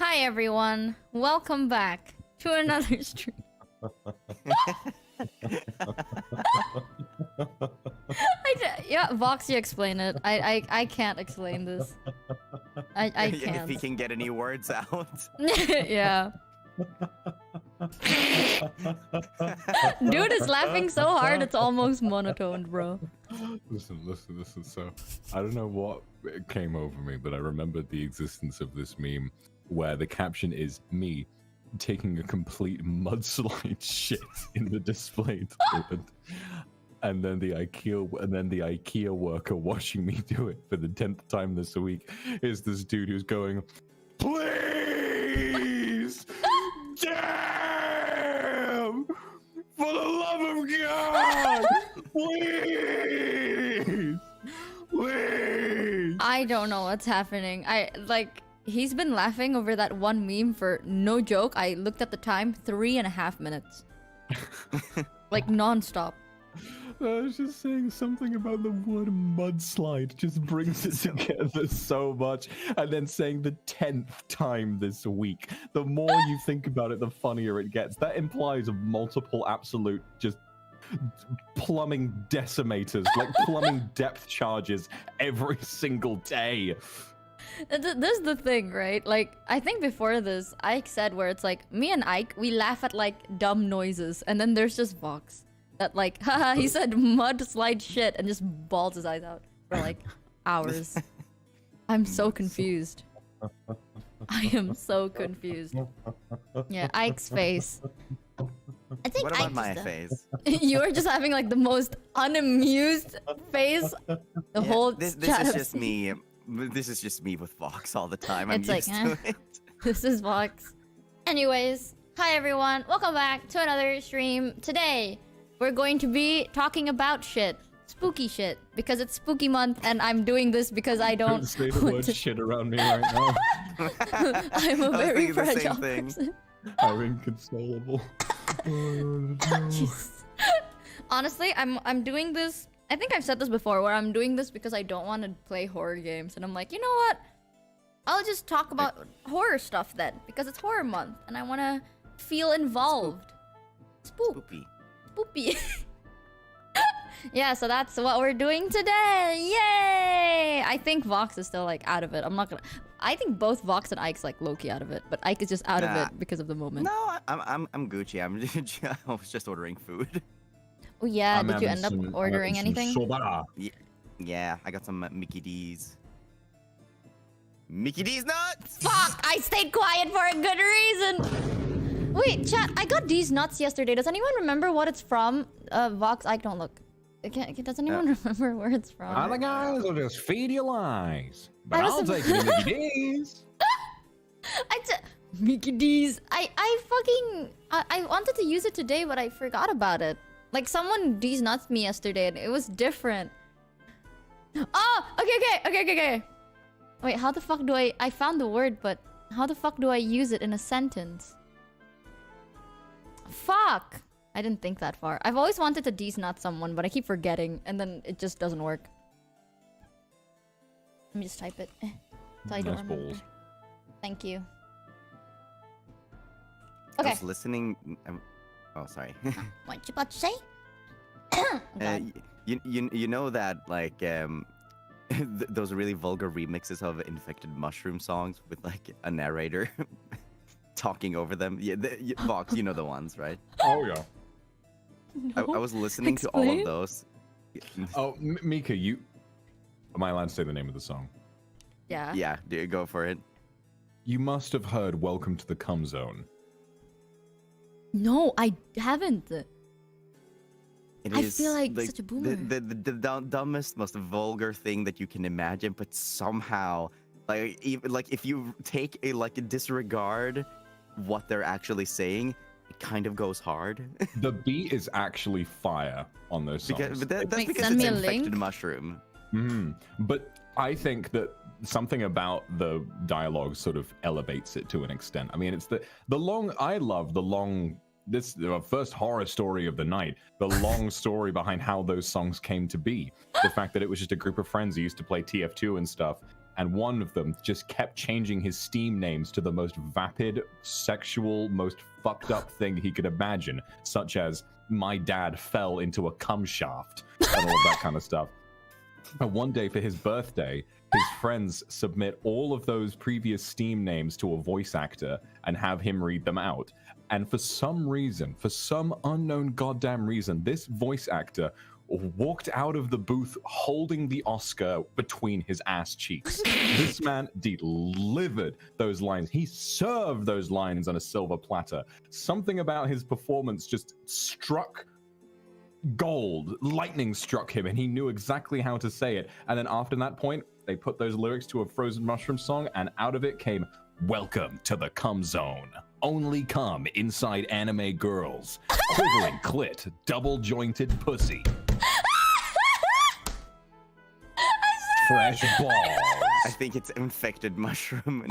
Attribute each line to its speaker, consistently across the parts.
Speaker 1: Hi everyone, welcome back to another stream. Yeah, Vox, you explain it. I can't explain this. I can't.
Speaker 2: If he can get any words out.
Speaker 1: Yeah. Dude is laughing so hard it's almost monotone, bro.
Speaker 3: Listen. So, I don't know what came over me, but I remembered the existence of this meme where the caption is me taking a complete mudslide shit in the display toilet. And then the IKEA worker watching me do it for the 10th time this week is this dude who's going, please, damn, for the love of God, please.
Speaker 1: I don't know what's happening. He's been laughing over that one meme for no joke. I looked at the time, 3.5 minutes. Like non-stop.
Speaker 3: I was just saying something about the word mudslide just brings it together so much. And then saying the 10th time this week. The more you think about it, the funnier it gets. That implies multiple absolute just plumbing decimators, like plumbing depth charges every single day.
Speaker 1: This is the thing, right? Like, I think before this, Ike said where it's like, me and Ike, we laugh at like dumb noises. And then there's just Vox. That like, haha, he said mudslide shit and just balls his eyes out for like hours. I'm so confused. I am so confused. Yeah, Ike's face. I think
Speaker 2: What about my face?
Speaker 1: You're just having like the most unamused face. The whole
Speaker 2: this
Speaker 1: chat
Speaker 2: is just me. This is just me with Vox all the time. I'm
Speaker 1: It's like,
Speaker 2: used to it.
Speaker 1: This is Vox. Anyways, hi everyone. Welcome back to another stream. Today, we're going to be talking about shit. Spooky shit. Because it's spooky month and I'm doing this because I don't
Speaker 3: say the word shit around me right now.
Speaker 1: I'm a very
Speaker 2: thinking the same
Speaker 1: fragile
Speaker 2: thing.
Speaker 1: person.
Speaker 3: How inconsolable.
Speaker 1: Jeez. Honestly, I'm doing this. I think I've said this before, where I'm doing this because I don't want to play horror games, and I'm like, you know what? I'll just talk about horror stuff then, because it's horror month, and I want to feel involved.
Speaker 2: Spoopy.
Speaker 1: Spoopy. Yeah, so that's what we're doing today. Yay! I think Vox is still like out of it. I'm not gonna. I think both Vox and Ike's like low-key out of it, but Ike is just out of it because of the moment.
Speaker 2: No, I'm Gucci. I was just ordering food.
Speaker 1: Oh yeah, did you end up ordering anything?
Speaker 2: Yeah, I got some Mickey D's. Mickey D's nuts!
Speaker 1: Fuck! I stayed quiet for a good reason! Wait, chat, I got these nuts yesterday. Does anyone remember what it's from? Vox, Ike, don't look. Does anyone remember where it's from?
Speaker 3: Other guys will just feed you lies. But I'll take the Mickey D's.
Speaker 1: Mickey D's. I wanted to use it today, but I forgot about it. Like, someone D's nuts me yesterday, and it was different. Oh! Okay. Wait, how the fuck do I found the word, but how the fuck do I use it in a sentence? Fuck! I didn't think that far. I've always wanted to D's nut someone, but I keep forgetting, and then it just doesn't work. Let me just type it. So I don't remember.
Speaker 3: Balls.
Speaker 1: Thank you.
Speaker 2: I
Speaker 1: Okay.
Speaker 2: was listening. Oh, sorry.
Speaker 1: What you about to say?
Speaker 2: You know that like those really vulgar remixes of infected mushroom songs with like a narrator talking over them. Yeah, Vox, you know the ones, right?
Speaker 3: Oh yeah.
Speaker 1: No?
Speaker 2: I was listening to all
Speaker 1: Explain.
Speaker 2: of those.
Speaker 3: Oh, Mika, am I allowed to say the name of the song?
Speaker 1: Yeah.
Speaker 2: Yeah, go for it.
Speaker 3: You must have heard "Welcome to the Cum Zone."
Speaker 1: No, I haven't.
Speaker 2: It
Speaker 1: I
Speaker 2: is
Speaker 1: feel like such a boomer.
Speaker 2: The dumbest, most vulgar thing that you can imagine, but somehow, like, if you take a disregard what they're actually saying, it kind of goes hard.
Speaker 3: The beat is actually fire on those songs.
Speaker 2: That's
Speaker 1: Wait,
Speaker 2: because
Speaker 1: send
Speaker 2: it's
Speaker 1: me a
Speaker 2: infected
Speaker 1: link.
Speaker 2: mushroom.
Speaker 3: But I think that something about the dialogue sort of elevates it to an extent. I mean, it's the long. I love the long this first horror story of the night, the long story behind how those songs came to be. The fact that it was just a group of friends who used to play TF2 and stuff, and one of them just kept changing his Steam names to the most vapid, sexual, most fucked up thing he could imagine, such as my dad fell into a cum shaft and all of that kind of stuff. And one day for his birthday, his friends submit all of those previous Steam names to a voice actor and have him read them out. And for some reason, for some unknown goddamn reason, this voice actor walked out of the booth holding the Oscar between his ass cheeks. This man delivered those lines. He served those lines on a silver platter. Something about his performance just struck gold. Lightning struck him, and he knew exactly how to say it. And then after that point, they put those lyrics to a Frozen Mushroom song, and out of it came, "Welcome to the cum zone. Only cum inside anime girls. Quivering clit, double-jointed pussy. Fresh balls."
Speaker 2: I think it's infected mushroom.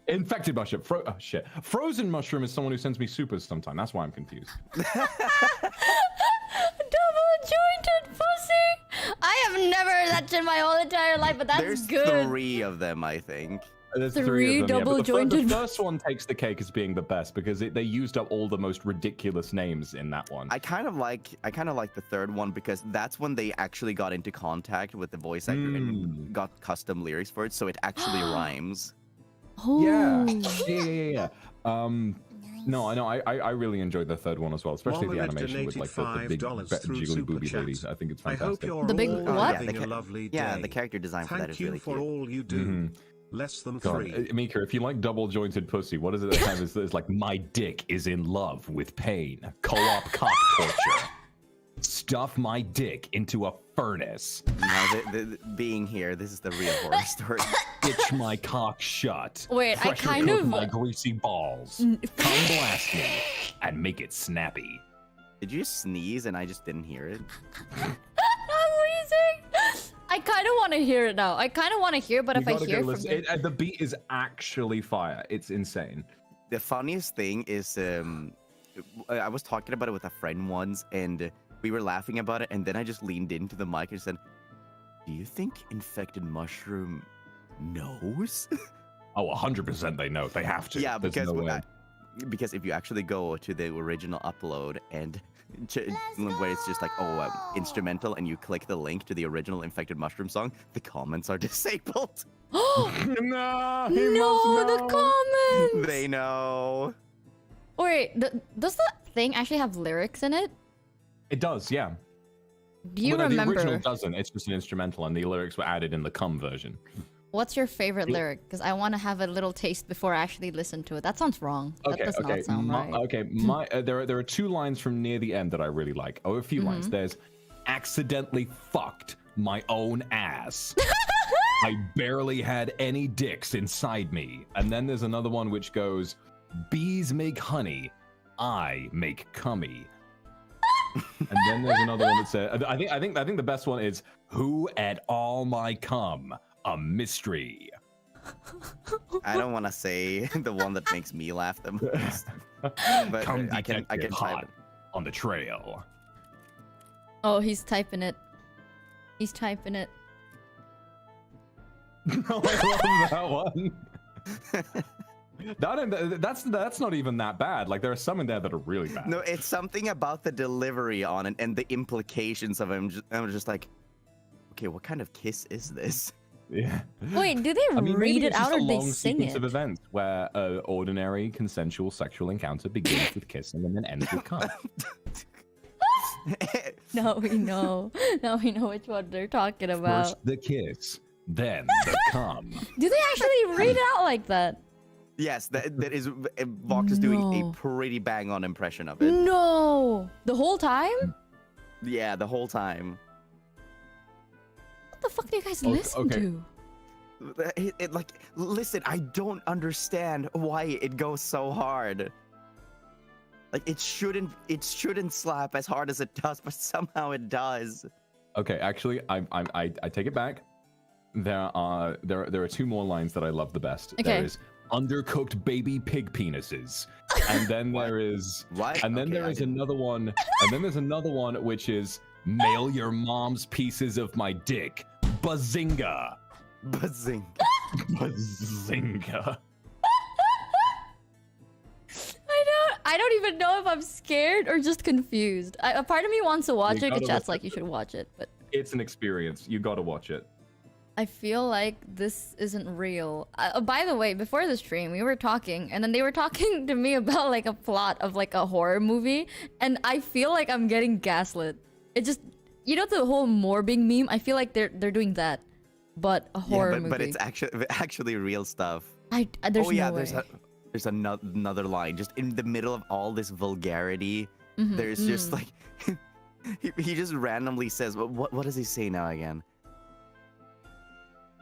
Speaker 3: Infected mushroom. Oh, shit. Frozen mushroom is someone who sends me supers sometime. That's why I'm confused.
Speaker 1: Double-jointed pussy. I have never heard that shit in my whole entire life, but that's
Speaker 2: There's
Speaker 1: good.
Speaker 2: 3 of them, I think.
Speaker 3: There's
Speaker 1: Three
Speaker 3: three of them,
Speaker 1: double-jointed-
Speaker 3: The first one takes the cake as being the best because they used up all the most ridiculous names in that one.
Speaker 2: I kind of like the third one because that's when they actually got into contact with the voice actor and got custom lyrics for it, so it actually rhymes.
Speaker 1: Oh.
Speaker 3: Yeah. No, I know. I really enjoyed the third one as well, especially the
Speaker 4: Walnut
Speaker 3: animation with like the big
Speaker 4: $5 through
Speaker 3: jiggly
Speaker 4: Super
Speaker 3: booby
Speaker 4: Chat.
Speaker 3: lady. I think it's
Speaker 4: I hope
Speaker 3: fantastic.
Speaker 4: you're
Speaker 1: The big
Speaker 4: all
Speaker 1: what?
Speaker 4: having a lovely day.
Speaker 2: Yeah, the character design for that
Speaker 4: Thank
Speaker 2: is
Speaker 4: you
Speaker 2: really
Speaker 4: for
Speaker 2: cute.
Speaker 4: all you do. Less than
Speaker 3: God,
Speaker 4: 3.
Speaker 3: Mika, if you like double-jointed pussy, what does it have? It's like, my dick is in love with pain. Co-op cock torture. Stuff my dick into a furnace.
Speaker 2: Now, being here, this is the real horror story.
Speaker 3: Itch my cock shut.
Speaker 1: Wait, I
Speaker 3: Pressure
Speaker 1: kind
Speaker 3: cook
Speaker 1: of-
Speaker 3: my greasy balls. Come blast me and make it snappy.
Speaker 2: Did you sneeze and I just didn't hear it?
Speaker 1: I'm wheezing. I kind of want to hear it now. I kind of want to hear, but
Speaker 3: You
Speaker 1: if I
Speaker 3: gotta
Speaker 1: hear
Speaker 3: go
Speaker 1: from
Speaker 3: listen. The beat is actually fire. It's insane.
Speaker 2: The funniest thing is, I was talking about it with a friend once, and we were laughing about it, and then I just leaned into the mic and said, "Do you think infected mushroom knows?"
Speaker 3: Oh, 100% they know. They have to.
Speaker 2: Yeah,
Speaker 3: There's
Speaker 2: because
Speaker 3: no way.
Speaker 2: because if you actually go to the original upload and where it's just like instrumental, and you click the link to the original infected mushroom song, the comments are disabled.
Speaker 3: No, he
Speaker 1: no,
Speaker 3: must
Speaker 1: the
Speaker 3: know.
Speaker 1: comments.
Speaker 2: They know.
Speaker 1: Wait, does that thing actually have lyrics in it?
Speaker 3: It does, yeah.
Speaker 1: Do you
Speaker 3: Well,
Speaker 1: remember?
Speaker 3: The original doesn't. It's just an instrumental, and the lyrics were added in the cum version.
Speaker 1: What's your favorite lyric? Because I want to have a little taste before I actually listen to it. That sounds wrong. That does not sound right.
Speaker 3: There are 2 lines from near the end that I really like. Oh, a few lines. There's accidentally fucked my own ass. I barely had any dicks inside me. And then there's another one which goes, bees make honey, I make cummy. And then there's another one that says, I think the best one is, who ate all my cum? A mystery.
Speaker 2: I don't want to say the one that makes me laugh the most, but
Speaker 3: Cum
Speaker 2: I can
Speaker 3: detective
Speaker 2: type
Speaker 3: hot
Speaker 2: it.
Speaker 3: on the trail.
Speaker 1: Oh, he's typing it. He's typing it.
Speaker 3: No, I love that one. That's not even that bad. Like, there are some in there that are really bad.
Speaker 2: No, it's something about the delivery on it and the implications of it. I'm just like, okay, what kind of kiss is this?
Speaker 3: Yeah.
Speaker 1: Wait, do they
Speaker 3: maybe
Speaker 1: read it
Speaker 3: it's just
Speaker 1: out
Speaker 3: a
Speaker 1: or they
Speaker 3: long
Speaker 1: sing
Speaker 3: sequence
Speaker 1: it?
Speaker 3: of events where an ordinary consensual sexual encounter begins with kissing and then ends with cum.
Speaker 1: Now we know. Now we know which one they're talking about.
Speaker 3: First the kiss, then the cum.
Speaker 1: Do they actually read it out like that?
Speaker 2: Yes, that is. Vox is doing
Speaker 1: No.
Speaker 2: a pretty bang on impression of it.
Speaker 1: No! The whole time?
Speaker 2: Yeah, the whole time.
Speaker 1: What the fuck do you guys
Speaker 3: Okay,
Speaker 1: listen
Speaker 3: okay.
Speaker 1: to?
Speaker 2: Like, listen, I don't understand why it goes so hard. Like, it shouldn't slap as hard as it does, but somehow it does.
Speaker 3: Okay, actually, I take it back. There are 2 more lines that I love the best.
Speaker 1: Okay.
Speaker 3: There is, undercooked baby pig penises. And then there is
Speaker 2: What?
Speaker 3: and then
Speaker 2: Okay,
Speaker 3: there is another one, and then there's another one which is mail your mom's pieces of my dick. Bazinga.
Speaker 2: Buzzing.
Speaker 3: Bazinga.
Speaker 1: I don't even know if I'm scared or just confused. A part of me wants to watch
Speaker 3: You
Speaker 1: it, because
Speaker 3: gotta
Speaker 1: chat's
Speaker 3: watch
Speaker 1: like, you should watch it, but
Speaker 3: It's an experience. You gotta watch it.
Speaker 1: I feel like this isn't real. By the way, before the stream, we were talking, and then they were talking to me about like a plot of like a horror movie, and I feel like I'm getting gaslit. It just, you know, the whole morbing meme. I feel like they're doing that, but a horror movie.
Speaker 2: But it's actually real stuff.
Speaker 1: There's no way.
Speaker 2: There's another line just in the middle of all this vulgarity. There's just like he just randomly says, what does he say now again?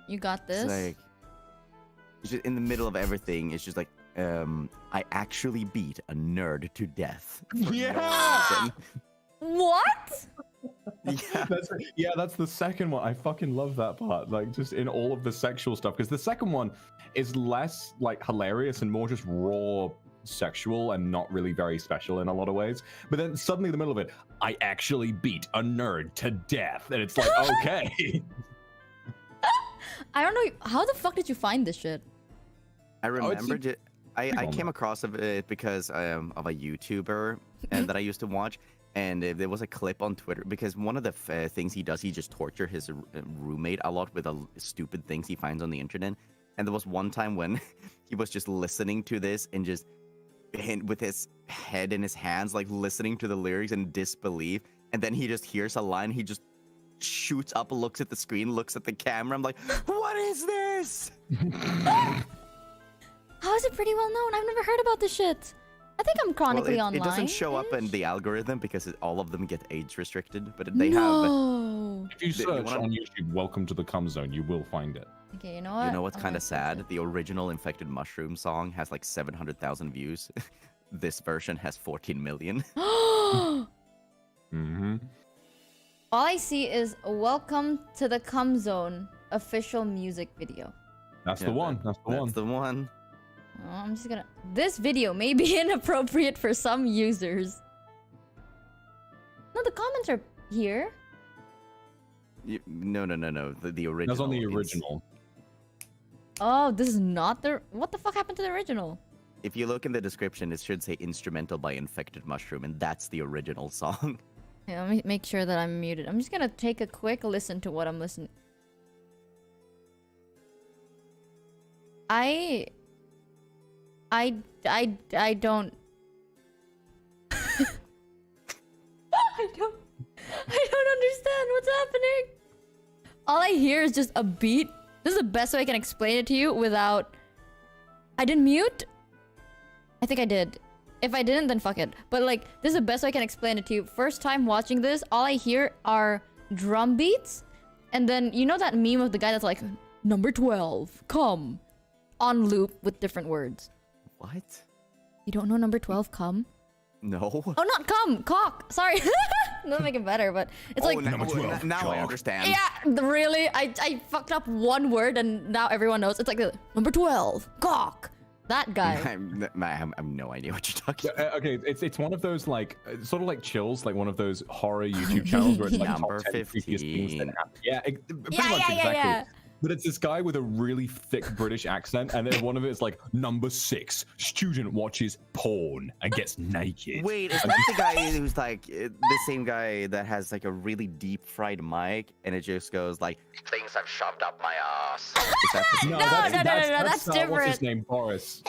Speaker 1: You got this.
Speaker 2: It's like it's just in the middle of everything. It's just like I actually beat a nerd to death.
Speaker 3: Yeah.
Speaker 1: What?
Speaker 3: That's the second one. I fucking love that part. Like, just in all of the sexual stuff, because the second one is less like hilarious and more just raw sexual and not really very special in a lot of ways. But then suddenly in the middle of it, I actually beat a nerd to death, and it's like, okay.
Speaker 1: I don't know. How the fuck did you find this shit?
Speaker 2: I remembered it. I came across it because of a YouTuber that I used to watch. And there was a clip on Twitter, because one of the things he does, he just torture his roommate a lot with stupid things he finds on the internet. And there was one time when he was just listening to this and just with his head in his hands, like listening to the lyrics in disbelief. And then he just hears a line, he just shoots up, looks at the screen, looks at the camera. I'm like, what is this?
Speaker 1: How is it pretty well known? I've never heard about this shit. I think I'm chronically online.
Speaker 2: It doesn't show up in the algorithm because all of them get age restricted, but they have.
Speaker 3: If you search on YouTube, "Welcome to the Cum Zone," you will find it.
Speaker 1: Okay, you know what?
Speaker 2: You know what's kind of sad? The original Infected Mushroom song has like 700,000 views. This version has 14 million.
Speaker 3: Mm-hmm.
Speaker 1: All I see is "Welcome to the Cum Zone" official music video.
Speaker 3: That's the one. That's
Speaker 2: the one.
Speaker 1: Oh, I'm just gonna. This video may be inappropriate for some users. No, the comments are here.
Speaker 2: No. The original.
Speaker 3: That's on the original.
Speaker 1: Oh, this is not the. What the fuck happened to the original?
Speaker 2: If you look in the description, it should say "Instrumental" by Infected Mushroom, and that's the original song.
Speaker 1: Yeah, let me make sure that I'm muted. I'm just gonna take a quick listen to what I'm listening. I don't. I don't understand what's happening. All I hear is just a beat. This is the best way I can explain it to you without. I didn't mute. I think I did. If I didn't, then fuck it. But like, this is the best way I can explain it to you. First time watching this, all I hear are drum beats, and then you know that meme of the guy that's like, "Number 12, come," on loop with different words.
Speaker 2: What?
Speaker 1: You don't know number 12, come?
Speaker 2: No.
Speaker 1: Oh, not come, cock. Sorry. Doesn't make it better, but it's like
Speaker 2: number 12. Now I understand.
Speaker 1: Yeah, really. I fucked up one word and now everyone knows. It's like number 12, cock. That guy.
Speaker 2: I have no idea what you're talking about.
Speaker 3: Okay, it's one of those like sort of like Chills, like one of those horror YouTube channels where it's like
Speaker 2: Number
Speaker 3: top 10 freakiest things that
Speaker 2: 15.
Speaker 3: happen. Yeah, pretty much exactly.
Speaker 1: Yeah.
Speaker 3: But it's this guy with a really thick British accent, and then one of it is like, "Number 6, student watches porn and gets naked."
Speaker 2: Wait, is that the guy who's like the same guy that has like a really deep fried mic and it just goes like, "Things I've shoved up my ass"? Is that the
Speaker 1: No, that's
Speaker 3: What's
Speaker 1: different.
Speaker 3: his name? Boris.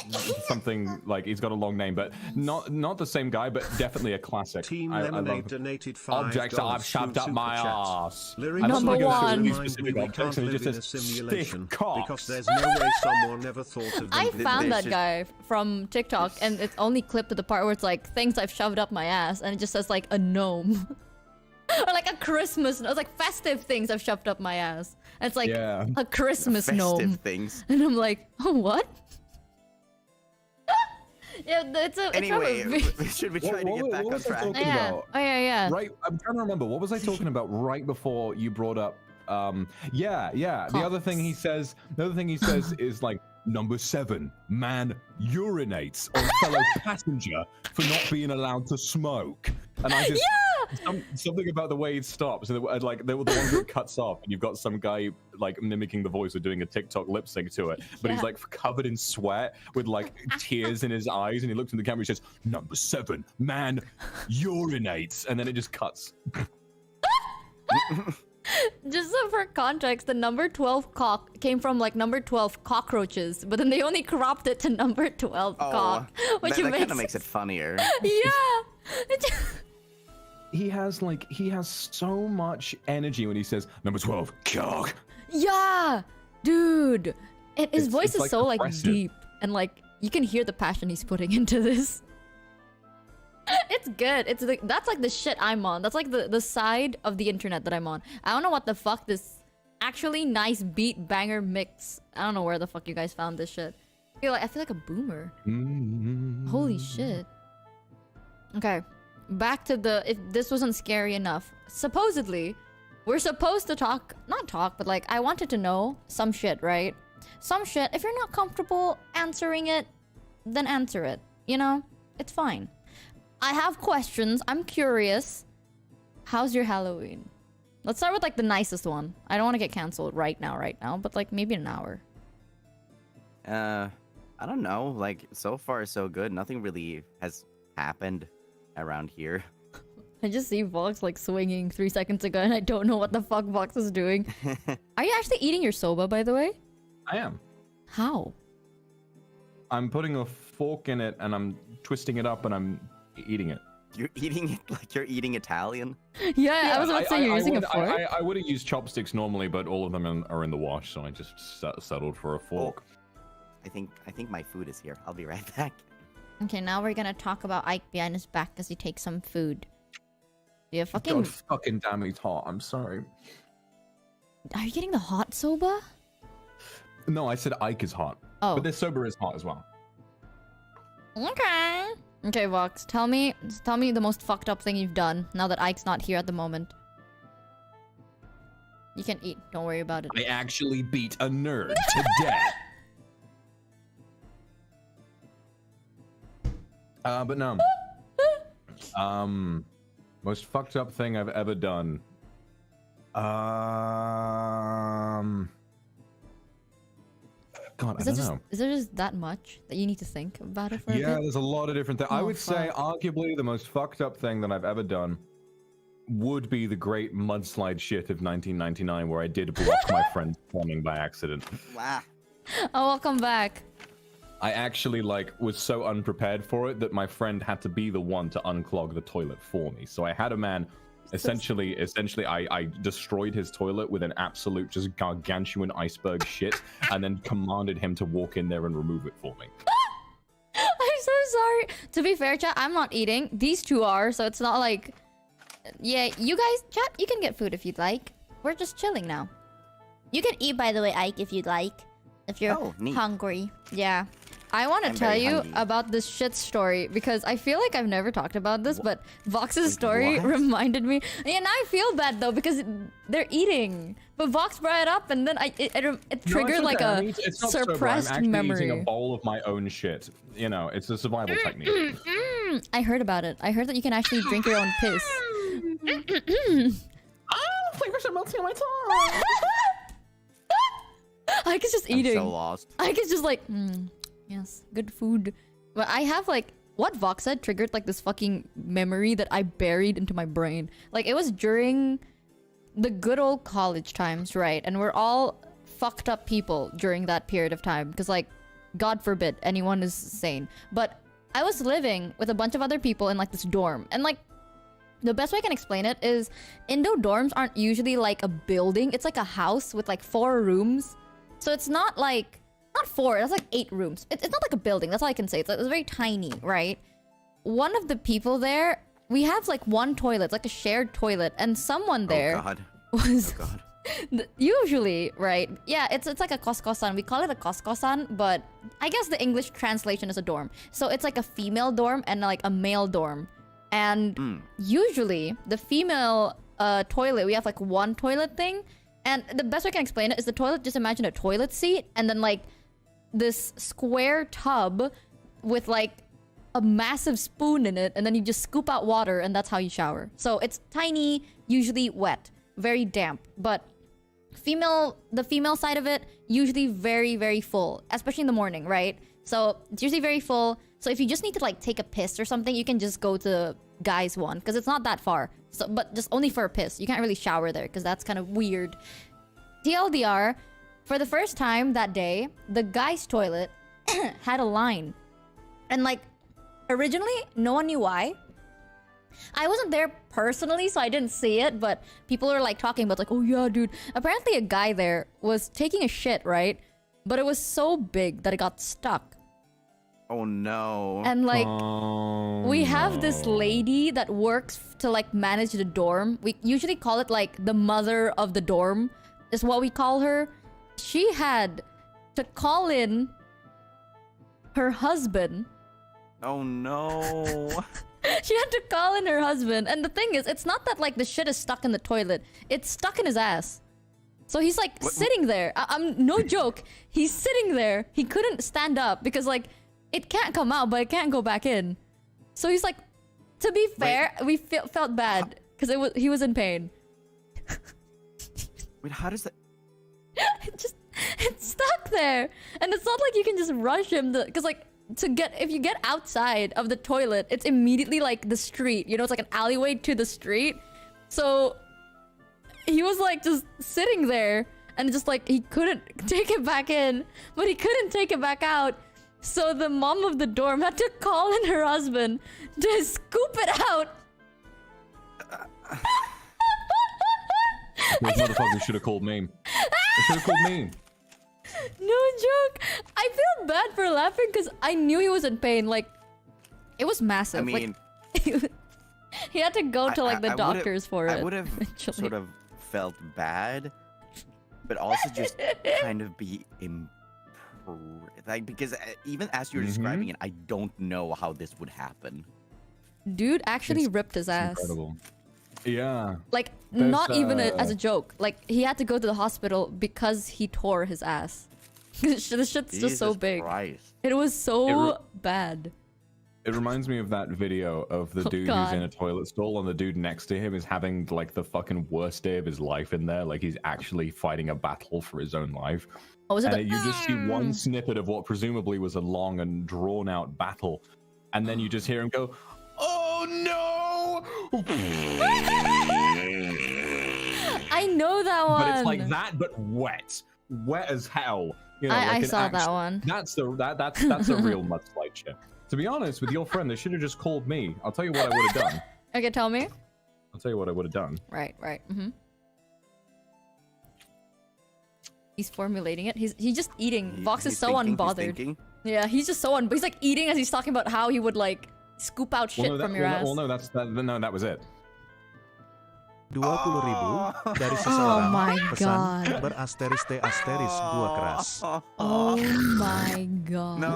Speaker 3: Something like, he's got a long name, but not the same guy, but definitely a classic.
Speaker 4: Team
Speaker 3: I
Speaker 4: Lemonade
Speaker 3: love
Speaker 4: donated $5
Speaker 3: objects that I've shoved up my ass.
Speaker 4: Lyrics
Speaker 1: Number
Speaker 3: go through
Speaker 1: one.
Speaker 3: really
Speaker 4: remind
Speaker 3: specific
Speaker 4: me we
Speaker 3: objects,
Speaker 4: can't
Speaker 3: and it
Speaker 4: live
Speaker 3: just
Speaker 4: in a
Speaker 3: says,
Speaker 4: simulation
Speaker 3: "Stiff cocks."
Speaker 4: because there's no way someone never thought of them.
Speaker 1: I found that
Speaker 2: just-
Speaker 1: guy from TikTok, and it's only clipped to the part where it's like things I've shoved up my ass, and it just says like a gnome. Or like a Christmas. It's like festive things I've shoved up my ass. And it's like
Speaker 3: Yeah.
Speaker 1: a Christmas
Speaker 2: festive
Speaker 1: gnome.
Speaker 2: things?
Speaker 1: And I'm like, oh, what? Yeah, it's from a
Speaker 2: Anyway,
Speaker 1: video.
Speaker 2: should we try to get back
Speaker 3: what
Speaker 2: on
Speaker 3: was I
Speaker 2: track?
Speaker 3: talking
Speaker 1: Yeah.
Speaker 3: about?
Speaker 1: Oh yeah.
Speaker 3: Right, I'm trying to remember. What was I talking about right before you brought up? The other thing he says is like, Number 7, man urinates on fellow passenger for not being allowed to smoke. And I just something about the way it stops and like the one where it cuts off and you've got some guy like mimicking the voice or doing a TikTok lip sync to it, but he's like covered in sweat with like tears in his eyes, and he looks in the camera and he says, "Number 7, man urinates," and then it just cuts.
Speaker 1: Just so for context, the number 12 cock came from like number 12 cockroaches, but then they only cropped it to number 12 cock, which
Speaker 2: that kind of makes it funnier.
Speaker 1: Yeah.
Speaker 3: He has so much energy when he says number 12 cock.
Speaker 1: Yeah, dude. And his voice is
Speaker 3: like
Speaker 1: so like
Speaker 3: oppressive.
Speaker 1: deep, and like you can hear the passion he's putting into this. It's good. It's like that's like the shit I'm on. That's like the side of the internet that I'm on. I don't know what the fuck this actually nice beat banger mix. I don't know where the fuck you guys found this shit. I feel like a boomer. Holy shit. Okay, back to if this wasn't scary enough. Supposedly, we're supposed to not talk, but like I wanted to know some shit, right? Some shit. If you're not comfortable answering it, then answer it. You know, it's fine. I have questions. I'm curious. How's your Halloween? Let's start with like the nicest one. I don't want to get canceled right now, but like maybe in an hour.
Speaker 2: I don't know. Like so far so good. Nothing really has happened around here.
Speaker 1: I just see Vox like swinging 3 seconds ago, and I don't know what the fuck Vox is doing. Are you actually eating your soba, by the way?
Speaker 3: I am.
Speaker 1: How?
Speaker 3: I'm putting a fork in it and I'm twisting it up and I'm eating it.
Speaker 2: You're eating it like you're eating Italian?
Speaker 1: Yeah, I was about to say you're using a fork.
Speaker 3: I would have used chopsticks normally, but all of them are in the wash, so I just settled for a fork.
Speaker 2: I think my food is here. I'll be right back.
Speaker 1: Okay, now we're gonna talk about Ike behind his back as he takes some food. Do you fucking...
Speaker 3: God fucking damn it, it's hot. I'm sorry.
Speaker 1: Are you getting the hot soba?
Speaker 3: No, I said Ike is hot.
Speaker 1: Oh.
Speaker 3: But this soba is hot as well.
Speaker 1: Okay. Okay, Vox, tell me the most fucked up thing you've done now that Ike's not here at the moment. You can eat. Don't worry about it.
Speaker 3: I actually beat a nerd to death. But no. Most fucked up thing I've ever done. God, I don't know.
Speaker 1: Is there just that much that you need to think about it for a bit?
Speaker 3: Yeah, there's a lot of different things. I
Speaker 1: Oh,
Speaker 3: would say
Speaker 1: fuck.
Speaker 3: arguably the most fucked up thing that I've ever done would be the great mudslide shit of 1999 where I did block my friend's plumbing by accident.
Speaker 2: Wow.
Speaker 1: Oh, welcome back.
Speaker 3: I actually was so unprepared for it that my friend had to be the one to unclog the toilet for me. So I had a man essentially I destroyed his toilet with an absolute just gargantuan iceberg shit and then commanded him to walk in there and remove it for me.
Speaker 1: I'm so sorry. To be fair, chat, I'm not eating. These two are, so it's not like... Yeah, you guys, chat, you can get food if you'd like. We're just chilling now. You can eat, by the way, Ike, if you'd like. If you're hungry. Yeah. I want to tell you about this shit story because I feel like I've never talked about this, but Vox's story reminded me. And I feel bad though because they're eating. But Vox brought it up and then it triggered like a suppressed memory.
Speaker 3: I'm using a bowl of my own shit. You know, it's a survival technique.
Speaker 1: I heard about it. I heard that you can actually drink your own piss.
Speaker 3: Flavors are melting on my tongue.
Speaker 1: Ike is just eating.
Speaker 2: I'm so lost.
Speaker 1: Ike is just like, yes, good food. But I have like, what Vox said triggered like this fucking memory that I buried into my brain. Like it was during the good old college times, right? And we're all fucked up people during that period of time. Because like, God forbid anyone is sane. But I was living with a bunch of other people in like this dorm. And like, the best way I can explain it is Indo dorms aren't usually like a building. It's like a house with like 4 rooms. So it's not like, not 4, that's like 8 rooms. It's not like a building, that's all I can say. It's very tiny, right? One of the people there, we have like one toilet, it's like a shared toilet. And someone there was...
Speaker 2: Oh God.
Speaker 1: Usually, right? Yeah, it's like a koskosan. We call it a koskosan, but I guess the English translation is a dorm. So it's like a female dorm and like a male dorm. And usually, the female toilet, we have like one toilet thing. And the best way I can explain it is the toilet, just imagine a toilet seat. And then like, this square tub with like a massive spoon in it, and then you just scoop out water, and that's how you shower. So it's tiny, usually wet, very damp, but the female side of it usually very, very full, especially in the morning, right? So it's usually very full. So if you just need to like take a piss or something, you can just go to guys one because it's not that far. So, but just only for a piss. You can't really shower there because that's kind of weird. TLDR, for the first time that day, the guys' toilet had a line. And like, originally, no one knew why. I wasn't there personally, so I didn't see it, but people were like talking about like, oh yeah, dude. Apparently a guy there was taking a shit, right? But it was so big that it got stuck.
Speaker 2: Oh no.
Speaker 1: And like, we have this lady that works to like manage the dorm. We usually call it like the mother of the dorm, is what we call her. She had to call in her husband.
Speaker 2: Oh no.
Speaker 1: She had to call in her husband. And the thing is, it's not that like the shit is stuck in the toilet. It's stuck in his ass. So he's like sitting there. I'm no joke. He's sitting there. He couldn't stand up because like it can't come out, but it can't go back in. So he's like, to be fair, we felt bad because he was in pain.
Speaker 2: Wait, how does that?
Speaker 1: It's stuck there, and it's not like you can just rush him because like if you get outside of the toilet, it's immediately like the street. You know, it's like an alleyway to the street. So he was like just sitting there, and just like he couldn't take it back in, but he couldn't take it back out. So the mom of the dorm had to call in her husband to scoop it out.
Speaker 3: Those motherfuckers should have called me. They should have called me.
Speaker 1: No joke. I feel bad for laughing because I knew he was in pain. Like, it was massive.
Speaker 2: I mean,
Speaker 1: like, he had to go to like the doctors for it.
Speaker 2: I would have sort of felt bad, but also just kind of be like, because even as you're describing it, I don't know how this would happen.
Speaker 1: Dude actually ripped his ass.
Speaker 3: Incredible. Yeah.
Speaker 1: Like, not even as a joke. Like, he had to go to the hospital because he tore his ass. The shit's just so big.
Speaker 2: Christ.
Speaker 1: It was so bad.
Speaker 3: It reminds me of that video of the dude who's in a toilet stall and the dude next to him is having like the fucking worst day of his life in there. Like he's actually fighting a battle for his own life.
Speaker 1: Oh, was it
Speaker 3: and you just see one snippet of what presumably was a long and drawn out battle. And then you just hear him go, "Oh no!"
Speaker 1: I know that one.
Speaker 3: But it's like that, but wet as hell. You know,
Speaker 1: I saw that one.
Speaker 3: That's a real mudslide shit. To be honest with your friend, they should have just called me. I'll tell you what I would have done.
Speaker 1: Okay, tell me.
Speaker 3: I'll tell you what I would have done.
Speaker 1: Right. He's formulating it. He's just eating. Vox is so unbothered. Yeah, he's just so he's like eating as he's talking about how he would like scoop out shit from your ass.
Speaker 3: Well, no, that was it.
Speaker 4: 20.000 dari seseorang.
Speaker 1: Oh my
Speaker 4: Pesan
Speaker 1: god.
Speaker 4: berasteris gua keras.
Speaker 1: Oh my god.
Speaker 2: No.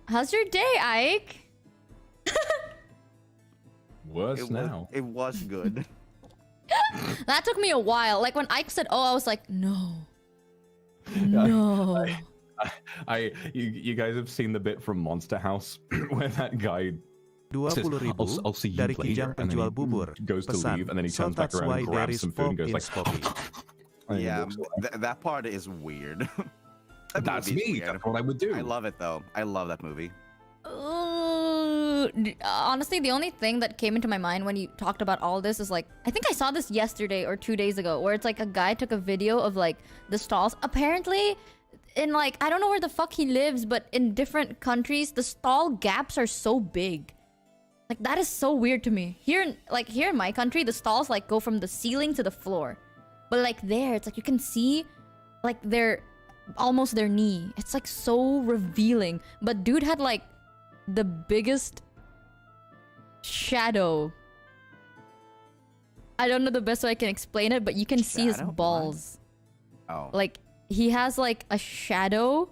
Speaker 1: How's your day, Ike?
Speaker 3: Worse now.
Speaker 2: It was good.
Speaker 1: That took me a while. Like when Ike said, "Oh," I was like, "No,
Speaker 3: you guys have seen the bit from Monster House where that guy
Speaker 4: 20.000
Speaker 3: I'll see you
Speaker 4: dari
Speaker 3: later,
Speaker 4: Kijang
Speaker 3: and then
Speaker 4: penjual
Speaker 3: he
Speaker 4: bubur.
Speaker 3: goes to
Speaker 4: Pesan,
Speaker 3: leave, and then he
Speaker 4: so
Speaker 3: turns back
Speaker 4: that's
Speaker 3: around
Speaker 4: why
Speaker 3: and
Speaker 4: there
Speaker 3: grabs
Speaker 4: is
Speaker 3: some food and goes
Speaker 4: in
Speaker 3: like,
Speaker 4: SPOOPY.
Speaker 3: and he
Speaker 2: Yeah,
Speaker 3: walks away.
Speaker 2: that part is weird.
Speaker 3: That's me. That's what I would do.
Speaker 2: I love it though. I love that movie.
Speaker 1: Honestly, the only thing that came into my mind when you talked about all this is like, I think I saw this yesterday or 2 days ago, where it's like a guy took a video of like the stalls. Apparently, in like, I don't know where the fuck he lives, but in different countries, the stall gaps are so big. Like, that is so weird to me. Here in my country, the stalls like go from the ceiling to the floor. But like there, it's like you can see like almost their knee. It's like so revealing. But dude had like the biggest shadow. I don't know the best way I can explain it, but you can see his balls.
Speaker 2: Oh.
Speaker 1: Like, he has like a shadow,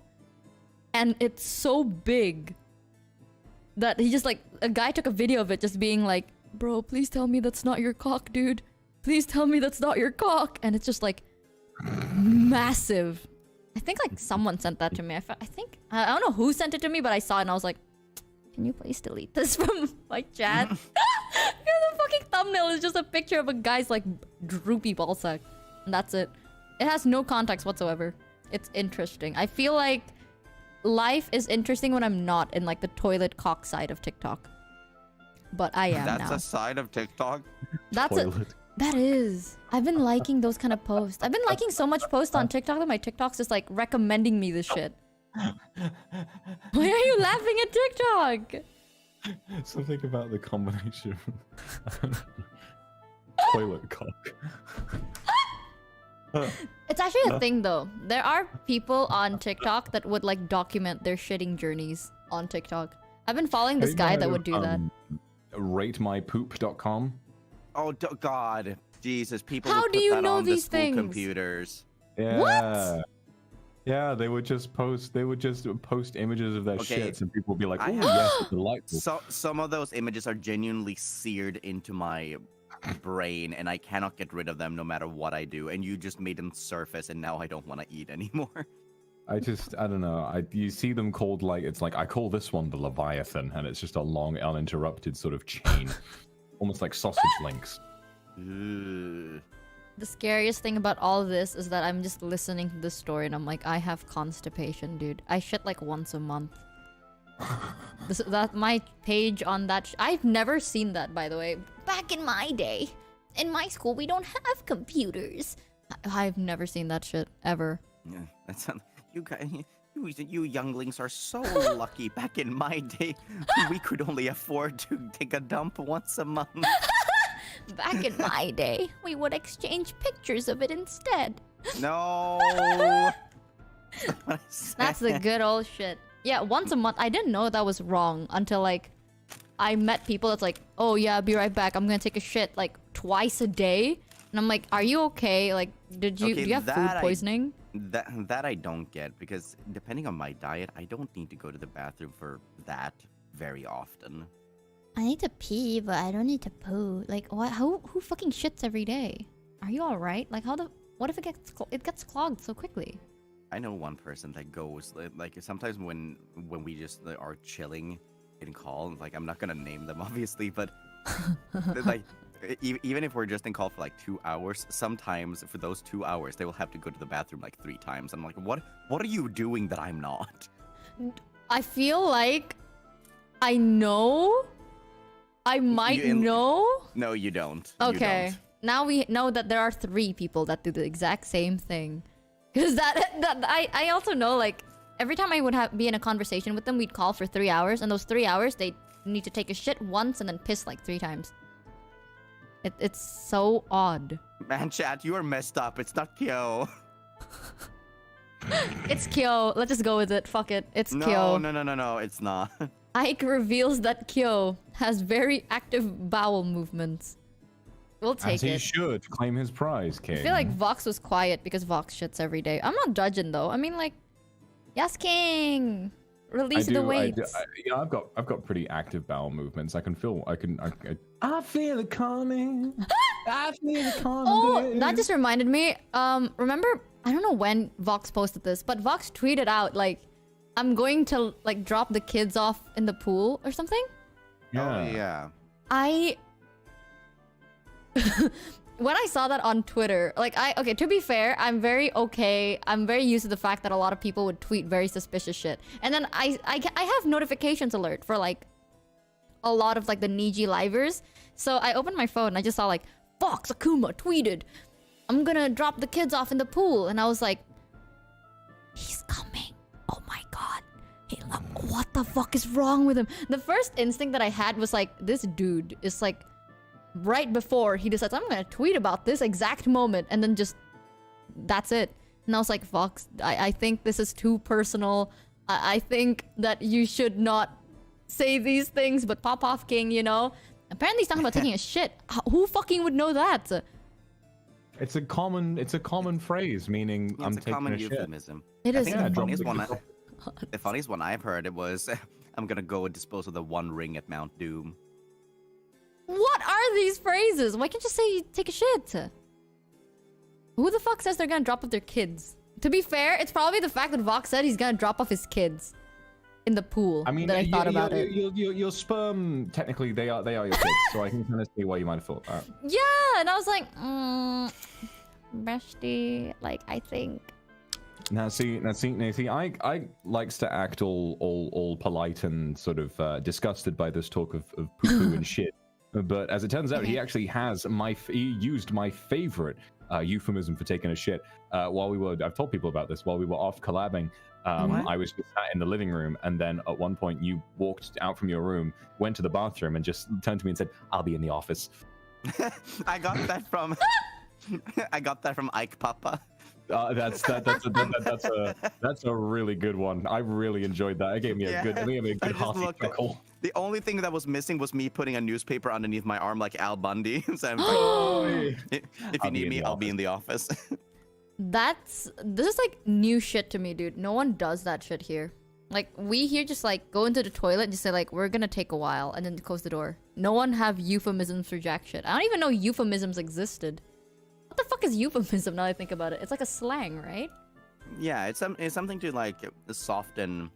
Speaker 1: and it's so big that he just like, a guy took a video of it just being like, "Bro, please tell me that's not your cock, dude. Please tell me that's not your cock." And it's just like massive. I think like someone sent that to me. I think I don't know who sent it to me, but I saw it and I was like, can you please delete this from my chat? The fucking thumbnail is just a picture of a guy's like droopy ballsack, and that's it. It has no context whatsoever. It's interesting. I feel like life is interesting when I'm not in like the toilet cock side of TikTok, but I am now.
Speaker 2: That's a side of TikTok.
Speaker 1: That's it. That is. I've been liking those kind of posts. I've been liking so much posts on TikTok that my TikTok's just like recommending me this shit. Why are you laughing at TikTok?
Speaker 3: Something about the combination of toilet cock.
Speaker 1: It's actually a thing though. There are people on TikTok that would like document their shitting journeys on TikTok. I've been following this guy that would do that.
Speaker 3: Ratemypoop.com.
Speaker 2: Oh God, Jesus! People.
Speaker 1: How
Speaker 2: would
Speaker 1: do
Speaker 2: put
Speaker 1: you
Speaker 2: that
Speaker 1: know
Speaker 2: on
Speaker 1: these
Speaker 2: the school
Speaker 1: things?
Speaker 2: Computers.
Speaker 3: Yeah.
Speaker 1: What?
Speaker 3: Yeah, they would just post. They would just post images of their
Speaker 2: Okay,
Speaker 3: shits, and people would be like,
Speaker 2: I
Speaker 3: "Oh
Speaker 2: have-
Speaker 3: yes, it's delightful."
Speaker 2: So some of those images are genuinely seared into my brain, and I cannot get rid of them no matter what I do. And you just made them surface, and now I don't want to eat anymore.
Speaker 3: I don't know. You see them called like, it's like, I call this one the Leviathan, and it's just a long, uninterrupted sort of chain, almost like sausage links.
Speaker 2: Ugh.
Speaker 1: The scariest thing about all this is that I'm just listening to this story and I'm like, I have constipation, dude. I shit like once a month. That my page on that. I've never seen that, by the way. Back in my day, in my school, we don't have computers. I've never seen that shit ever.
Speaker 2: Yeah, that's you guys. You younglings are so lucky. Back in my day, we could only afford to take a dump once a month.
Speaker 1: Back in my day, we would exchange pictures of it instead.
Speaker 2: No.
Speaker 1: That's the good old shit. Yeah, once a month. I didn't know that was wrong until like I met people that's like, oh yeah, I'll be right back. I'm gonna take a shit like twice a day. And I'm like, are you okay? Like, do you have food poisoning?
Speaker 2: That I don't get, because depending on my diet, I don't need to go to the bathroom for that very often.
Speaker 1: I need to pee, but I don't need to poo. Like, what? Who fucking shits every day? Are you all right? Like, what if it gets clogged so quickly?
Speaker 2: I know one person that goes like sometimes when we just are chilling in call. Like, I'm not gonna name them obviously, but like even if we're just in call for like 2 hours, sometimes for those 2 hours they will have to go to the bathroom like 3 times. I'm like, what are you doing that I'm not?
Speaker 1: I feel like I know. I might know.
Speaker 2: No, you don't.
Speaker 1: Okay.
Speaker 2: You don't.
Speaker 1: Now we know that there are 3 people that do the exact same thing. Because I also know, like, every time I would be in a conversation with them, we'd call for 3 hours. And those 3 hours, they need to take a shit once and then piss like 3 times. It's so odd.
Speaker 2: Man, chat, you are messed up. It's not Kyo.
Speaker 1: It's Kyo. Let's just go with it. Fuck it. It's Kyo.
Speaker 2: No, it's not.
Speaker 1: Ike reveals that Kyo has very active bowel movements. We'll take
Speaker 3: As he should claim his prize, King.
Speaker 1: I feel like Vox was quiet because Vox shits every day. I'm not judging though. I mean, like, yes, King. Release the weights.
Speaker 3: I've got pretty active bowel movements. I feel it coming. I feel it coming.
Speaker 1: Oh, that just reminded me. Remember? I don't know when Vox posted this, but Vox tweeted out like, "I'm going to like drop the kids off in the pool or something."
Speaker 3: Yeah.
Speaker 2: Oh, yeah.
Speaker 1: When I saw that on Twitter, like okay, to be fair, I'm very used to the fact that a lot of people would tweet very suspicious shit. And then I have notifications alert for like a lot of like the Niji livers. So I opened my phone and I just saw like Fox Akuma tweeted, "I'm gonna drop the kids off in the pool." And I was like, he's coming. Oh my god. What the fuck is wrong with him? The first instinct that I had was like, this dude is like right before he decides, I'm gonna tweet about this exact moment, and then just that's it. And I was like, Fox, I think this is too personal. I think that you should not say these things, but pop off, King, you know? Apparently he's talking about taking a shit. Who fucking would know that?
Speaker 3: It's a common phrase meaning I'm taking
Speaker 2: common
Speaker 3: a shit.
Speaker 2: euphemism.
Speaker 1: It
Speaker 2: I
Speaker 1: is.
Speaker 2: think
Speaker 1: Yeah,
Speaker 2: the funniest one I've heard it was, I'm gonna go and dispose of the one ring at Mount Doom.
Speaker 1: What are these phrases? Why can't you say you take a shit? Who the fuck says they're gonna drop off their kids? To be fair, it's probably the fact that Vox said he's gonna drop off his kids in the pool.
Speaker 3: I mean,
Speaker 1: that I thought about it.
Speaker 3: Your sperm, technically, they are your kids, so I can kind of see why you might have thought that.
Speaker 1: Yeah, and I was like, bestie, like I think.
Speaker 3: Now see, I likes to act all polite and sort of disgusted by this talk of poo-poo and shit. But as it turns out, he actually has he used my favorite euphemism for taking a shit while we were. I've told people about this while we were off collabing. I was just sat in the living room, and then at one point you walked out from your room, went to the bathroom, and just turned to me and said, "I'll be in the office."
Speaker 2: I got that from Ike Papa.
Speaker 3: That's a really good one. I really enjoyed that. It gave me a good hearty chuckle.
Speaker 2: The only thing that was missing was me putting a newspaper underneath my arm like Al Bundy. So I'm like, if you need me, I'll be in the office.
Speaker 1: This is like new shit to me, dude. No one does that shit here. Like, we here just like go into the toilet and just say like, we're gonna take a while, and then close the door. No one have euphemisms for jack shit. I don't even know euphemisms existed. What the fuck is euphemism now that I think about it? It's like a slang, right?
Speaker 2: Yeah, it's something to like soften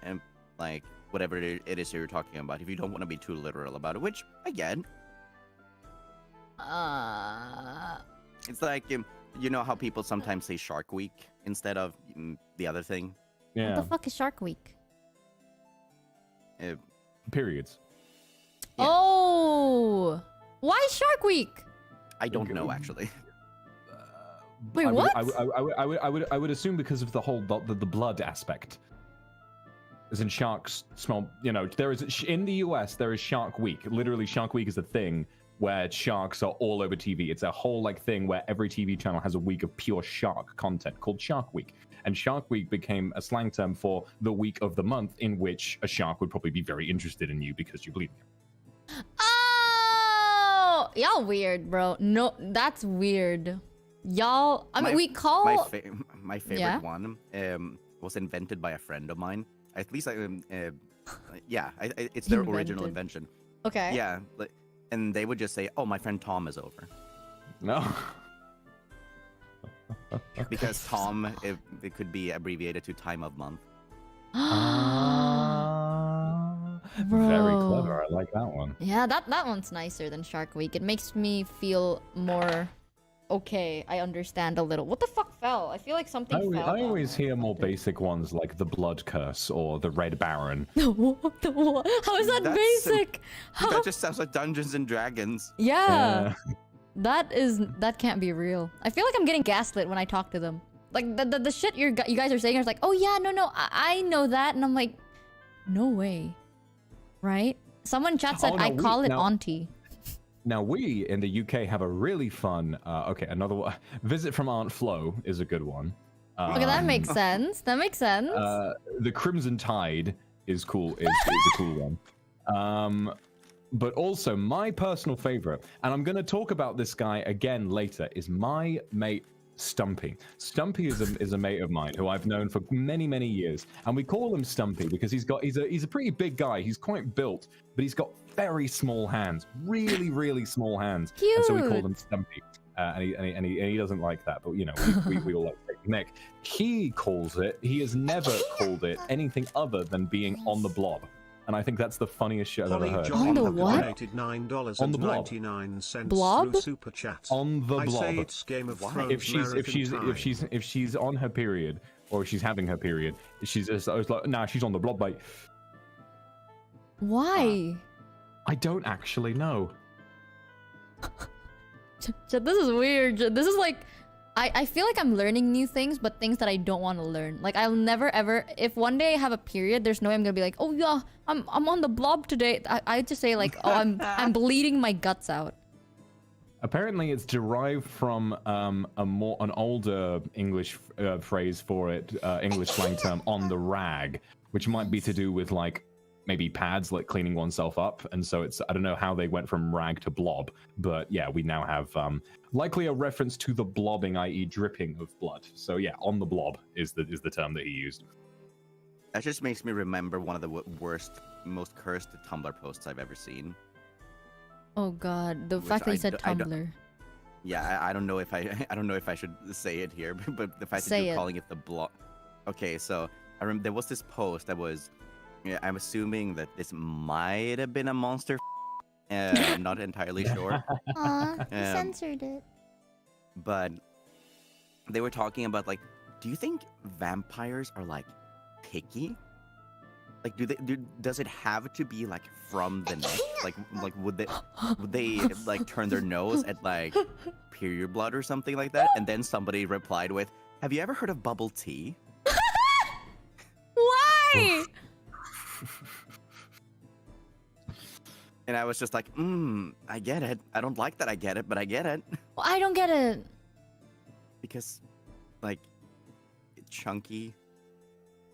Speaker 2: and like whatever it is you're talking about if you don't want to be too literal about it, which I get. It's like you know how people sometimes say Shark Week instead of the other thing?
Speaker 3: Yeah.
Speaker 1: What the fuck is Shark Week?
Speaker 3: Periods.
Speaker 2: Yeah.
Speaker 1: Oh! Why Shark Week?
Speaker 2: I don't know actually.
Speaker 1: Wait, what?
Speaker 3: I would assume because of the whole the blood aspect. As in sharks smell, you know, there is in the US there is Shark Week. Literally, Shark Week is a thing where sharks are all over TV. It's a whole like thing where every TV channel has a week of pure shark content called Shark Week. And Shark Week became a slang term for the week of the month in which a shark would probably be very interested in you because you believe him.
Speaker 1: Oh! Y'all weird, bro. No, that's weird. Y'all, I mean, we call...
Speaker 2: My favorite one was invented by a friend of mine. At least, it's their original invention.
Speaker 1: Okay.
Speaker 2: Yeah, and they would just say, "Oh, my friend Tom is over."
Speaker 3: No.
Speaker 2: Because Tom, it could be abbreviated to time of month.
Speaker 3: Very clever. I like that one.
Speaker 1: Yeah, that one's nicer than Shark Week. It makes me feel more... Okay, I understand a little. What the fuck fell? I feel like something fell.
Speaker 3: I always hear more basic ones like the Blood Curse or the Red Baron.
Speaker 1: What? How is that basic?
Speaker 2: That just sounds like Dungeons and Dragons.
Speaker 1: Yeah. That can't be real. I feel like I'm getting gaslit when I talk to them. Like the shit you guys are saying is like, oh yeah, no, I know that, and I'm like, no way, right? Someone in chat said I call it auntie.
Speaker 3: Now, we in the UK have a really fun, another one. Visit from Aunt Flo is a good one.
Speaker 1: Okay, that makes sense. That makes sense.
Speaker 3: The Crimson Tide is cool, is a cool one. But also, my personal favorite, and I'm going to talk about this guy again later, is my mate Stumpy. Stumpy is a mate of mine who I've known for many years, and we call him Stumpy because he's a pretty big guy. He's quite built, but he's got very small hands, really small hands.
Speaker 1: Cute.
Speaker 3: And so we call him Stumpy, and he doesn't like that. But you know, we all like taking Nick. He calls it. He has never called it anything other than being on the blob. And I think that's the funniest shit I've ever heard.
Speaker 1: On the what?
Speaker 3: On the blob.
Speaker 1: Blob?
Speaker 4: Super chat.
Speaker 3: On the blob.
Speaker 4: I say it's Game of Thrones
Speaker 3: if she's on her period or she's having her period, she's just like, nah, she's on the blob, mate.
Speaker 1: Why?
Speaker 3: I don't actually know.
Speaker 1: This is weird. This is like, I feel like I'm learning new things, but things that I don't want to learn. Like, I'll never ever, if one day I have a period, there's no way I'm gonna be like, oh yeah, I'm on the blob today. I just say like, oh, I'm bleeding my guts out.
Speaker 3: Apparently, it's derived from an older English phrase for it, English slang term, on the rag, which might be to do with like maybe pads, like cleaning oneself up. And so it's, I don't know how they went from rag to blob, but yeah, we now have likely a reference to the blobbing, i.e. dripping of blood. So yeah, on the blob is the term that he used.
Speaker 2: That just makes me remember one of the worst, most cursed Tumblr posts I've ever seen.
Speaker 1: Oh god, the fact that he said Tumblr.
Speaker 2: Yeah, I don't know if I don't know if I should say it here, but the fact that
Speaker 1: Say
Speaker 2: you're
Speaker 1: it.
Speaker 2: calling it the blog. Okay, so I remember there was this post that was. Yeah, I'm assuming that this might have been a monster. I'm not entirely sure,
Speaker 1: Aw, you
Speaker 2: Um,
Speaker 1: censored it.
Speaker 2: but they were talking about like, do you think vampires are like picky? Like, does it have to be like from the neck? Like would they like turn their nose at like period blood or something like that? And then somebody replied with, "Have you ever heard of bubble tea?"
Speaker 1: Why?
Speaker 2: And I was just like, I get it. I don't like that I get it, but I get it.
Speaker 1: Well, I don't get it.
Speaker 2: Because, like, it's chunky.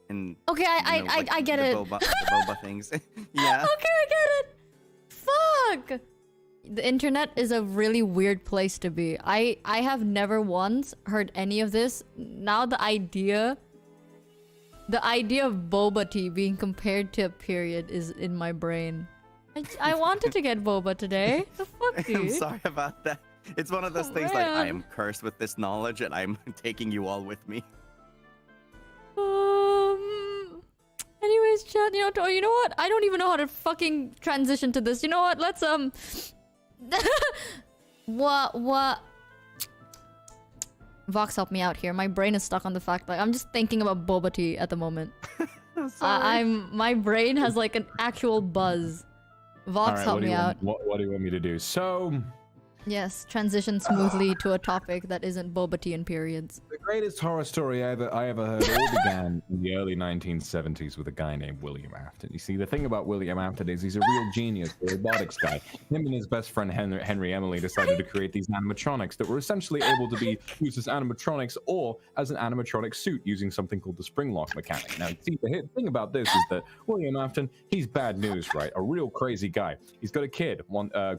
Speaker 2: And,
Speaker 1: Okay, I get
Speaker 2: the
Speaker 1: it.
Speaker 2: the boba things. Yeah.
Speaker 1: Okay, I get it. Fuck. The internet is a really weird place to be. I have never once heard any of this. Now the idea of boba tea being compared to a period is in my brain. I wanted to get boba today. The fuck, dude?
Speaker 2: I'm sorry about that. It's one of those
Speaker 1: Oh,
Speaker 2: things like, I
Speaker 1: man.
Speaker 2: am cursed with this knowledge and I'm taking you all with me.
Speaker 1: Anyways, chat, you know what? I don't even know how to fucking transition to this. You know what? Let's what Vox, help me out here. My brain is stuck on the fact that I'm just thinking about boba tea at the moment.
Speaker 2: I'm sorry.
Speaker 1: My brain has like an actual buzz. Vox,
Speaker 3: Alright,
Speaker 1: help me out.
Speaker 3: What do you want me to do? So,
Speaker 1: Yes, transition smoothly to a topic that isn't boba tea and periods.
Speaker 3: the greatest horror story I ever heard all began in the early 1970s with a guy named William Afton. You see, the thing about William Afton is he's a real genius, a robotics guy. Him and his best friend Henry Emily decided to create these animatronics that were essentially able to be used as animatronics or as an animatronic suit using something called the spring lock mechanic. Now, see, the thing about this is that William Afton, he's bad news, right? A real crazy guy. He's got a kid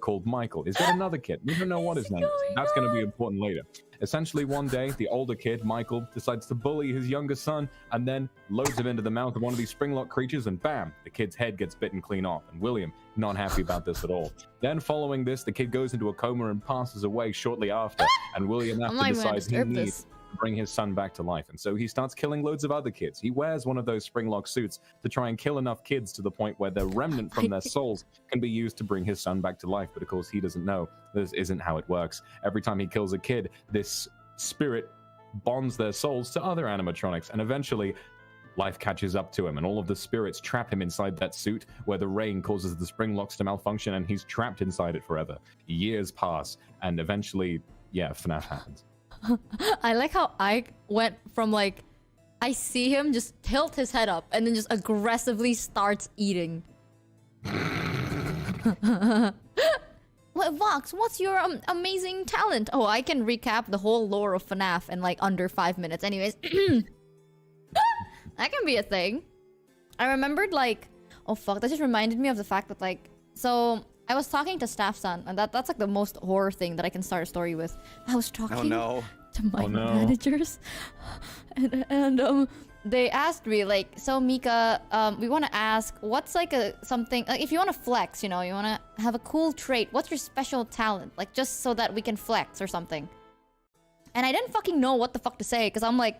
Speaker 3: called Michael. He's got another kid. We don't know what his name is. That's going to be important later. Essentially, one day, the older kid, Michael, decides to bully his younger son and then loads him into the mouth of one of these spring-lock creatures, and bam, the kid's head gets bitten clean off. And William, not happy about this at all. Then, following this, the kid goes into a coma and passes away shortly after, and William
Speaker 1: I'm
Speaker 3: Afton
Speaker 1: not even gonna
Speaker 3: decides he
Speaker 1: disturb
Speaker 3: needs
Speaker 1: this.
Speaker 3: to bring his son back to life. And so he starts killing loads of other kids. He wears one of those spring-lock suits to try and kill enough kids to the point where the remnant from their souls can be used to bring his son back to life. But of course, he doesn't know this isn't how it works. Every time he kills a kid, this spirit bonds their souls to other animatronics, and eventually life catches up to him, and all of the spirits trap him inside that suit where the rain causes the spring locks to malfunction, and he's trapped inside it forever. Years pass, and eventually, yeah, FNAF happens.
Speaker 1: I like how Ike went from like, I see him just tilt his head up and then just aggressively starts eating. What, Vox, what's your amazing talent? Oh, I can recap the whole lore of FNAF in like under 5 minutes. Anyways, that can be a thing. I remembered like, oh fuck, that just reminded me of the fact that like, so I was talking to Staff-san, and that's like the most horror thing that I can start a story with. I was talking
Speaker 2: Oh no.
Speaker 1: to my
Speaker 3: Oh, no.
Speaker 1: managers, and they asked me like, so Mika, we want to ask, what's like something like, if you want to flex, you know, you want to have a cool trait, what's your special talent, like just so that we can flex or something. And I didn't fucking know what the fuck to say, because I'm like,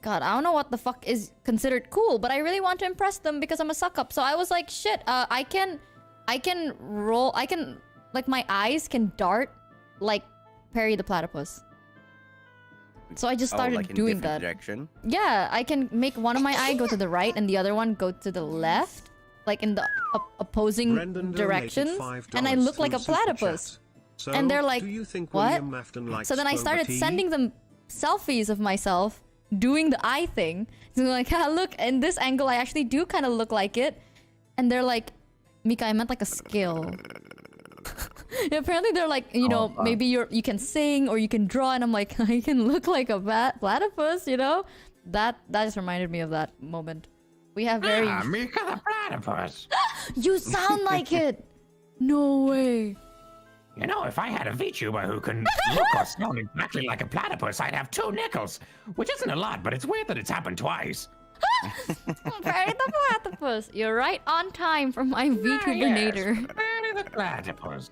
Speaker 1: God, I don't know what the fuck is considered cool, but I really want to impress them because I'm a suck up. So I was like, shit, I can roll, like my eyes can dart like Perry the Platypus. So I just started
Speaker 2: like in
Speaker 1: doing
Speaker 2: different
Speaker 1: that.
Speaker 2: direction?
Speaker 1: Yeah, I can make one of my eye go to the right and the other one go to the left, like in the opposing
Speaker 4: Brendan donated
Speaker 1: directions,
Speaker 4: $5
Speaker 1: and I look like a
Speaker 4: through Super
Speaker 1: platypus.
Speaker 4: Chat. So,
Speaker 1: And they're like,
Speaker 4: do you think
Speaker 1: what?
Speaker 4: William Afton likes
Speaker 1: So then I
Speaker 4: boba
Speaker 1: started
Speaker 4: tea?
Speaker 1: sending them selfies of myself doing the eye thing. So they're like, ah, look, in this angle I actually do kind of look like it. And they're like, Mika, I meant like a skill. Apparently they're like, you know, maybe you can sing or you can draw, and I'm like, I can look like a platypus, you know? That just reminded me of that moment. We have very...
Speaker 3: Mika the platypus!
Speaker 1: You sound like it! No way.
Speaker 5: You know, if I had a VTuber who can look or sound exactly like a platypus, I'd have 2 nickels. Which isn't a lot, but it's weird that it's happened twice.
Speaker 1: Perry the platypus. You're right on time for my VTuber nader.
Speaker 5: Perry the platypus.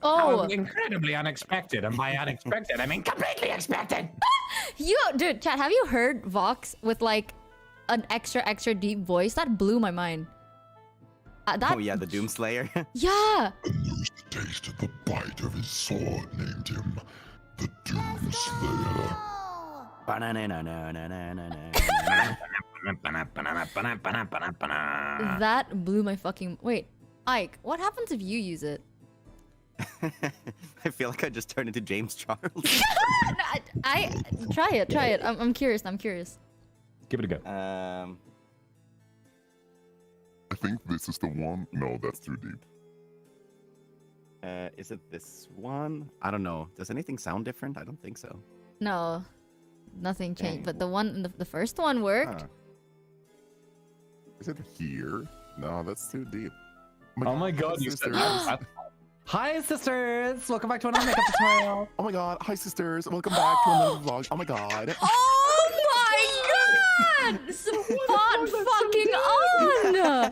Speaker 1: Oh,
Speaker 5: Incredibly unexpected, and by unexpected, I mean completely expected.
Speaker 1: dude, chat, have you heard Vox with like an extra deep voice? That blew my mind.
Speaker 2: Oh yeah, the Doomslayer.
Speaker 1: Yeah.
Speaker 6: Used to taste the bite of his sword, named him the Doomslayer.
Speaker 1: That blew my fucking... Wait, Ike, what happens if you use it?
Speaker 2: I feel like I just turned into James Charles.
Speaker 1: I try it. I'm curious.
Speaker 3: Give it a go.
Speaker 6: I think this is the one. No, that's too deep.
Speaker 2: Is it this one? I don't know. Does anything sound different? I don't think so.
Speaker 1: No, nothing changed.
Speaker 2: Dang.
Speaker 1: But the one, the first one worked.
Speaker 2: Huh.
Speaker 6: Is it here? No, that's too deep.
Speaker 3: Oh my god, you
Speaker 6: sisters.
Speaker 3: said Hi, sisters! Welcome back to another makeup tutorial.
Speaker 6: Oh my god, hi sisters, welcome back to another vlog. Oh my god.
Speaker 1: Oh my god! Spot fucking on!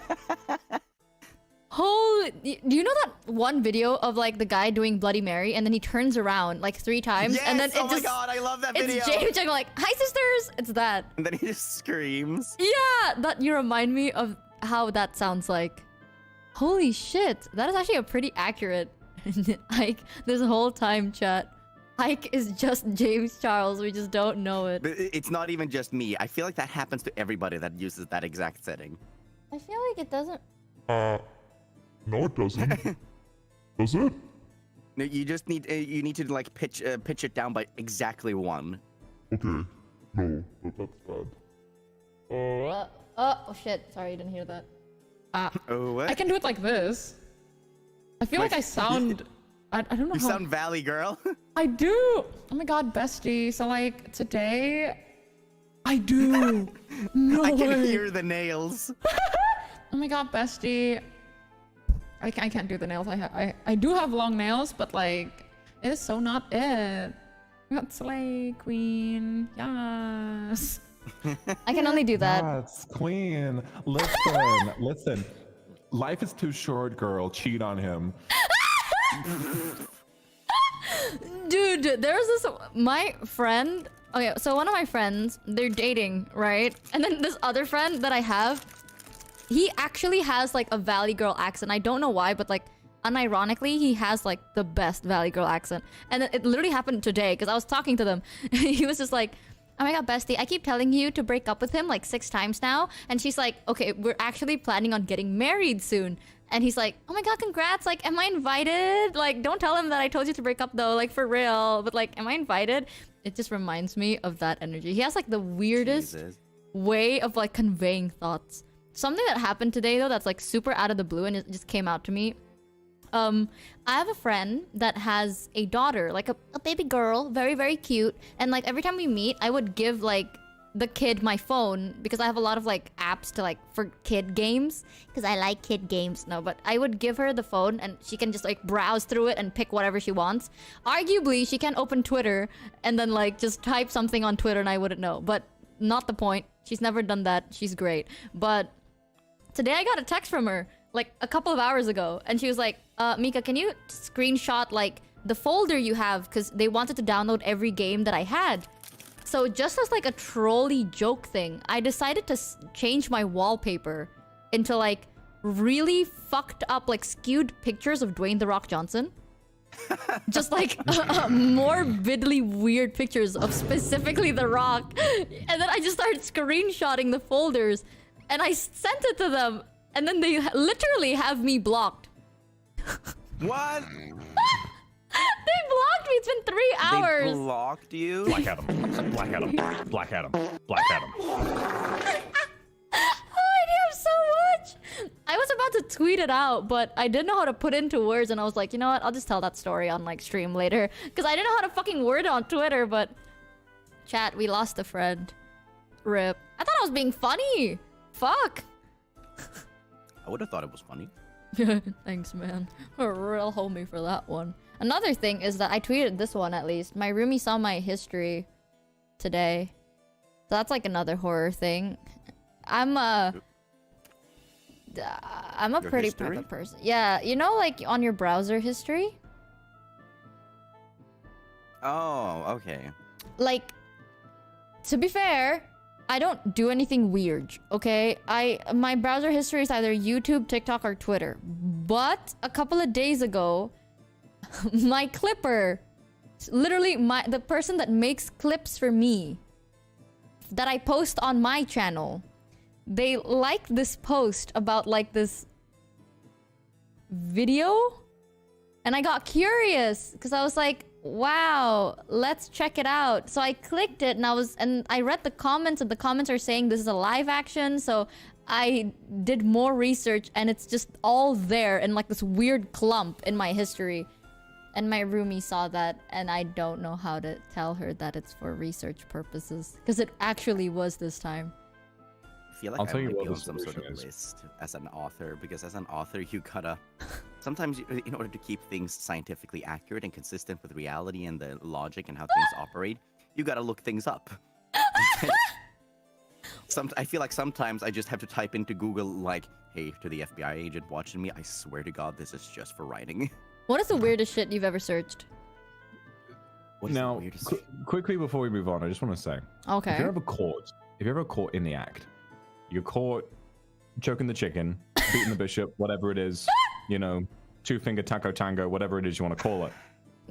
Speaker 1: Holy, do you know that one video of like the guy doing Bloody Mary and then he turns around like 3 times
Speaker 2: Yes!
Speaker 1: and then it
Speaker 2: Oh my
Speaker 1: just
Speaker 2: god, I love that video.
Speaker 1: it's James Jack like, "Hi sisters!" It's that.
Speaker 2: And then he just screams.
Speaker 1: Yeah, that you remind me of how that sounds like. Holy shit, that is actually a pretty accurate Ike this whole time, chat. Ike is just James Charles, we just don't know it.
Speaker 2: But it's not even just me. I feel like that happens to everybody that uses that exact setting.
Speaker 1: I feel like it doesn't.
Speaker 6: No, it doesn't. Does it?
Speaker 2: No, you just need you need to like pitch it down by exactly 1.
Speaker 6: Okay. No, that's bad.
Speaker 1: Oh shit, sorry, you didn't hear that.
Speaker 2: Oh, what?
Speaker 7: I can do it like this. I feel like I sound... I don't know
Speaker 2: You
Speaker 7: how...
Speaker 2: sound Valley Girl.
Speaker 7: I do! Oh my god, bestie. So like, today... I do! No
Speaker 2: I can
Speaker 7: way.
Speaker 2: hear the nails.
Speaker 7: Oh my god, bestie. I can't do the nails. I do have long nails, but like, it is so not it. We got Slay Queen. Yes.
Speaker 1: I can only do that.
Speaker 3: That's Queen. Listen. Life is too short, girl. Cheat on him.
Speaker 1: Dude, there's this my friend. Okay, so one of my friends, they're dating, right? And then this other friend that I have, he actually has like a Valley Girl accent. I don't know why, but like unironically, he has like the best Valley Girl accent. And it literally happened today because I was talking to them. He was just like, "Oh my god, bestie, I keep telling you to break up with him like 6 times now." And she's like, "Okay, we're actually planning on getting married soon." And he's like, "Oh my god, congrats. Like, am I invited? Like, don't tell him that I told you to break up though, like for real. But like, am I invited?" It just reminds me of that energy. He has like the weirdest
Speaker 2: Jesus.
Speaker 1: way of like conveying thoughts. Something that happened today though that's like super out of the blue and it just came out to me. I have a friend that has a daughter, like a baby girl, very, very cute. And like every time we meet, I would give like the kid my phone because I have a lot of like apps to like for kid games because I like kid games. No, but I would give her the phone and she can just like browse through it and pick whatever she wants. Arguably, she can open Twitter and then like just type something on Twitter and I wouldn't know. But not the point. She's never done that. She's great. But today I got a text from her like a couple of hours ago and she was like, Mika, can you screenshot like the folder you have because they wanted to download every game that I had. So just as like a trolley joke thing, I decided to change my wallpaper into like really fucked up like skewed pictures of Dwayne The Rock Johnson. Just like morbidly weird pictures of specifically The Rock. And then I just started screenshotting the folders and I sent it to them and then they literally have me blocked.
Speaker 2: What?
Speaker 1: They blocked me. It's been 3 hours.
Speaker 2: They blocked you?
Speaker 5: Black Adam. Black Adam. Black Adam. Black Adam.
Speaker 1: Oh, I have so much. I was about to tweet it out, but I didn't know how to put into words, and I was like, you know what? I'll just tell that story on like stream later, because I didn't know how to fucking word it on Twitter. But chat, we lost a friend. Rip. I thought I was being funny. Fuck.
Speaker 2: I would have thought it was funny.
Speaker 1: Thanks, man. A real homie for that one. Another thing is that I tweeted this one at least. My roomie saw my history today. So that's like another horror thing. I'm a
Speaker 2: Your
Speaker 1: pretty
Speaker 2: history?
Speaker 1: private person. Yeah, you know like on your browser history?
Speaker 2: Oh, okay.
Speaker 1: Like, to be fair, I don't do anything weird, okay? My browser history is either YouTube, TikTok, or Twitter. But a couple of days ago, my clipper, literally the person that makes clips for me, that I post on my channel, they liked this post about like this video, and I got curious because I was like, wow, let's check it out. So I clicked it and I read the comments, and the comments are saying this is a live action. So I did more research, and it's just all there in like this weird clump in my history. And my roomie saw that, and I don't know how to tell her that it's for research purposes, because it actually was this time.
Speaker 2: I feel like
Speaker 3: I'll tell you
Speaker 2: might
Speaker 3: what
Speaker 2: be
Speaker 3: the
Speaker 2: on some sort of
Speaker 3: solution is.
Speaker 2: list as an author, because as an author, you gotta sometimes in order to keep things scientifically accurate and consistent with reality and the logic and how things operate, you gotta look things up. I feel like sometimes I just have to type into Google like, "Hey, to the FBI agent watching me, I swear to God, this is just for writing."
Speaker 1: What is the weirdest shit you've ever searched?
Speaker 2: What is the
Speaker 3: Now,
Speaker 2: weirdest-
Speaker 3: quickly before we move on, I just want to say,
Speaker 1: Okay.
Speaker 3: if you're ever caught in the act, you're caught choking the chicken, beating the bishop, whatever it is, you know, two-finger taco tango, whatever it is you want to call it.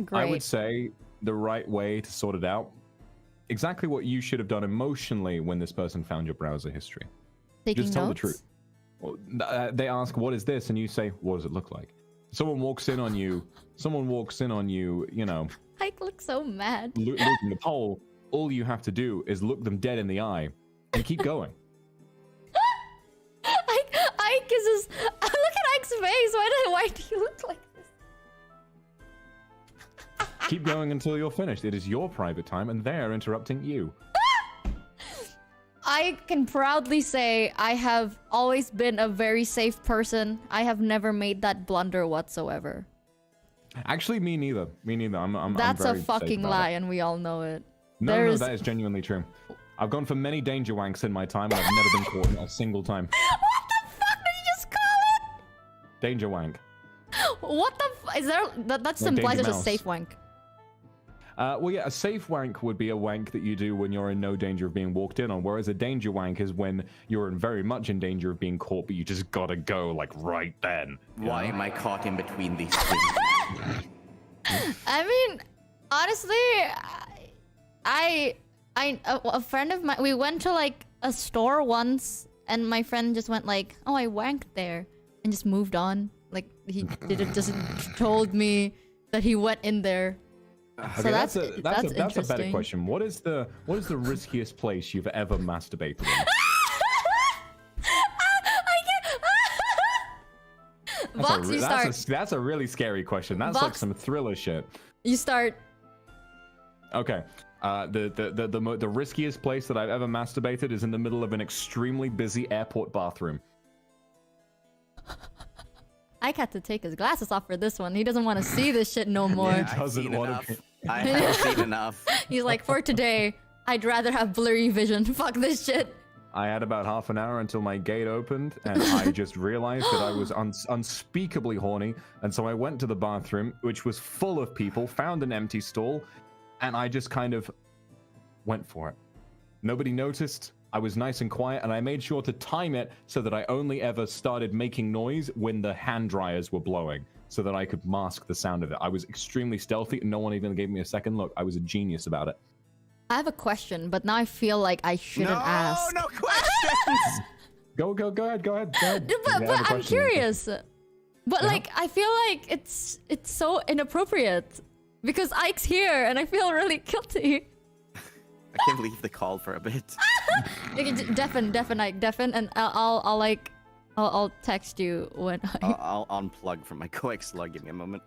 Speaker 1: Great.
Speaker 3: I would say the right way to sort it out, exactly what you should have done emotionally when this person found your browser history.
Speaker 1: Taking
Speaker 3: Just tell
Speaker 1: notes?
Speaker 3: the truth. Well, they ask, what is this? And you say, what does it look like? Someone walks in on you, you know,
Speaker 1: Ike looks so mad.
Speaker 3: looking the pole. All you have to do is look them dead in the eye and keep going.
Speaker 1: Ike is just... Look at Ike's face. Why do you look like this?
Speaker 3: Keep going until you're finished. It is your private time and they're interrupting you.
Speaker 1: I can proudly say I have always been a very safe person. I have never made that blunder whatsoever.
Speaker 3: Actually, me neither. I'm
Speaker 1: That's
Speaker 3: very
Speaker 1: a
Speaker 3: safe
Speaker 1: fucking
Speaker 3: about
Speaker 1: lie,
Speaker 3: it.
Speaker 1: and we all know it.
Speaker 3: No,
Speaker 1: There's...
Speaker 3: that is genuinely true. I've gone for many danger wanks in my time and I've never been caught not a single time.
Speaker 1: What the fuck did you just call
Speaker 3: Danger wank.
Speaker 1: it? What the is there... That just
Speaker 3: Like
Speaker 1: implies
Speaker 3: Danger
Speaker 1: there's a
Speaker 3: Mouse.
Speaker 1: safe wank.
Speaker 3: Well, yeah, a safe wank would be a wank that you do when you're in no danger of being walked in on, whereas a danger wank is when you're very much in danger of being caught, but you just gotta go, like, right then.
Speaker 2: Why am I caught in between these two?
Speaker 1: I mean, honestly, a friend of mine, we went to like a store once, and my friend just went like, "Oh, I wanked there," and just moved on. Like he didn't just told me that he went in there.
Speaker 3: Okay,
Speaker 1: So that's
Speaker 3: a better
Speaker 1: interesting.
Speaker 3: question. What is the riskiest place you've ever masturbated in?
Speaker 1: Vox, you start.
Speaker 3: That's a really scary question. That's like
Speaker 1: Vox-
Speaker 3: some thriller shit.
Speaker 1: You start.
Speaker 3: Okay. The riskiest place that I've ever masturbated is in the middle of an extremely busy airport bathroom.
Speaker 1: Ike had to take his glasses off for this one. He doesn't want to see this shit no more.
Speaker 2: Yeah, I've
Speaker 3: doesn't
Speaker 2: seen
Speaker 3: wanna
Speaker 2: enough.
Speaker 3: be-
Speaker 2: I have seen enough.
Speaker 1: He's like, for today, I'd rather have blurry vision. Fuck this shit.
Speaker 3: I had about half an hour until my gate opened, and I just realized that I was unspeakably horny, and so I went to the bathroom, which was full of people, found an empty stall, and I just kind of went for it. Nobody noticed. I was nice and quiet, and I made sure to time it so that I only ever started making noise when the hand dryers were blowing, so that I could mask the sound of it. I was extremely stealthy, and no one even gave me a second look. I was a genius about it.
Speaker 1: I have a question, but now I feel like I shouldn't ask.
Speaker 2: No questions.
Speaker 3: Go ahead.
Speaker 1: But
Speaker 3: You have a
Speaker 1: I'm
Speaker 3: question,
Speaker 1: curious. But
Speaker 3: Yeah.
Speaker 1: like, I feel like it's so inappropriate because Ike's here, and I feel really guilty.
Speaker 2: I can leave the call for a bit.
Speaker 1: Okay, deafen, Ike, deafen, and I'll text you when
Speaker 2: I'll unplug from my coax slug. Give me a moment.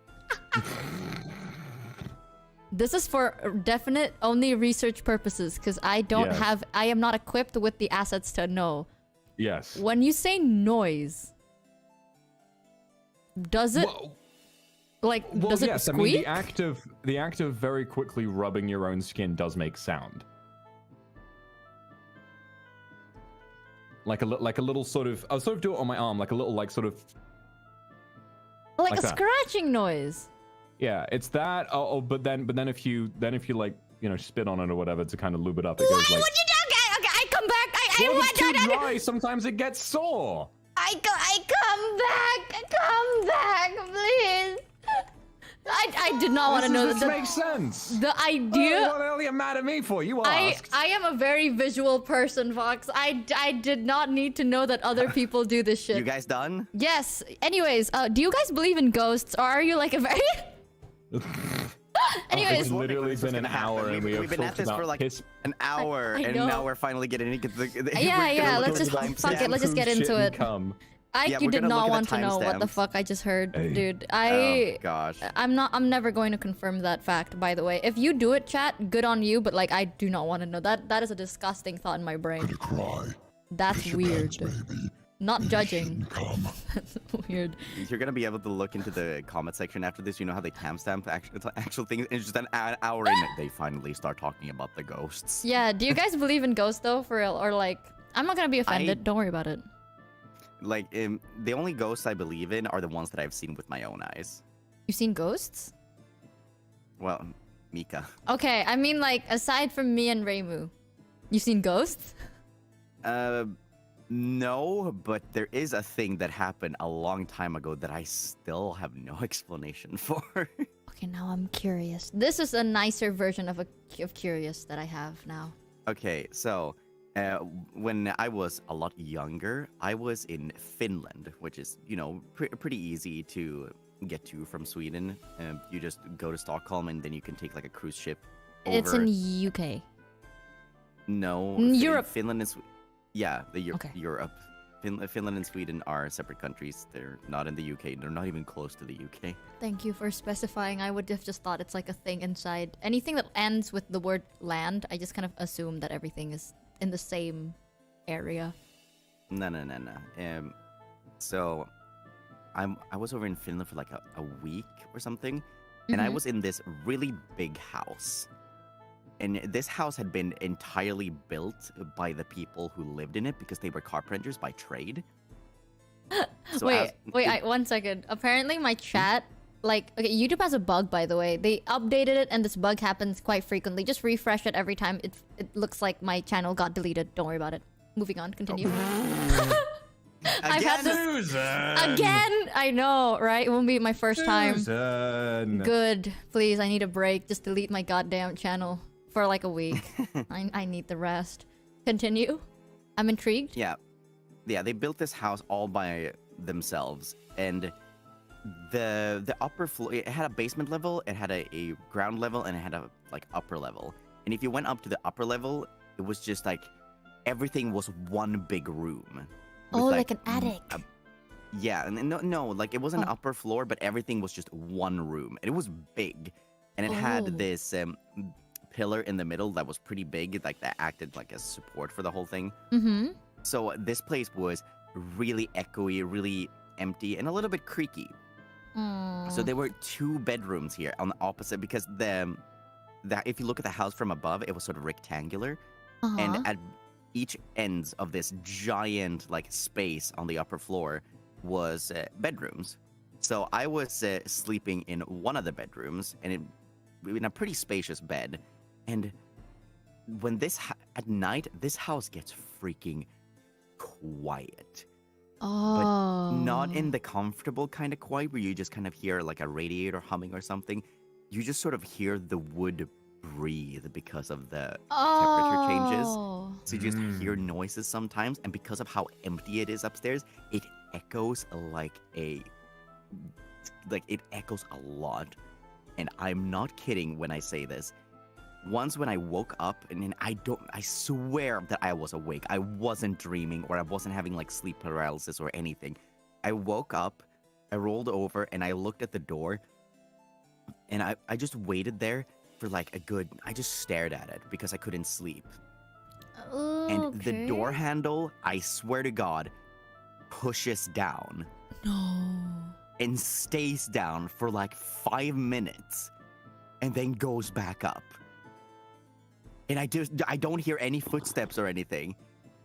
Speaker 1: This is for definite only research purposes because I don't
Speaker 3: Yes.
Speaker 1: have. I am not equipped with the assets to know.
Speaker 3: Yes.
Speaker 1: When you say noise, does it does it
Speaker 3: yes.
Speaker 1: squeak?
Speaker 3: I mean, the act of very quickly rubbing your own skin does make sound. Like a little sort of. I'll sort of do it on my arm, like a little like sort of.
Speaker 1: like
Speaker 3: like
Speaker 1: a
Speaker 3: that.
Speaker 1: scratching noise.
Speaker 3: Yeah, it's that. But then if you like spit on it or whatever to kind of lube it up, it goes like.
Speaker 1: Would you okay, I come back.
Speaker 3: Well, it's too dry. Sometimes it gets sore.
Speaker 1: I come back, please. I did not want to know
Speaker 3: This makes sense.
Speaker 1: The idea.
Speaker 3: What the hell are you mad at me for? You asked.
Speaker 1: I am a very visual person, Vox. I did not need to know that other people do this shit.
Speaker 2: You guys done?
Speaker 1: Yes. Anyways, do you guys believe in ghosts, or are you like a very? Anyways,
Speaker 3: It's literally been an hour, and
Speaker 2: We've been at this for like an hour,
Speaker 1: I
Speaker 2: and
Speaker 1: know.
Speaker 2: now we're finally getting into the.
Speaker 1: Yeah. Let's just fuck it. Let's just get into it.
Speaker 2: Yeah,
Speaker 1: You
Speaker 2: we're
Speaker 1: did
Speaker 2: gonna
Speaker 1: not
Speaker 2: look at
Speaker 1: want
Speaker 2: the
Speaker 1: to know what the
Speaker 2: timestamps.
Speaker 1: fuck I just heard,
Speaker 3: Hey.
Speaker 1: dude.
Speaker 2: Oh gosh.
Speaker 1: I'm never going to confirm that fact, by the way. If you do it, chat, good on you, but like I do not want to know. That is a disgusting thought in my brain.
Speaker 6: Gonna cry.
Speaker 1: That's
Speaker 6: Piss your
Speaker 1: weird.
Speaker 6: pants, baby.
Speaker 1: Not judging.
Speaker 6: Come.
Speaker 1: That's weird.
Speaker 2: You're gonna be able to look into the comment section after this. You know how they timestamp actual things. It's just an hour in. They finally start talking about the ghosts.
Speaker 1: Yeah, do you guys believe in ghosts though, for real? Or like, I'm not gonna be offended. Don't worry about it.
Speaker 2: Like, the only ghosts I believe in are the ones that I've seen with my own eyes.
Speaker 1: You've seen ghosts?
Speaker 2: Well, Mika.
Speaker 1: Okay, I mean like aside from me and Reimu, you've seen ghosts?
Speaker 2: No, but there is a thing that happened a long time ago that I still have no explanation for.
Speaker 1: Okay, now I'm curious. This is a nicer version of curious that I have now.
Speaker 2: Okay, so when I was a lot younger, I was in Finland, which is, pretty easy to get to from Sweden. You just go to Stockholm and then you can take like a cruise ship over.
Speaker 1: It's in UK.
Speaker 2: No,
Speaker 1: Europe.
Speaker 2: Finland is. Yeah,
Speaker 1: Okay.
Speaker 2: Europe. Finland and Sweden are separate countries. They're not in the UK. They're not even close to the UK.
Speaker 1: Thank you for specifying. I would have just thought it's like a thing inside. Anything that ends with the word land, I just kind of assume that everything is in the same area.
Speaker 2: No. So, I was over in Finland for like a week or something, and I
Speaker 1: Mhm.
Speaker 2: was in this really big house. And this house had been entirely built by the people who lived in it because they were carpenters by trade. So
Speaker 1: Wait, 1 second. Apparently my chat, like, okay, YouTube has a bug, by the way. They updated it and this bug happens quite frequently. Just refresh it every time. It looks like my channel got deleted. Don't worry about it. Moving on, continue. I've had this again. I know, right? It won't be my first time. Good. Please, I need a break. Just delete my goddamn channel for like a week. I need the rest. Continue. I'm intrigued.
Speaker 2: Yeah, they built this house all by themselves, and the upper floor, it had a basement level, it had a ground level, and it had a like upper level. And if you went up to the upper level, it was just like everything was one big room. with,
Speaker 1: Oh, like an attic.
Speaker 2: Yeah, and no, like it wasn't an upper floor, but everything was just one room, and it was big, and it
Speaker 1: Oh.
Speaker 2: had this pillar in the middle that was pretty big, like that acted like as support for the whole thing.
Speaker 1: Mm-hmm.
Speaker 2: So this place was really echoey, really empty, and a little bit creaky. So there were 2 bedrooms here on the opposite, because if you look at the house from above, it was sort of rectangular, and at each ends of this giant like space on the upper floor was bedrooms. So I was sleeping in one of the bedrooms, and in a pretty spacious bed. And when at night, this house gets freaking quiet. But not in the comfortable kind of quiet where you just kind of hear like a radiator humming or something. You just sort of hear the wood breathe because of the temperature changes. So you just hear noises sometimes, and because of how empty it is upstairs, it echoes it echoes a lot. And I'm not kidding when I say this. Once when I woke up, and then I swear that I was awake. I wasn't dreaming, or I wasn't having like sleep paralysis or anything. I woke up, I rolled over, and I looked at the door, and I just waited there for like I just stared at it because I couldn't sleep. And the door handle, I swear to God, pushes down.
Speaker 1: No.
Speaker 2: And stays down for like 5 minutes, and then goes back up. And I don't hear any footsteps or anything,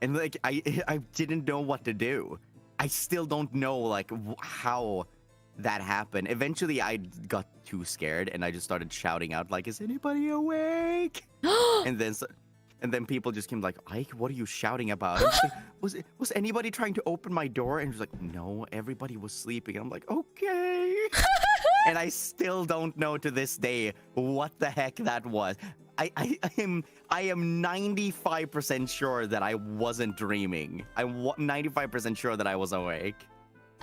Speaker 2: and like I didn't know what to do. I still don't know like how that happened. Eventually, I got too scared and I just started shouting out like, "Is anybody awake?" and then people just came like, "Ike, what are you shouting about?" I was like, was anybody trying to open my door? And he was like, "No, everybody was sleeping." And I'm like, "Okay." And I still don't know to this day what the heck that was. I am 95% sure that I wasn't dreaming. I'm 95% sure that I was awake.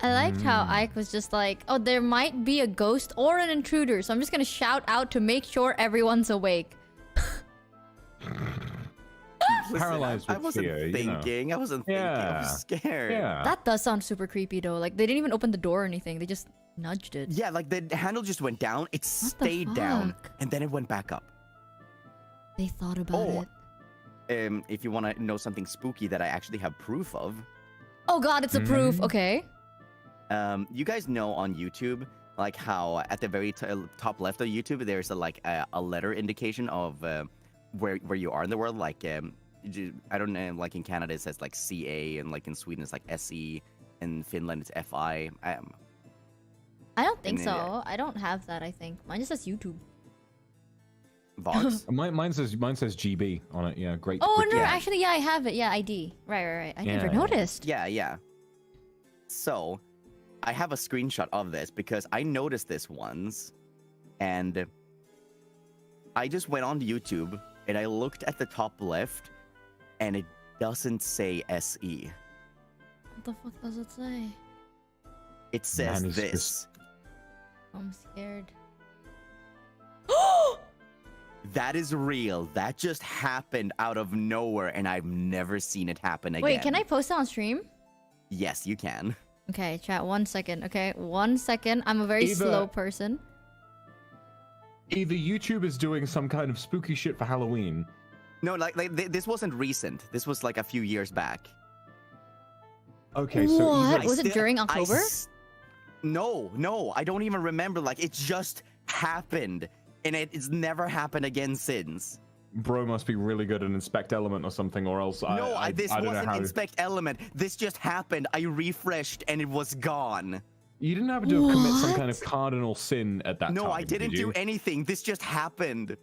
Speaker 1: I liked how Ike was just like, "Oh, there might be a ghost or an intruder, so I'm just gonna shout out to make sure everyone's awake."
Speaker 2: Listen,
Speaker 3: Paralyzed
Speaker 2: I
Speaker 3: with
Speaker 2: wasn't
Speaker 3: fear,
Speaker 2: thinking.
Speaker 3: you know.
Speaker 2: I wasn't thinking. I was scared.
Speaker 3: Yeah.
Speaker 1: That does sound super creepy though. Like they didn't even open the door or anything. They just nudged it.
Speaker 2: Yeah, like the handle just went down. It
Speaker 1: the
Speaker 2: stayed down,
Speaker 1: fuck?
Speaker 2: and then it went back up.
Speaker 1: They thought about it.
Speaker 2: If you want to know something spooky that I actually have proof of,
Speaker 1: Oh god, it's a proof. Okay.
Speaker 2: you guys know on YouTube, like how at the very top left of YouTube, there's a letter indication of where you are in the world. Like I don't know, like in Canada it says like CA, and like in Sweden it's like SE, in Finland it's FI.
Speaker 1: I don't think
Speaker 2: And
Speaker 1: so.
Speaker 2: then,
Speaker 1: I don't have that. I think mine just says YouTube.
Speaker 2: Vox.
Speaker 3: Mine says GB on it. Yeah, great.
Speaker 1: Oh
Speaker 3: great
Speaker 1: no,
Speaker 3: catch.
Speaker 1: actually, yeah, I have it. Yeah, ID. Right. I never
Speaker 3: Yeah.
Speaker 1: noticed.
Speaker 2: Yeah. So, I have a screenshot of this because I noticed this once, and I just went on YouTube and I looked at the top left, and it doesn't say SE.
Speaker 1: What the fuck does it say?
Speaker 2: It says
Speaker 3: Man, it's
Speaker 2: this.
Speaker 3: just-
Speaker 1: I'm scared.
Speaker 2: That is real. That just happened out of nowhere, and I've never seen it happen again.
Speaker 1: Wait, can I post it on stream?
Speaker 2: Yes, you can.
Speaker 1: Okay, chat. 1 second. Okay, 1 second. I'm a very slow person.
Speaker 3: Either YouTube is doing some kind of spooky shit for Halloween.
Speaker 2: No, this wasn't recent. This was like a few years back.
Speaker 3: Okay, so
Speaker 1: What?
Speaker 3: either
Speaker 1: Was it during October?
Speaker 2: No, I don't even remember. Like, it just happened, and it's never happened again since.
Speaker 3: bro must be really good at Inspect Element or something, or else
Speaker 2: This
Speaker 3: I don't know
Speaker 2: wasn't
Speaker 3: how.
Speaker 2: Inspect Element. This just happened. I refreshed, and it was gone.
Speaker 3: You didn't have to commit some kind of cardinal sin at that time.
Speaker 2: No, I didn't
Speaker 3: did
Speaker 2: do
Speaker 3: you?
Speaker 2: anything. This just happened.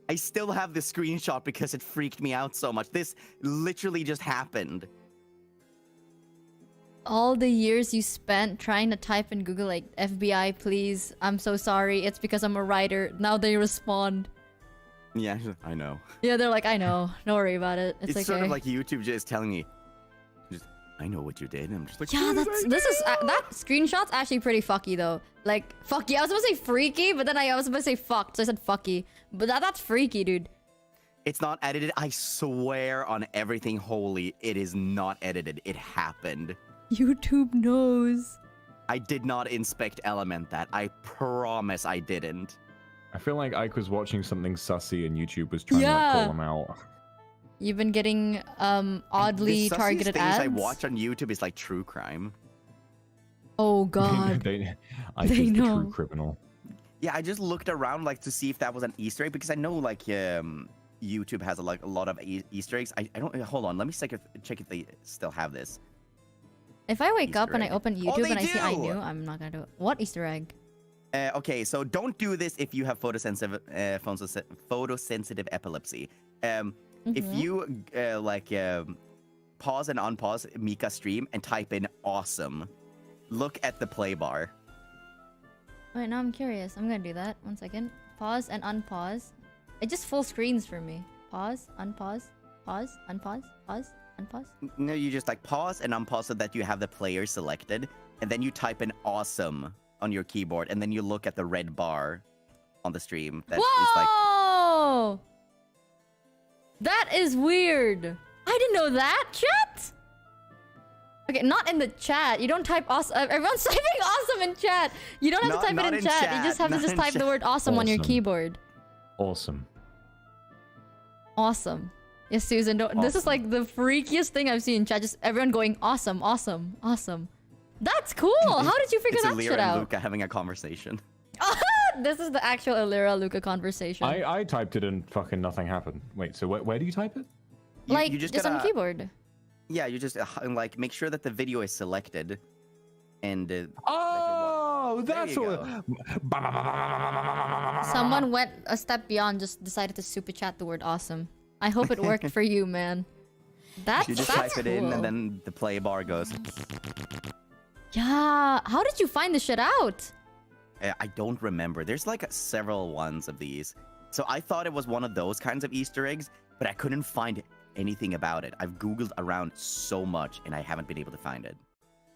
Speaker 2: I still have the screenshot because it freaked me out so much. This literally just happened.
Speaker 1: All the years you spent trying to type in Google like FBI, please. I'm so sorry. It's because I'm a writer. Now they respond.
Speaker 2: Yeah, I know.
Speaker 1: Yeah, they're like, I know. Don't worry about it. It's okay.
Speaker 2: sort of like YouTube just telling me, I know what you did. I'm just like,
Speaker 1: Yeah, that screenshot's actually pretty fucky though. Like fucky. I was supposed to say freaky, but then I was supposed to say fucked, so I said fucky. But that's freaky, dude.
Speaker 2: It's not edited. I swear on everything holy, it is not edited. It happened.
Speaker 1: YouTube knows.
Speaker 2: I did not inspect element that. I promise I didn't.
Speaker 3: I feel like Ike was watching something sussy and YouTube was trying to call him out.
Speaker 1: You've been getting oddly
Speaker 2: The sussiest
Speaker 1: targeted
Speaker 2: things
Speaker 1: ads.
Speaker 2: I watch on YouTube is like true crime.
Speaker 1: Oh god.
Speaker 3: Ike
Speaker 1: They
Speaker 3: is the
Speaker 1: know.
Speaker 3: true criminal.
Speaker 2: Yeah, I just looked around like to see if that was an Easter egg because I know like YouTube has a lot of Easter eggs. I don't hold on. Let me check if they still have this.
Speaker 1: If I wake up
Speaker 2: Easter
Speaker 1: and I
Speaker 2: egg.
Speaker 1: open
Speaker 2: Oh,
Speaker 1: YouTube
Speaker 2: they
Speaker 1: and I see I
Speaker 2: do!
Speaker 1: knew, I'm not gonna do it. What Easter egg?
Speaker 2: Okay, so don't do this if you have photosensitive epilepsy. If you pause and unpause Mika stream and type in awesome, look at the play bar.
Speaker 1: Wait, now I'm curious. I'm gonna do that. 1 second. Pause and unpause. It just full screens for me. Pause, unpause, pause, unpause, pause, unpause.
Speaker 2: No, you just like pause and unpause so that you have the player selected, and then you type in awesome on your keyboard, and then you look at the red bar on the stream. That is like,
Speaker 1: Whoa! That is weird. I didn't know that, chat. Okay, not in the chat. You don't type awesome. Everyone's typing awesome in chat. You don't have to type it in chat. You just have to just type the word awesome on your
Speaker 3: Awesome.
Speaker 1: keyboard.
Speaker 3: Awesome.
Speaker 1: Awesome. Yes, Susan. This is like the freakiest thing I've seen in chat. Just everyone going awesome, awesome, awesome. That's cool. How did you figure
Speaker 2: it's
Speaker 1: that
Speaker 2: Alira
Speaker 1: shit
Speaker 2: and
Speaker 1: out?
Speaker 2: Luca having a conversation.
Speaker 1: This is the actual Alira Luca conversation.
Speaker 3: I typed it and fucking nothing happened. Wait, so where do you type it?
Speaker 1: like
Speaker 2: you
Speaker 1: just on the
Speaker 2: gotta-
Speaker 1: keyboard.
Speaker 2: Yeah, you just like make sure that the video is selected. And
Speaker 3: Oh,
Speaker 2: There
Speaker 3: that's
Speaker 2: you
Speaker 3: what.
Speaker 1: Someone went a step beyond, just decided to super chat the word awesome. I hope it worked for you, man. That's
Speaker 2: you just
Speaker 1: that's
Speaker 2: type it in,
Speaker 1: cool.
Speaker 2: and then the play bar goes.
Speaker 1: Yeah, how did you find this shit out?
Speaker 2: I don't remember. There's like several ones of these. So I thought it was one of those kinds of Easter eggs, but I couldn't find anything about it. I've Googled around so much, and I haven't been able to find it.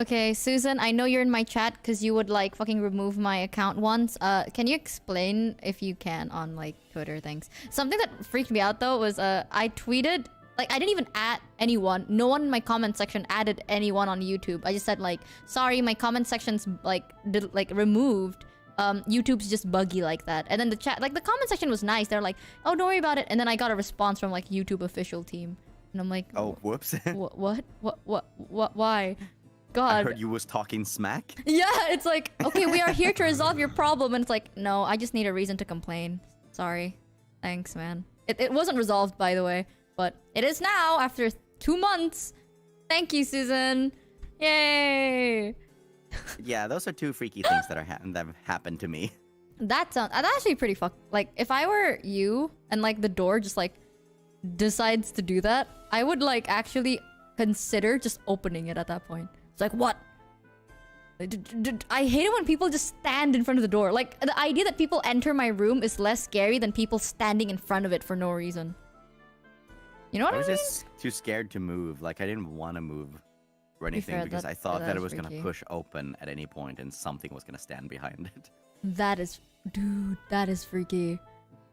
Speaker 1: Okay, Susan, I know you're in my chat because you would like fucking remove my account once. Can you explain if you can on like Twitter things? Something that freaked me out though was I tweeted, like I didn't even add anyone. No one in my comment section added anyone on YouTube. I just said like, sorry, my comment section's like removed. YouTube's just buggy like that. And then the chat, like the comment section was nice. They're like, oh, don't worry about it. And then I got a response from like YouTube official team, and I'm like,
Speaker 2: Oh, whoops.
Speaker 1: what? Why? God.
Speaker 2: I heard you was talking smack.
Speaker 1: Yeah, it's like, okay, we are here to resolve your problem. And it's like, no, I just need a reason to complain. Sorry. Thanks, man. It wasn't resolved, by the way. But it is now, after 2 months. Thank you, Susan. Yay.
Speaker 2: Yeah, those are two freaky things that have happened to me.
Speaker 1: That's actually pretty fucked. Like, if I were you, and like the door just like decides to do that, I would like actually consider just opening it at that point. It's like, what? I hate it when people just stand in front of the door. Like, the idea that people enter my room is less scary than people standing in front of it for no reason. You know what
Speaker 2: I
Speaker 1: I
Speaker 2: was
Speaker 1: mean?
Speaker 2: just too scared to move. Like, I didn't want to move or anything
Speaker 1: fair,
Speaker 2: because I thought
Speaker 1: that
Speaker 2: that it
Speaker 1: is
Speaker 2: was going to
Speaker 1: freaky.
Speaker 2: push open at any point and something was going to stand behind it.
Speaker 1: That is... Dude, that is freaky.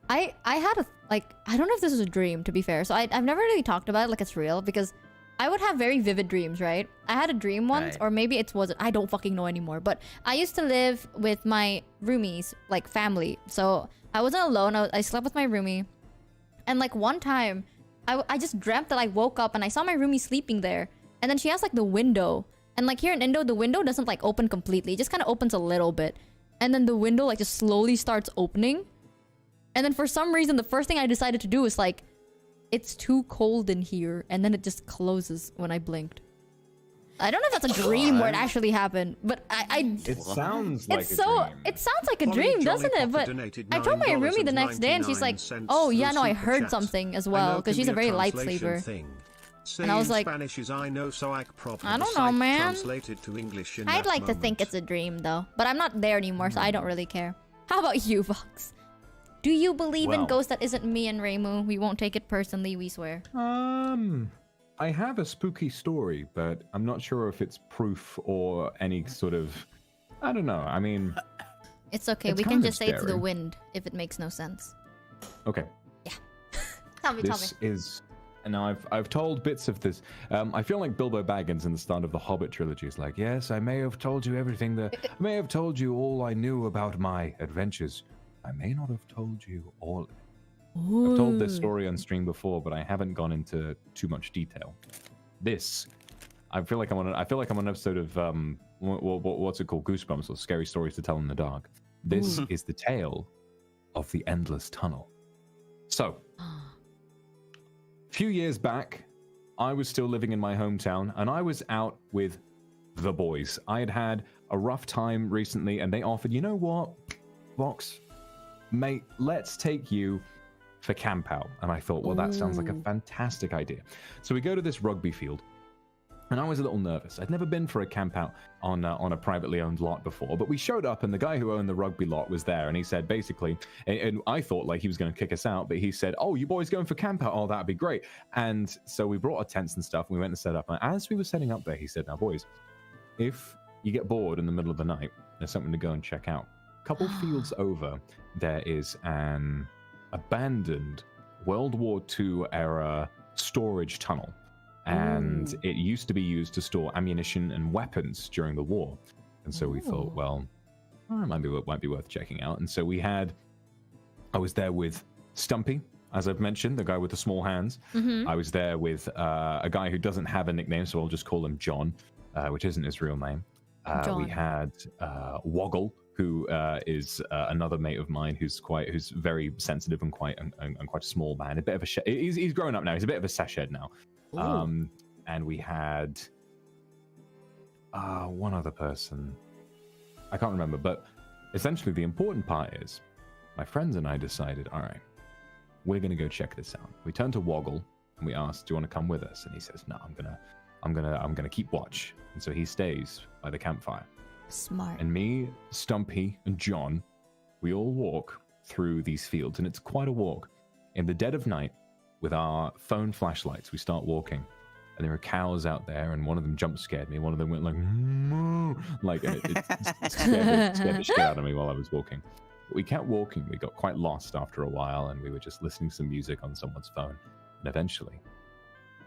Speaker 1: I had a... Like, I don't know if this was a dream, to be fair. So I've never really talked about it like it's real because I would have very vivid dreams, right? I had a dream once,
Speaker 2: Right.
Speaker 1: or maybe it wasn't. I don't fucking know anymore. But I used to live with my roomies, like family. So I wasn't alone. I slept with my roomie. And like one time, I just dreamt that I woke up and I saw my roomie sleeping there. And then she has like the window. And like here in Indo, the window doesn't like open completely. It just kind of opens a little bit. And then the window like just slowly starts opening. And then for some reason, the first thing I decided to do is like, it's too cold in here. And then it just closes when I blinked. I don't know if that's a dream where it actually happened, but
Speaker 3: It sounds like
Speaker 1: it's
Speaker 3: a
Speaker 1: so
Speaker 3: dream.
Speaker 1: it sounds like a
Speaker 4: Polly
Speaker 1: dream,
Speaker 4: Jolly
Speaker 1: doesn't it?
Speaker 4: Potter
Speaker 1: But
Speaker 4: donated
Speaker 1: I told my roomie the next day, and she's like,
Speaker 4: $9.99
Speaker 1: "Oh yeah,
Speaker 4: to
Speaker 1: no, I
Speaker 4: the super
Speaker 1: heard
Speaker 4: chat.
Speaker 1: something as
Speaker 4: I
Speaker 1: well,"
Speaker 4: know
Speaker 1: because
Speaker 4: can
Speaker 1: she's
Speaker 4: be
Speaker 1: a very light
Speaker 4: translation
Speaker 1: sleeper.
Speaker 4: thing.
Speaker 1: And I was
Speaker 4: Say in
Speaker 1: like,
Speaker 4: Spanish is I know, so I proper
Speaker 1: I don't
Speaker 4: the
Speaker 1: know,
Speaker 4: site
Speaker 1: man.
Speaker 4: translated to English in
Speaker 1: I'd
Speaker 4: that
Speaker 1: like to think
Speaker 4: moment.
Speaker 1: it's a dream though, but I'm not there anymore, so I don't really care. How about you, Vox? Do you believe in
Speaker 3: Well-
Speaker 1: ghosts that isn't me and Reimu? We won't take it personally, we swear.
Speaker 3: I have a spooky story, but I'm not sure if it's proof or any sort of. I don't know. I mean,
Speaker 1: It's okay,
Speaker 3: It's
Speaker 1: we can
Speaker 3: kind of
Speaker 1: just say it's the
Speaker 3: scary.
Speaker 1: wind if it makes no sense.
Speaker 3: okay.
Speaker 1: Tell me.
Speaker 3: This is. And now I've told bits of this. I feel like Bilbo Baggins in the start of the Hobbit trilogy is like, yes, I may have told you everything that I may have told you all I knew about my adventures. I may not have told you all. I've told this story on stream before, but I haven't gone into too much detail. This, I feel like I'm on an episode of what's it called, Goosebumps, or Scary Stories to Tell in the Dark. This is the tale of the Endless Tunnel. So, a few years back, I was still living in my hometown, and I was out with the boys. I had had a rough time recently, and they offered, you know what, Vox, mate, let's take you for camp out. And I thought, well, that sounds like a fantastic idea. So we go to this rugby field, and I was a little nervous. I'd never been for a camp out on a privately owned lot before, but we showed up, and the guy who owned the rugby lot was there, and he said basically, and I thought like he was going to kick us out, but he said, oh, you boys going for camp out? Oh, that'd be great. And so we brought our tents and stuff, and we went and set up. And as we were setting up there, he said, now boys, if you get bored in the middle of the night, there's something to go and check out. A couple fields over, there is an abandoned World War II era storage tunnel. And it used to be used to store ammunition and weapons during the war. And so we thought, well, it might be worth checking out. And so I was there with Stumpy, as I've mentioned, the guy with the small hands. I was there with a guy who doesn't have a nickname, so I'll just call him John, which isn't his real name. We had Woggle, who is another mate of mine who's very sensitive and quite a small man. A bit of a he's grown up now. He's a bit of a sashhead now. And we had one other person. I can't remember, but essentially the important part is my friends and I decided, all right, we're going to go check this out. We turned to Woggle and we asked, do you want to come with us? And he says, no, I'm going to keep watch. And so he stays by the campfire.
Speaker 1: Smart.
Speaker 3: And me, Stumpy, and John, we all walk through these fields, and it's quite a walk. In the dead of night, with our phone flashlights, we start walking, and there are cows out there, and one of them jump scared me. One of them went like, moo, like, and it scared the shit out of me while I was walking. But we kept walking. We got quite lost after a while, and we were just listening to some music on someone's phone. And eventually,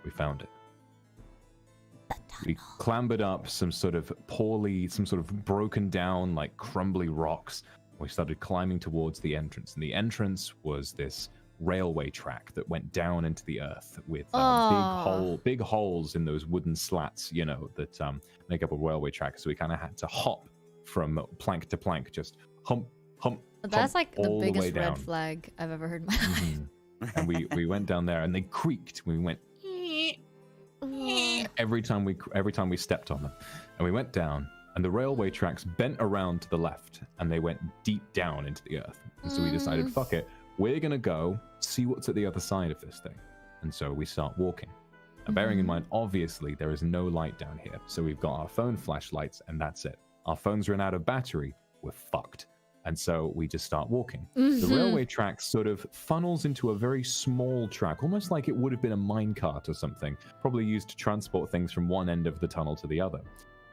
Speaker 3: we found it. We clambered up some sort of broken down, like crumbly rocks. We started climbing towards the entrance, and the entrance was this railway track that went down into the earth with big holes in those wooden slats, you know, that make up a railway track. So we kind of had to hop from plank to plank, just hump.
Speaker 1: That's like the biggest
Speaker 3: red
Speaker 1: flag I've ever heard in my life.
Speaker 3: And we went down there, and they creaked. We went every time we stepped on them, and we went down. And the railway tracks bent around to the left, and they went deep down into the earth. And so we decided, fuck it, we're going to go see what's at the other side of this thing. And so we start walking. And bearing in mind, obviously, there is no light down here. So we've got our phone flashlights, and that's it. Our phones run out of battery, we're fucked. And so we just start walking. The railway track sort of funnels into a very small track, almost like it would have been a minecart or something, probably used to transport things from one end of the tunnel to the other.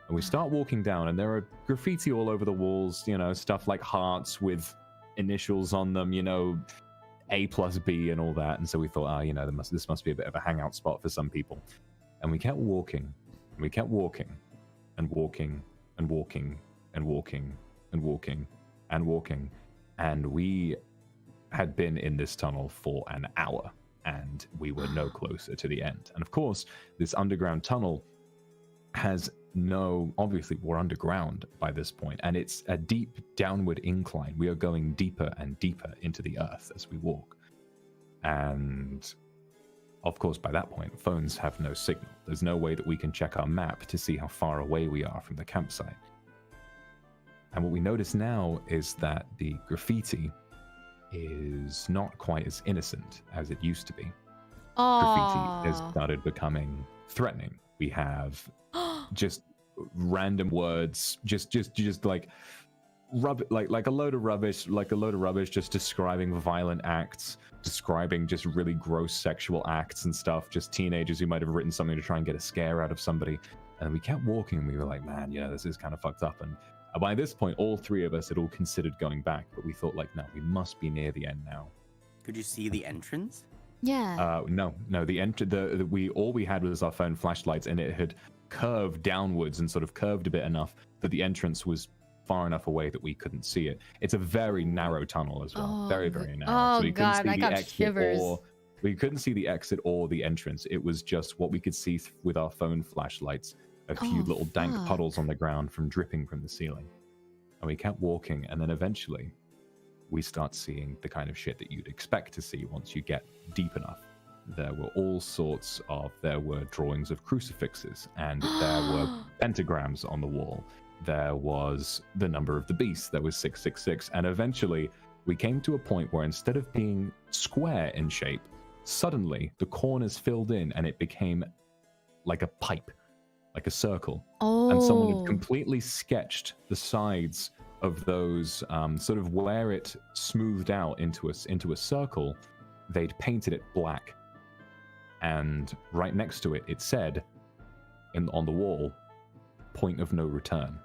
Speaker 3: And we start walking down, and there are graffiti all over the walls, you know, stuff like hearts with initials on them, you know, A+B and all that. And so we thought, you know, this must be a bit of a hangout spot for some people. And we kept walking, and we kept walking, and walking, and walking, and walking, and walking, and walking. And we had been in this tunnel for an hour, and we were no closer to the end. And of course, this underground tunnel has obviously we're underground by this point, and it's a deep downward incline. We are going deeper and deeper into the earth as we walk. And of course, by that point, phones have no signal. There's no way that we can check our map to see how far away we are from the campsite. And what we notice now is that the graffiti is not quite as innocent as it used to be. Graffiti has started becoming threatening. We have just random words, just like like a load of rubbish, just describing violent acts, describing just really gross sexual acts and stuff, just teenagers who might have written something to try and get a scare out of somebody. And we kept walking, and we were like, man, yeah, this is kind of fucked up. And by this point, all three of us had all considered going back, but we thought, like, no, we must be near the end now.
Speaker 2: Could you see the entrance?
Speaker 1: Yeah.
Speaker 3: No. All we had was our phone flashlights, and it had curved downwards and sort of curved a bit enough that the entrance was far enough away that we couldn't see it. It's a very narrow tunnel as well. Very narrow.
Speaker 1: Oh, so God, I got shivers.
Speaker 3: We couldn't see the exit or the entrance. It was just what we could see with our phone flashlights. A few little dank puddles on the ground from dripping from the ceiling. And we kept walking, and then eventually we start seeing the kind of shit that you'd expect to see once you get deep enough. There were drawings of crucifixes, and there were pentagrams on the wall. There was the number of the beast. There was 666. And eventually we came to a point where instead of being square in shape, suddenly the corners filled in, and it became like a pipe. Like a circle. And someone had completely sketched the sides of those, sort of where it smoothed out into a circle. They'd painted it black, and right next to it, it said, on the wall, "Point of no return."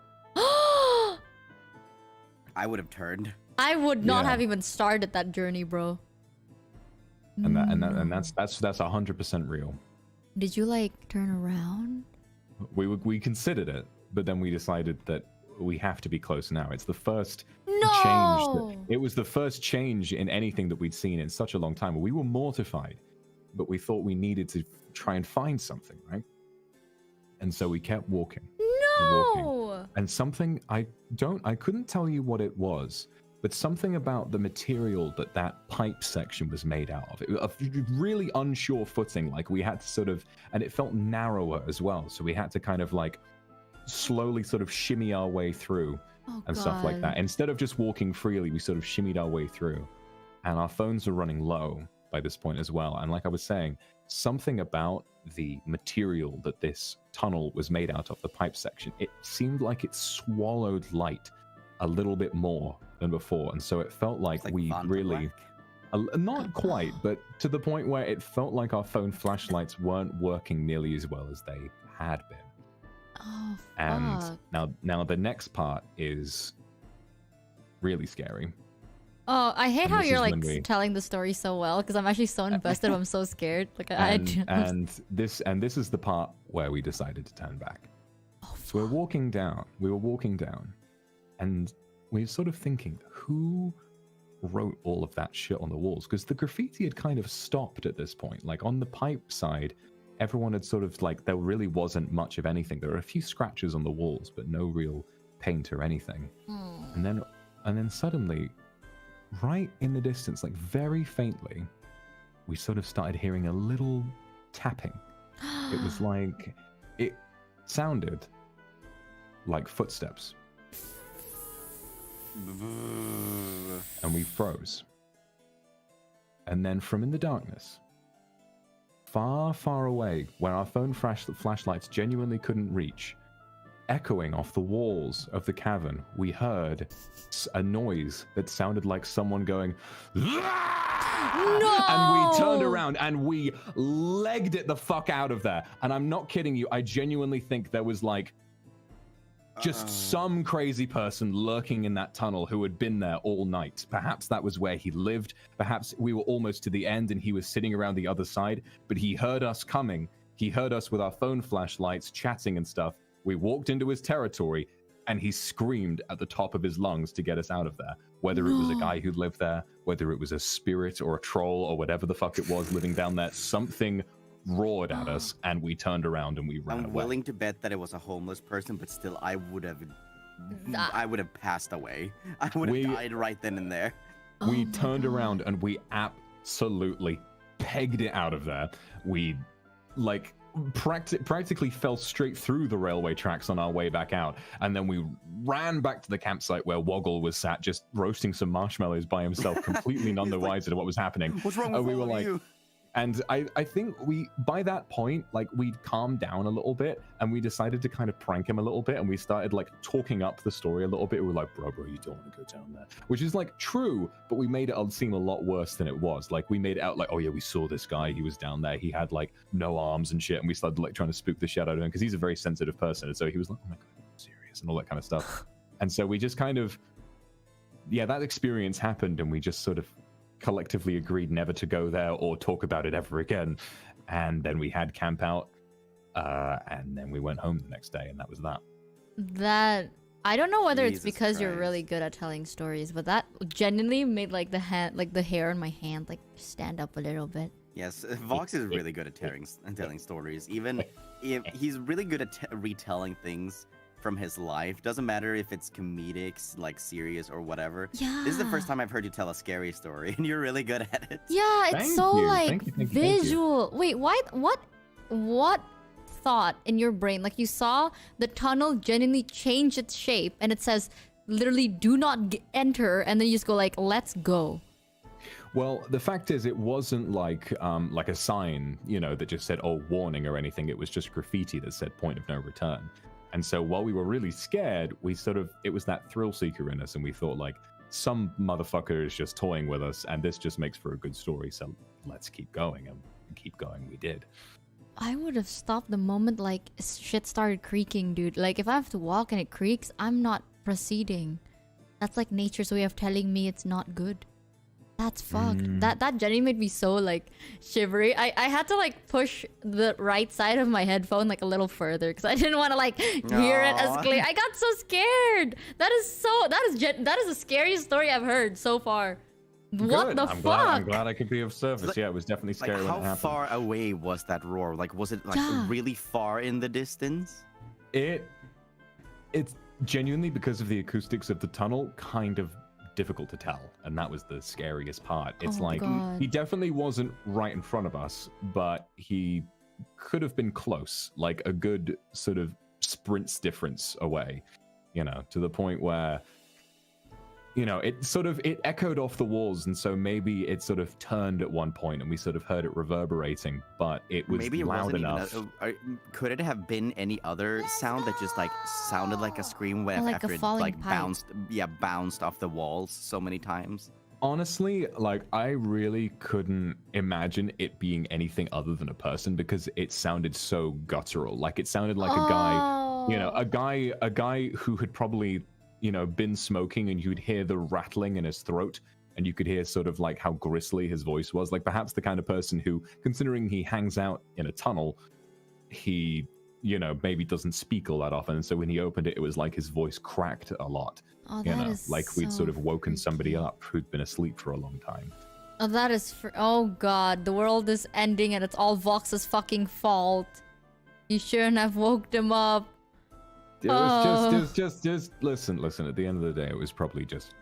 Speaker 2: I would have turned.
Speaker 1: I would not have even started that journey, bro.
Speaker 3: And that's 100% real.
Speaker 1: Did you like turn around?
Speaker 3: We considered it, but then we decided that we have to be close now. It's the first
Speaker 1: change.
Speaker 3: It was the first change in anything that we'd seen in such a long time. We were mortified, but we thought we needed to try and find something, right? And so we kept walking. And something I couldn't tell you what it was, but something about the material that pipe section was made out of. It was a really unsure footing. Like we had to and it felt narrower as well. So we had to kind of like slowly sort of shimmy our way through and stuff like that. Instead of just walking freely, we sort of shimmied our way through. And our phones were running low by this point as well. And like I was saying, something about the material that this tunnel was made out of, the pipe section, it seemed like it swallowed light a little bit more than before. And so it felt like we really... Not quite, but to the point where it felt like our phone flashlights weren't working nearly as well as they had been.
Speaker 1: Oh, fuck.
Speaker 3: And now the next part is really scary.
Speaker 1: Oh, I hate
Speaker 3: And
Speaker 1: how
Speaker 3: this
Speaker 1: you're
Speaker 3: is
Speaker 1: like
Speaker 3: when we-
Speaker 1: telling the story so well because I'm actually so invested. I'm so scared. Like
Speaker 3: And this is the part where we decided to turn back.
Speaker 1: Oh,
Speaker 3: So we're walking down. We were walking down, and we were sort of thinking, who wrote all of that shit on the walls? Because the graffiti had kind of stopped at this point. Like on the pipe side, everyone had sort of like, there really wasn't much of anything. There were a few scratches on the walls, but no real paint or anything. And then suddenly, right in the distance, like very faintly, we sort of started hearing a little tapping. It was like, it sounded like footsteps. And we froze. And then from in the darkness, far, far away, where our phone flashlights genuinely couldn't reach, echoing off the walls of the cavern, we heard a noise that sounded like someone going, no! And we turned around and we legged it the fuck out of there. And I'm not kidding you, I genuinely think there was like just some crazy person lurking in that tunnel who had been there all night. Perhaps that was where he lived. Perhaps we were almost to the end and he was sitting around the other side, but he heard us coming. He heard us with our phone flashlights chatting and stuff. We walked into his territory and he screamed at the top of his lungs to get us out of there. Whether it was a guy who lived there, whether it was a spirit or a troll or whatever the fuck it was living down there, something roared at us and we turned around and we ran away.
Speaker 2: I'm willing to bet that it was a homeless person, but still I would have passed away. I would have died right then and there.
Speaker 3: We turned around and we absolutely pegged it out of there. We like practically fell straight through the railway tracks on our way back out, and then we ran back to the campsite where Woggle was sat just roasting some marshmallows by himself, completely none the wiser to what was happening.
Speaker 2: What's wrong with
Speaker 3: we were
Speaker 2: all of
Speaker 3: like
Speaker 2: you?
Speaker 3: And I think by that point, like, we'd calmed down a little bit and we decided to kind of prank him a little bit, and we started like talking up the story a little bit. We were like, bro, you don't want to go down there, which is like true, but we made it seem a lot worse than it was. Like, we made it out like, oh yeah, we saw this guy, he was down there, he had like no arms and shit, and we started like trying to spook the shit out of him because he's a very sensitive person, and so he was like, oh my god, I'm serious, and all that kind of stuff. And so we just kind of, that experience happened, and we just sort of collectively agreed never to go there or talk about it ever again. And then we had camp out, and then we went home the next day, and that was that.
Speaker 1: That, I don't know whether it's
Speaker 2: Jesus
Speaker 1: because you're
Speaker 2: Christ.
Speaker 1: really good at telling stories, but that genuinely made like the hair on my hand like stand up a little bit.
Speaker 2: Yes, Vox is really good at telling stories. Even if he's really good at retelling things from his life. Doesn't matter if it's comedic, like serious or whatever.
Speaker 1: Yeah.
Speaker 2: This is the first time I've heard you tell a scary story, and you're really good at it.
Speaker 1: Yeah, it's
Speaker 3: Thank
Speaker 1: so
Speaker 3: you,
Speaker 1: like
Speaker 3: thank you, thank you.
Speaker 1: visual. Wait, what thought in your brain? Like, you saw the tunnel genuinely change its shape, and it says literally "do not enter," and then you just go like, "Let's go."
Speaker 3: Well, the fact is, it wasn't like a sign, that just said, oh, warning or anything. It was just graffiti that said point of no return. And so while we were really scared, it was that thrill seeker in us, and we thought like, some motherfucker is just toying with us, and this just makes for a good story, so let's keep going. And keep going, we did.
Speaker 1: I would have stopped the moment like shit started creaking, dude. Like, if I have to walk and it creaks, I'm not proceeding. That's like nature's way of telling me it's not good. That's fucked. That genuinely made me so like shivery. I had to like push the right side of my headphone like a little further because I didn't want to like hear it escalate. I got so scared. That is the scariest story I've heard so far. What
Speaker 3: Good.
Speaker 1: the
Speaker 3: I'm
Speaker 1: fuck?
Speaker 3: glad I could be of service.
Speaker 2: Like-
Speaker 3: Yeah, it was definitely scary when it
Speaker 2: How
Speaker 3: happened.
Speaker 2: far away was that roar? Like, was it like
Speaker 1: Yeah.
Speaker 2: really far in the distance?
Speaker 3: It's genuinely, because of the acoustics of the tunnel, kind of difficult to tell, and that was the scariest part. It's
Speaker 1: Oh,
Speaker 3: like
Speaker 1: God.
Speaker 3: he definitely wasn't right in front of us, but he could have been close, like a good sort of sprints difference away, to the point where, it echoed off the walls, and so maybe it sort of turned at one point, and we sort of heard it reverberating, but it was
Speaker 2: Maybe it
Speaker 3: loud
Speaker 2: wasn't
Speaker 3: enough.
Speaker 2: Could it have been any other sound that just like sounded like a scream when
Speaker 1: Like a
Speaker 2: after it
Speaker 1: falling
Speaker 2: like
Speaker 1: pipe.
Speaker 2: bounced off the walls so many times?
Speaker 3: Honestly, like, I really couldn't imagine it being anything other than a person, because it sounded so guttural. Like, it sounded like a guy, a guy who had probably, been smoking, and you'd hear the rattling in his throat, and you could hear sort of like how gristly his voice was. Like, perhaps the kind of person who, considering he hangs out in a tunnel, he, maybe doesn't speak all that often. And so when he opened it, it was like his voice cracked a lot.
Speaker 1: Oh, that is
Speaker 3: like we'd
Speaker 1: so
Speaker 3: sort of woken somebody
Speaker 1: freaky.
Speaker 3: up who'd been asleep for a long time.
Speaker 1: Oh, that is oh god, the world is ending and it's all Vox's fucking fault. You shouldn't have woke them up.
Speaker 3: It was just listen. At the end of the day, it was probably just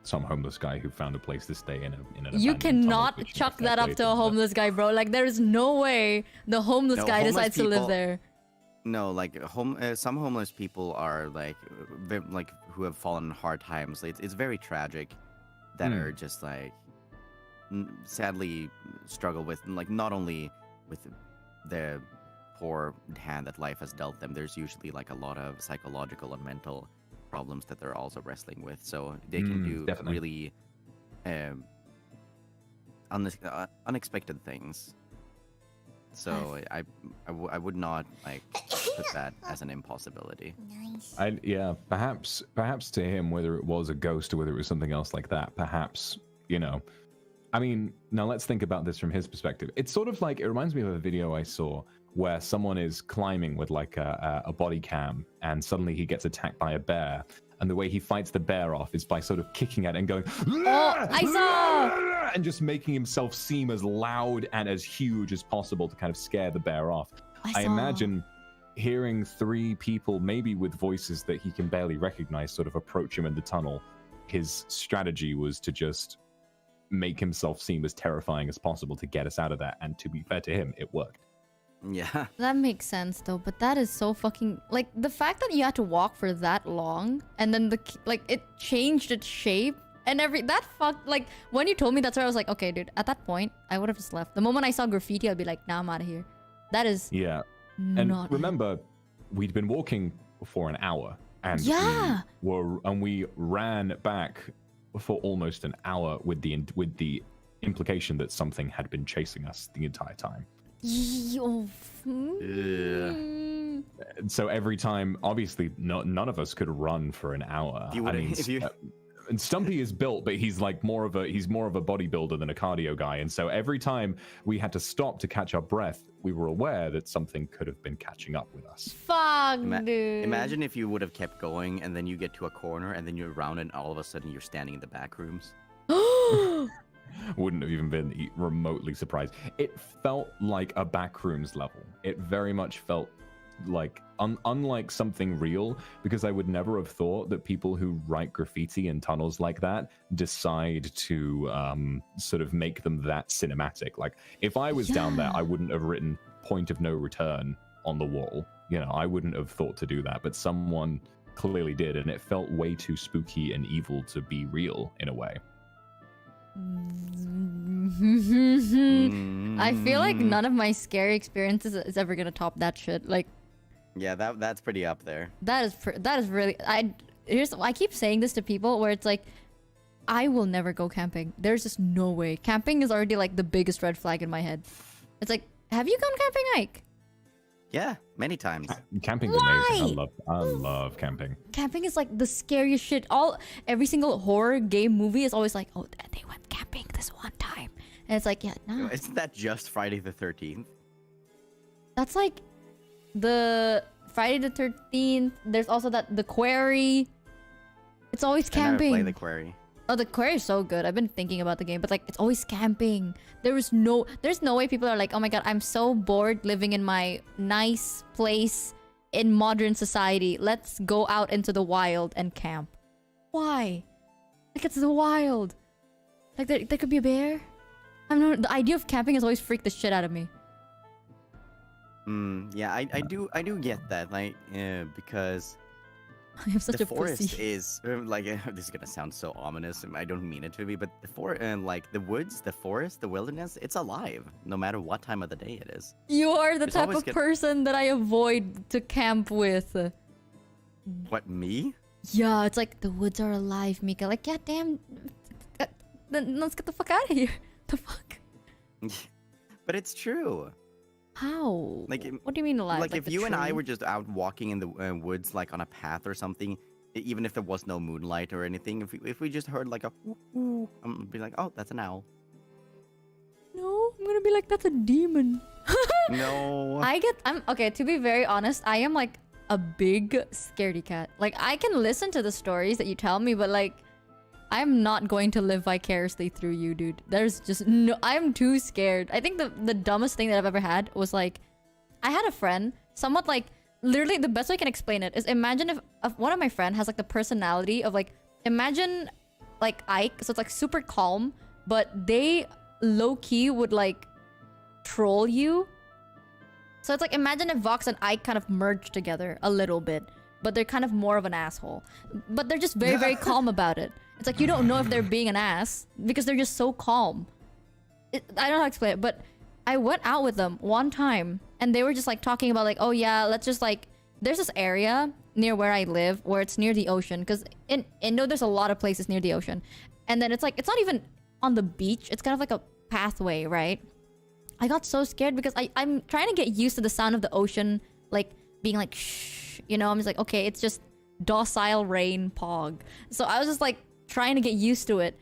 Speaker 3: some homeless guy who found a place to stay in an
Speaker 1: You
Speaker 3: abandoned tunnel,
Speaker 1: cannot
Speaker 3: which
Speaker 1: chuck
Speaker 3: fair
Speaker 1: that up
Speaker 3: play
Speaker 1: to a
Speaker 3: them, but-
Speaker 1: homeless guy, bro. Like, there is no way the homeless
Speaker 2: No,
Speaker 1: guy
Speaker 2: homeless
Speaker 1: decides to live
Speaker 2: people-
Speaker 1: there.
Speaker 2: No, like some homeless people are like who have fallen in hard times. It's very tragic that are just like sadly struggle with like not only with the poor hand that life has dealt them. There's usually like a lot of psychological and mental problems that they're also wrestling with. So they can do
Speaker 3: definitely.
Speaker 2: really unexpected things. So I would not like put that as an impossibility.
Speaker 3: Perhaps to him, whether it was a ghost or whether it was something else like that, perhaps, I mean, now let's think about this from his perspective. It's sort of like, it reminds me of a video I saw where someone is climbing with like a body cam, and suddenly he gets attacked by a bear. And the way he fights the bear off is by sort of kicking at it and going,
Speaker 1: Oh, I saw!
Speaker 3: and just making himself seem as loud and as huge as possible to kind of scare the bear off. I imagine hearing three people, maybe with voices that he can barely recognize, sort of approach him in the tunnel. His strategy was to just make himself seem as terrifying as possible to get us out of that. And to be fair to him, it worked.
Speaker 2: Yeah.
Speaker 1: That makes sense though, but that is so fucking like the fact that you had to walk for that long and then it changed its shape and like when you told me that's where I was like, okay, dude, at that point I would have just left. The moment I saw graffiti, I'd be like, nah, I'm out of here. That is
Speaker 3: And remember, we'd been walking for an hour, and we ran back for almost an hour with the implication that something had been chasing us the entire time. So every time, obviously, none of us could run for an hour. And Stumpy is built, but he's like more of a bodybuilder than a cardio guy. And so every time we had to stop to catch our breath, we were aware that something could have been catching up with us.
Speaker 1: Fuck, dude.
Speaker 2: Imagine if you would have kept going and then you get to a corner and then you're around and all of a sudden you're standing in the back rooms.
Speaker 3: Wouldn't have even been remotely surprised. It felt like a backrooms level. It very much felt like unlike something real, because I would never have thought that people who write graffiti in tunnels like that decide to sort of make them that cinematic. Like, if I was down there, I wouldn't have written "point of no return" on the wall. I wouldn't have thought to do that, but someone clearly did, and it felt way too spooky and evil to be real in a way.
Speaker 1: I feel like none of my scary experiences is ever gonna top that shit. Like,
Speaker 2: yeah, that's pretty up there.
Speaker 1: That is really. I keep saying this to people where it's like, I will never go camping. There's just no way. Camping is already like the biggest red flag in my head. It's like, have you gone camping, Ike?
Speaker 2: Yeah, many times.
Speaker 3: Camping's amazing. I love camping.
Speaker 1: Camping is like the scariest shit. Every single horror game movie is always like, oh, they went camping this one time, and it's like, yeah, no.
Speaker 2: Isn't that just Friday the 13th?
Speaker 1: That's like the Friday the 13th. There's also the quarry. It's always camping.
Speaker 2: I never play the quarry.
Speaker 1: Oh, the quarry is so good. I've been thinking about the game, but like, it's always camping. There's no way people are like, oh my god, I'm so bored living in my nice place in modern society. Let's go out into the wild and camp. Why? Like, it's the wild. Like, there could be a bear. I don't know. The idea of camping has always freaked the shit out of me.
Speaker 2: Yeah, I do get that. Like, because
Speaker 1: I am such
Speaker 2: the
Speaker 1: a
Speaker 2: forest
Speaker 1: pussy.
Speaker 2: is like this is gonna sound so ominous, and I don't mean it to be, but like the woods, the forest, the wilderness, it's alive no matter what time of the day it is.
Speaker 1: You are the
Speaker 2: There's
Speaker 1: type
Speaker 2: always
Speaker 1: of
Speaker 2: get-
Speaker 1: person that I avoid to camp with.
Speaker 2: What, me?
Speaker 1: Yeah, it's like the woods are alive, Mika. Like, goddamn, then let's get the fuck out of here. The fuck?
Speaker 2: But it's true.
Speaker 1: How?
Speaker 2: Like,
Speaker 1: what do you mean alive?
Speaker 2: Like if
Speaker 1: the
Speaker 2: you and I
Speaker 1: tree?
Speaker 2: were just out walking in the woods, like on a path or something, even if there was no moonlight or anything, if we just heard like a ooh, ooh, I'm be like, oh, that's an owl.
Speaker 1: No, I'm gonna be like, that's a demon.
Speaker 2: No.
Speaker 1: I'm okay, to be very honest, I am like a big scaredy cat. Like, I can listen to the stories that you tell me, but like, I'm not going to live vicariously through you, dude. There's just no, I'm too scared. I think the dumbest thing that I've ever had was like, I had a friend, somewhat like, literally the best way I can explain it is imagine if one of my friend has like the personality of like, imagine like Ike, so it's like super calm, but they low-key would like troll you. So it's like, imagine if Vox and Ike kind of merged together a little bit, but they're kind of more of an asshole. But they're just very, very calm about it. It's like, you don't know if they're being an ass because they're just so calm. I don't know how to explain it, but I went out with them one time and they were just like talking about like, oh yeah, let's just like, there's this area near where I live where it's near the ocean, because in Indo there's a lot of places near the ocean. And then it's like, it's not even on the beach, it's kind of like a pathway, right? I got so scared because I'm trying to get used to the sound of the ocean, like being like shh, you know. I'm just like, okay, it's just docile rain pog. So I was just like trying to get used to it,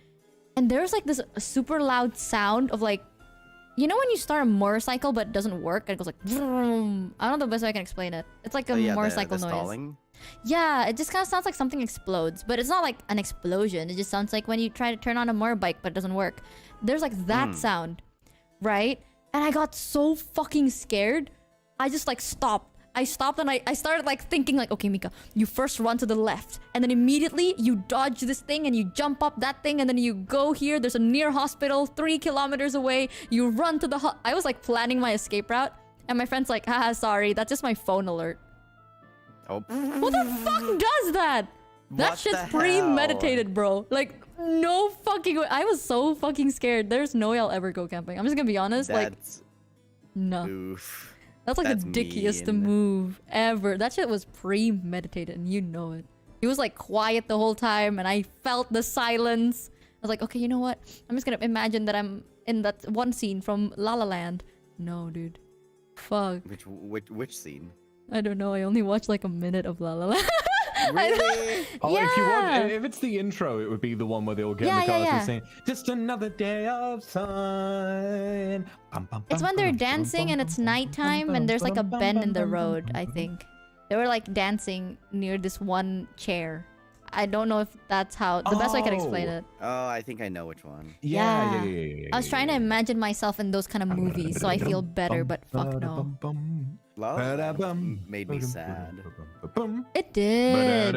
Speaker 1: and there's like this super loud sound of like, you know when you start a motorcycle but it doesn't work and it goes like vroom. I don't know the best way I can explain it. It's like a motorcycle
Speaker 2: the
Speaker 1: noise.
Speaker 2: stalling?
Speaker 1: Yeah, it just kind of sounds like something explodes, but it's not like an explosion. It just sounds like when you try to turn on a motorbike but it doesn't work. There's like that sound, right? And I got so fucking scared. I just like stopped. I stopped and I started like thinking like, okay, Mika, you first run to the left and then immediately you dodge this thing and you jump up that thing and then you go here. There's a near hospital 3 kilometers away. You run to the I was like planning my escape route and my friend's like, haha, sorry, that's just my phone alert.
Speaker 2: Oh.
Speaker 1: What the fuck does that? That
Speaker 2: What
Speaker 1: shit's
Speaker 2: the hell?
Speaker 1: premeditated, bro. Like, no fucking way. I was so fucking scared. There's no way I'll ever go camping. I'm just gonna be honest. Like,
Speaker 2: That's
Speaker 1: no.
Speaker 2: oof.
Speaker 1: That's like
Speaker 2: That's
Speaker 1: the dickiest
Speaker 2: mean.
Speaker 1: move ever. That shit was premeditated and you know it. He was like quiet the whole time and I felt the silence. I was like, okay, you know what? I'm just gonna imagine that I'm in that one scene from La La Land. No, dude. Fuck.
Speaker 2: Which scene?
Speaker 1: I don't know. I only watched like a minute of La La Land.
Speaker 2: Really?
Speaker 3: Oh, if you
Speaker 1: Yeah.
Speaker 3: want, if it's the intro, it would be the one where they all get in
Speaker 1: Yeah,
Speaker 3: the cars
Speaker 1: yeah,
Speaker 3: and saying, "Just another day of sun."
Speaker 1: It's when they're dancing and it's nighttime and there's like a bend in the road, I think. They were like dancing near this one chair. I don't know if that's how the best way I can explain
Speaker 3: Oh.
Speaker 1: it.
Speaker 2: Oh, I think I know which one.
Speaker 3: Yeah.
Speaker 1: I was trying to imagine myself in those kind of movies so I feel better, but fuck no.
Speaker 2: Love made me sad.
Speaker 1: It did.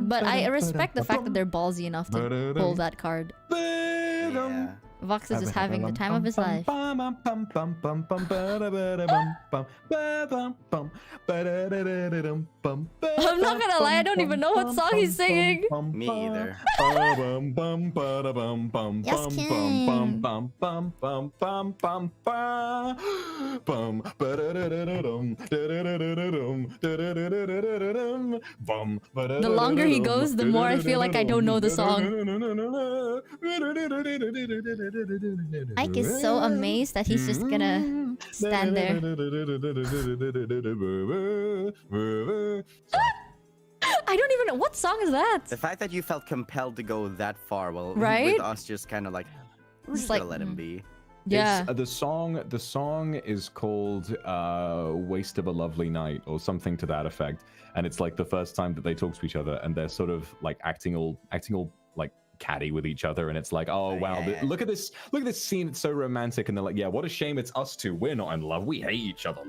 Speaker 1: But I respect the fact that they're ballsy enough to pull that card.
Speaker 2: Yeah.
Speaker 1: Vox is just having the time of his life.
Speaker 3: I'm
Speaker 1: I'm not gonna lie, I don't even know what song he's singing.
Speaker 2: Me either.
Speaker 1: Yes, King.
Speaker 3: The
Speaker 1: longer he goes, the more I feel like I don't know the song. Ike is so amazed that he's just gonna stand there. I don't even know. What song is that?
Speaker 2: The fact that you felt compelled to go that far, well,
Speaker 1: Right?
Speaker 2: with us just kind of like, we're
Speaker 1: Just
Speaker 2: just
Speaker 1: like,
Speaker 2: gonna let him be.
Speaker 1: Yeah.
Speaker 3: The song is called "Waste of a Lovely Night" or something to that effect, and it's like the first time that they talk to each other, and they're sort of like acting all like catty with each other, and it's like, oh wow,
Speaker 2: yeah.
Speaker 3: look at this scene, it's so romantic, and they're like, yeah, what a shame it's us two, we're not in love, we hate each other.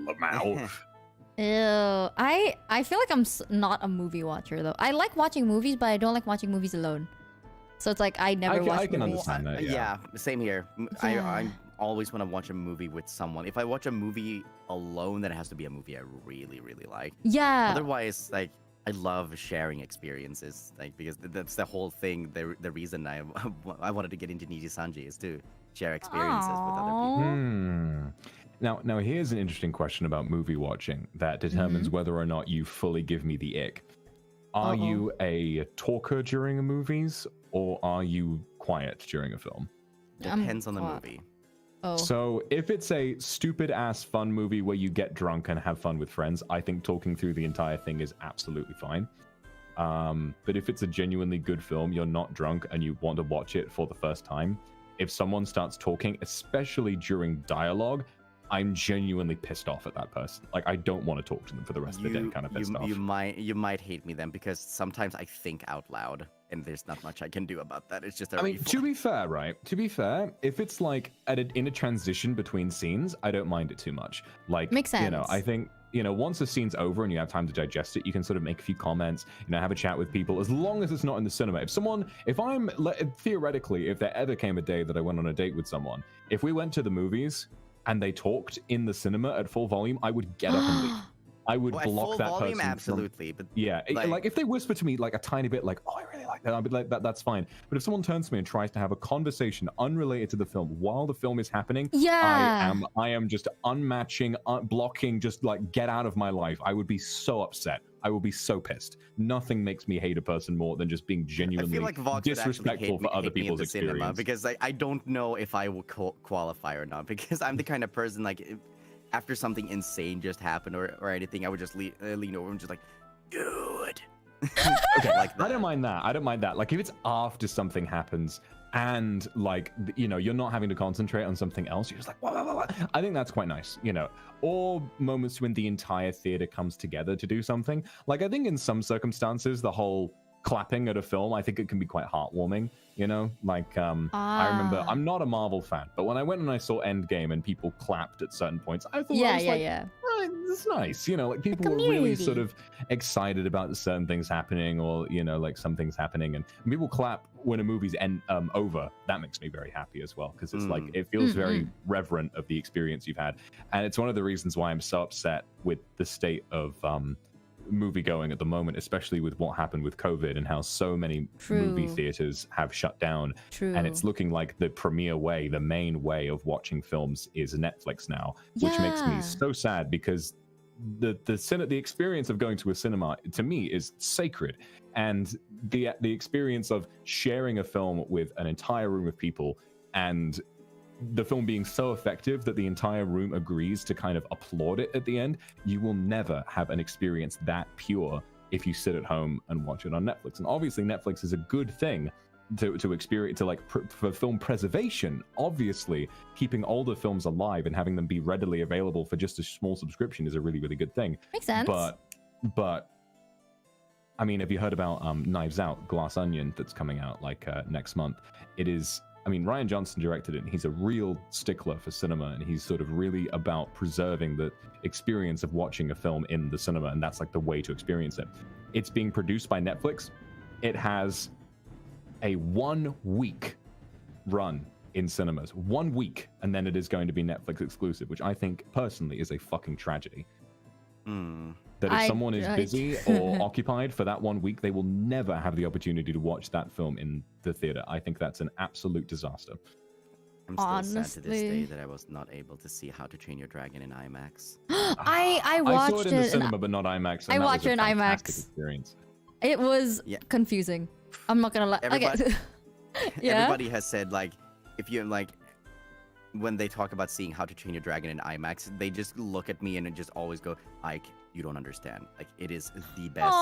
Speaker 1: Ew. I feel like I'm not a movie watcher though. I like watching movies, but I don't like watching movies alone. So it's like I never watch
Speaker 3: I can
Speaker 1: movies.
Speaker 3: understand that.
Speaker 2: Yeah, same here.
Speaker 1: Yeah.
Speaker 2: always want to watch a movie with someone. If I watch a movie alone, then it has to be a movie I really, really like.
Speaker 1: Yeah.
Speaker 2: Otherwise, like, I love sharing experiences, like, because that's the whole thing. The reason I wanted to get into Niji Sanji is to share experiences with other people.
Speaker 3: Now here's an interesting question about movie watching that determines whether or not you fully give me the ick. Are you a talker during movies, or are you quiet during a film?
Speaker 2: Depends on the movie.
Speaker 3: So if it's a stupid ass fun movie where you get drunk and have fun with friends, I think talking through the entire thing is absolutely fine. But if it's a genuinely good film, you're not drunk and you want to watch it for the first time, if someone starts talking, especially during dialogue, I'm genuinely pissed off at that person. Like, I don't want to talk to them for the rest of the day, kind of pissed off.
Speaker 2: You might hate me then, because sometimes I think out loud, and there's not much I can do about that. It's just a reflex.
Speaker 3: To be fair, right? To be fair, if it's like in a transition between scenes, I don't mind it too much. Like,
Speaker 1: makes sense.
Speaker 3: I think, once the scene's over and you have time to digest it, you can sort of make a few comments, have a chat with people, as long as it's not in the cinema. Theoretically, if there ever came a day that I went on a date with someone, if we went to the movies and they talked in the cinema at full volume, I would get up and leave. I would block that person.
Speaker 2: Absolutely, but
Speaker 3: yeah, like if they whisper to me like a tiny bit, like, "Oh, I really like that," I'd be like, "That's fine." But if someone turns to me and tries to have a conversation unrelated to the film while the film is happening, I am just unmatching, blocking, just like, get out of my life. I would be so upset. I would be so pissed. Nothing makes me hate a person more than just being genuinely disrespectful for other people's experience.
Speaker 2: Because I don't know if I will qualify or not, because I'm the kind of person, like, after something insane just happened or anything, I would just lean over and just like, dude.
Speaker 3: Okay, like I don't mind that. Like, if it's after something happens and, like, you're not having to concentrate on something else, you're just like, what? I think that's quite nice, or moments when the entire theater comes together to do something. Like, I think in some circumstances, the whole clapping at a film, I think it can be quite heartwarming, like, I remember, I'm not a Marvel fan, but when I went and I saw Endgame and people clapped at certain points, I thought, oh, it's nice, like, people were really sort of excited about certain things happening, or, like, some things happening, and when people clap when a movie's over, that makes me very happy as well, because it's like, it feels very reverent of the experience you've had. And it's one of the reasons why I'm so upset with the state of movie going at the moment, especially with what happened with COVID and how so many movie theaters have shut down. And it's looking like the premier way, the main way of watching films is Netflix now, which makes me so sad, because the experience of going to a cinema, to me, is sacred. And the experience of sharing a film with an entire room of people, and the film being so effective that the entire room agrees to kind of applaud it at the end, you will never have an experience that pure if you sit at home and watch it on Netflix. And obviously Netflix is a good thing to experience, to, like, for film preservation. Obviously, keeping older films alive and having them be readily available for just a small subscription is a really, really good thing.
Speaker 1: Makes sense.
Speaker 3: But I mean, have you heard about Knives Out, Glass Onion, that's coming out like next month? It is, I mean, Rian Johnson directed it, and he's a real stickler for cinema, and he's sort of really about preserving the experience of watching a film in the cinema, and that's like the way to experience it. It's being produced by Netflix. It has a 1 week run in cinemas, 1 week, and then it is going to be Netflix exclusive, which I think personally is a fucking tragedy. That if someone is busy or occupied for that 1 week, they will never have the opportunity to watch that film in the theater. I think that's an absolute disaster.
Speaker 2: I'm still sad to this day that I was not able to see How to Train Your Dragon in IMAX.
Speaker 1: I watched
Speaker 3: saw it in the cinema, but not IMAX.
Speaker 1: I watched it in IMAX.
Speaker 3: Experience.
Speaker 1: It was confusing. I'm not gonna lie.
Speaker 2: Everybody has said, like, if you like, when they talk about seeing How to Train Your Dragon in IMAX, they just look at me and just always go, Ike, you don't understand. Like, it is the best.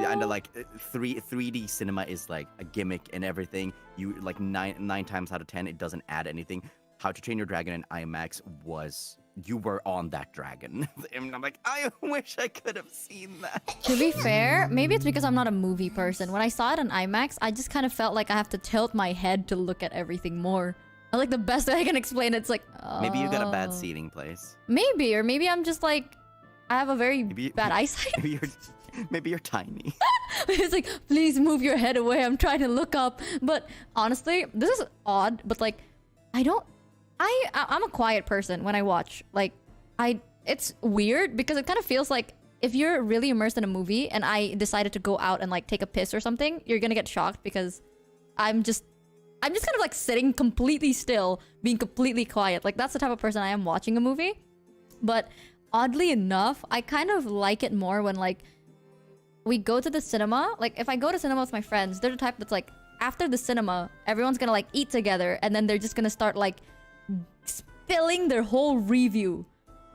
Speaker 2: And like 3D cinema is like a gimmick and everything. You like nine times out of 10, it doesn't add anything. How to Train Your Dragon in IMAX was, you were on that dragon. And I'm like, I wish I could have seen that.
Speaker 1: To be fair, maybe it's because I'm not a movie person. When I saw it in IMAX, I just kind of felt like I have to tilt my head to look at everything more. I like the best way I can explain it, it's like,
Speaker 2: maybe you got a bad seating place.
Speaker 1: Maybe, or maybe I'm just like, I have a very bad eyesight.
Speaker 2: Maybe you're tiny.
Speaker 1: It's like, please move your head away. I'm trying to look up. But honestly, this is odd. But like, I I'm a quiet person when I watch. Like, it's weird because it kind of feels like if you're really immersed in a movie and I decided to go out and like take a piss or something, you're gonna get shocked because I'm just kind of like sitting completely still, being completely quiet. Like that's the type of person I am watching a movie. But oddly enough, I kind of like it more when like we go to the cinema. Like if I go to cinema with my friends, they're the type that's like after the cinema, everyone's gonna like eat together and then they're just gonna start like spilling their whole review.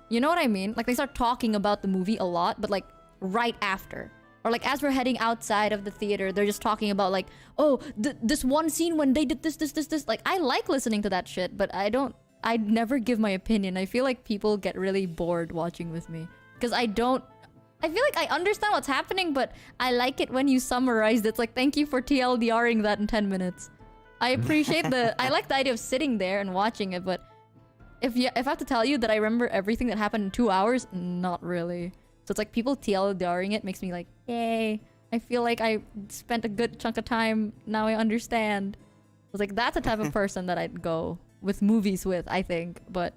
Speaker 1: You know what I mean? Like they start talking about the movie a lot, but like right after. Or like as we're heading outside of the theater, they're just talking about like, oh, this one scene when they did this. Like I like listening to that shit, but I'd never give my opinion. I feel like people get really bored watching with me. Because I feel like I understand what's happening, but I like it when you summarize it. It's like, thank you for TLDRing that in 10 minutes. I appreciate I like the idea of sitting there and watching it, but if I have to tell you that I remember everything that happened in 2 hours, not really. So it's like people TLDRing it makes me like, yay. I feel like I spent a good chunk of time. Now I understand. It's like, that's the type of person that I'd go with movies with, I think. But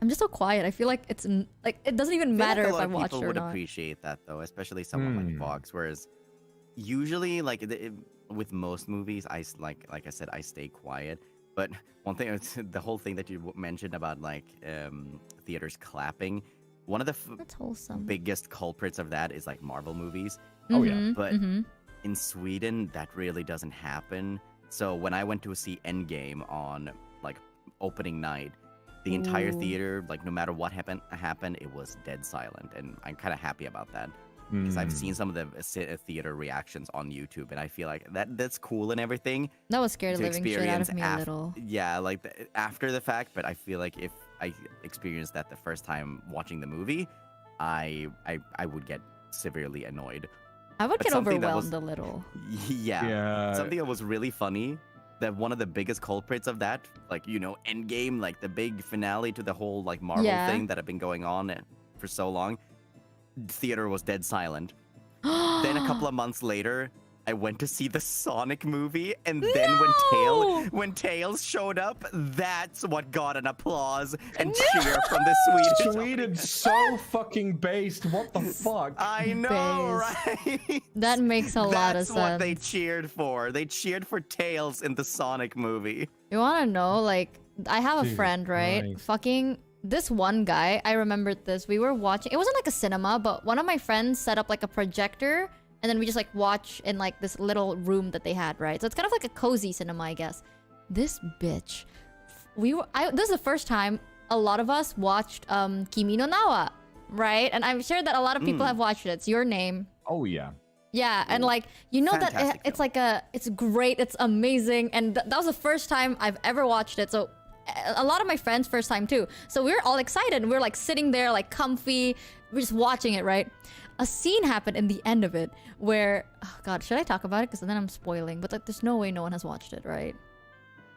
Speaker 1: I'm just so quiet. I feel like it's like it doesn't even matter if I watch it or
Speaker 2: people would
Speaker 1: not.
Speaker 2: appreciate that though, especially someone like Vox. Whereas usually, like with most movies, I said, I stay quiet. But one thing, the whole thing that you mentioned about like theaters clapping, one of the
Speaker 1: That's wholesome.
Speaker 2: biggest culprits of that is like Marvel movies.
Speaker 3: Oh yeah.
Speaker 2: But in Sweden, that really doesn't happen. So when I went to see Endgame on like opening night, the entire theater, like no matter what happened, it was dead silent, and I'm kind of happy about that. Because I've seen some of the theater reactions on YouTube, and I feel like that's cool and everything.
Speaker 1: That was scared
Speaker 2: to
Speaker 1: the living shit out of me a
Speaker 2: experience
Speaker 1: little.
Speaker 2: Yeah, like after the fact, but I feel like if I experienced that the first time watching the movie, I would get severely annoyed.
Speaker 1: I would
Speaker 2: But
Speaker 1: get
Speaker 2: something that
Speaker 1: overwhelmed
Speaker 2: was-
Speaker 1: a little.
Speaker 2: Yeah. Something that was really funny, that one of the biggest culprits of that, like, you know, Endgame, like the big finale to the whole like Marvel thing that had been going on for so long, theater was dead silent. Then a couple of months later, I went to see the Sonic movie, and then when Tails showed up, that's what got an applause and cheer from the Swedish.
Speaker 3: Sweden so fucking based. What the fuck?
Speaker 2: I know,
Speaker 1: Based.
Speaker 2: right?
Speaker 1: That makes a lot of
Speaker 2: That's
Speaker 1: sense.
Speaker 2: what they cheered for. They cheered for Tails in the Sonic movie.
Speaker 1: You wanna know, like, I have a
Speaker 3: Jesus
Speaker 1: friend, right?
Speaker 3: Christ.
Speaker 1: Fucking this one guy, I remembered this. We were watching, it wasn't like a cinema, but one of my friends set up like a projector, and then we just like watch in like this little room that they had, right? So it's kind of like a cozy cinema, I guess. This bitch, this is the first time a lot of us watched Kimi no Na wa, right? And I'm sure that a lot of people have watched it. It's Your Name.
Speaker 3: Oh yeah.
Speaker 1: Yeah, and like, you know that
Speaker 2: Fantastic
Speaker 1: it's like it's great, it's amazing, and that was the first time I've ever watched it. So a lot of my friends first time too. So we were all excited, and we were like sitting there like comfy, we're just watching it, right? A scene happened in the end of it where, oh god, should I talk about it? Because then I'm spoiling. But like, there's no way no one has watched it, right?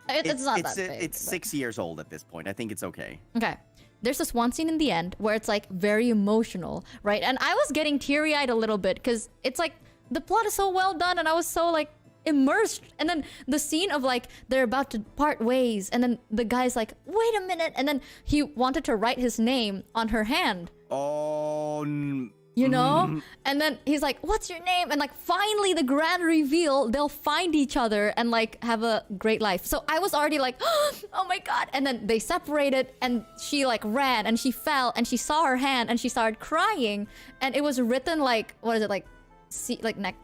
Speaker 1: It's not that big.
Speaker 2: It's
Speaker 1: but-
Speaker 2: 6 years old at this point. I think it's okay.
Speaker 1: Okay. There's this one scene in the end where it's like very emotional, right? And I was getting teary-eyed a little bit because it's like the plot is so well done, and I was so like immersed. And then the scene of like they're about to part ways, and then the guy's like, wait a minute, and then he wanted to write his name on her hand.
Speaker 2: Oh,
Speaker 1: You know? And then he's like, what's your name? And like finally the grand reveal, they'll find each other and like have a great life. So I was already like, oh my god. And then they separated, and she like ran, and she fell, and she saw her hand, and she started crying. And it was written like, what is it, like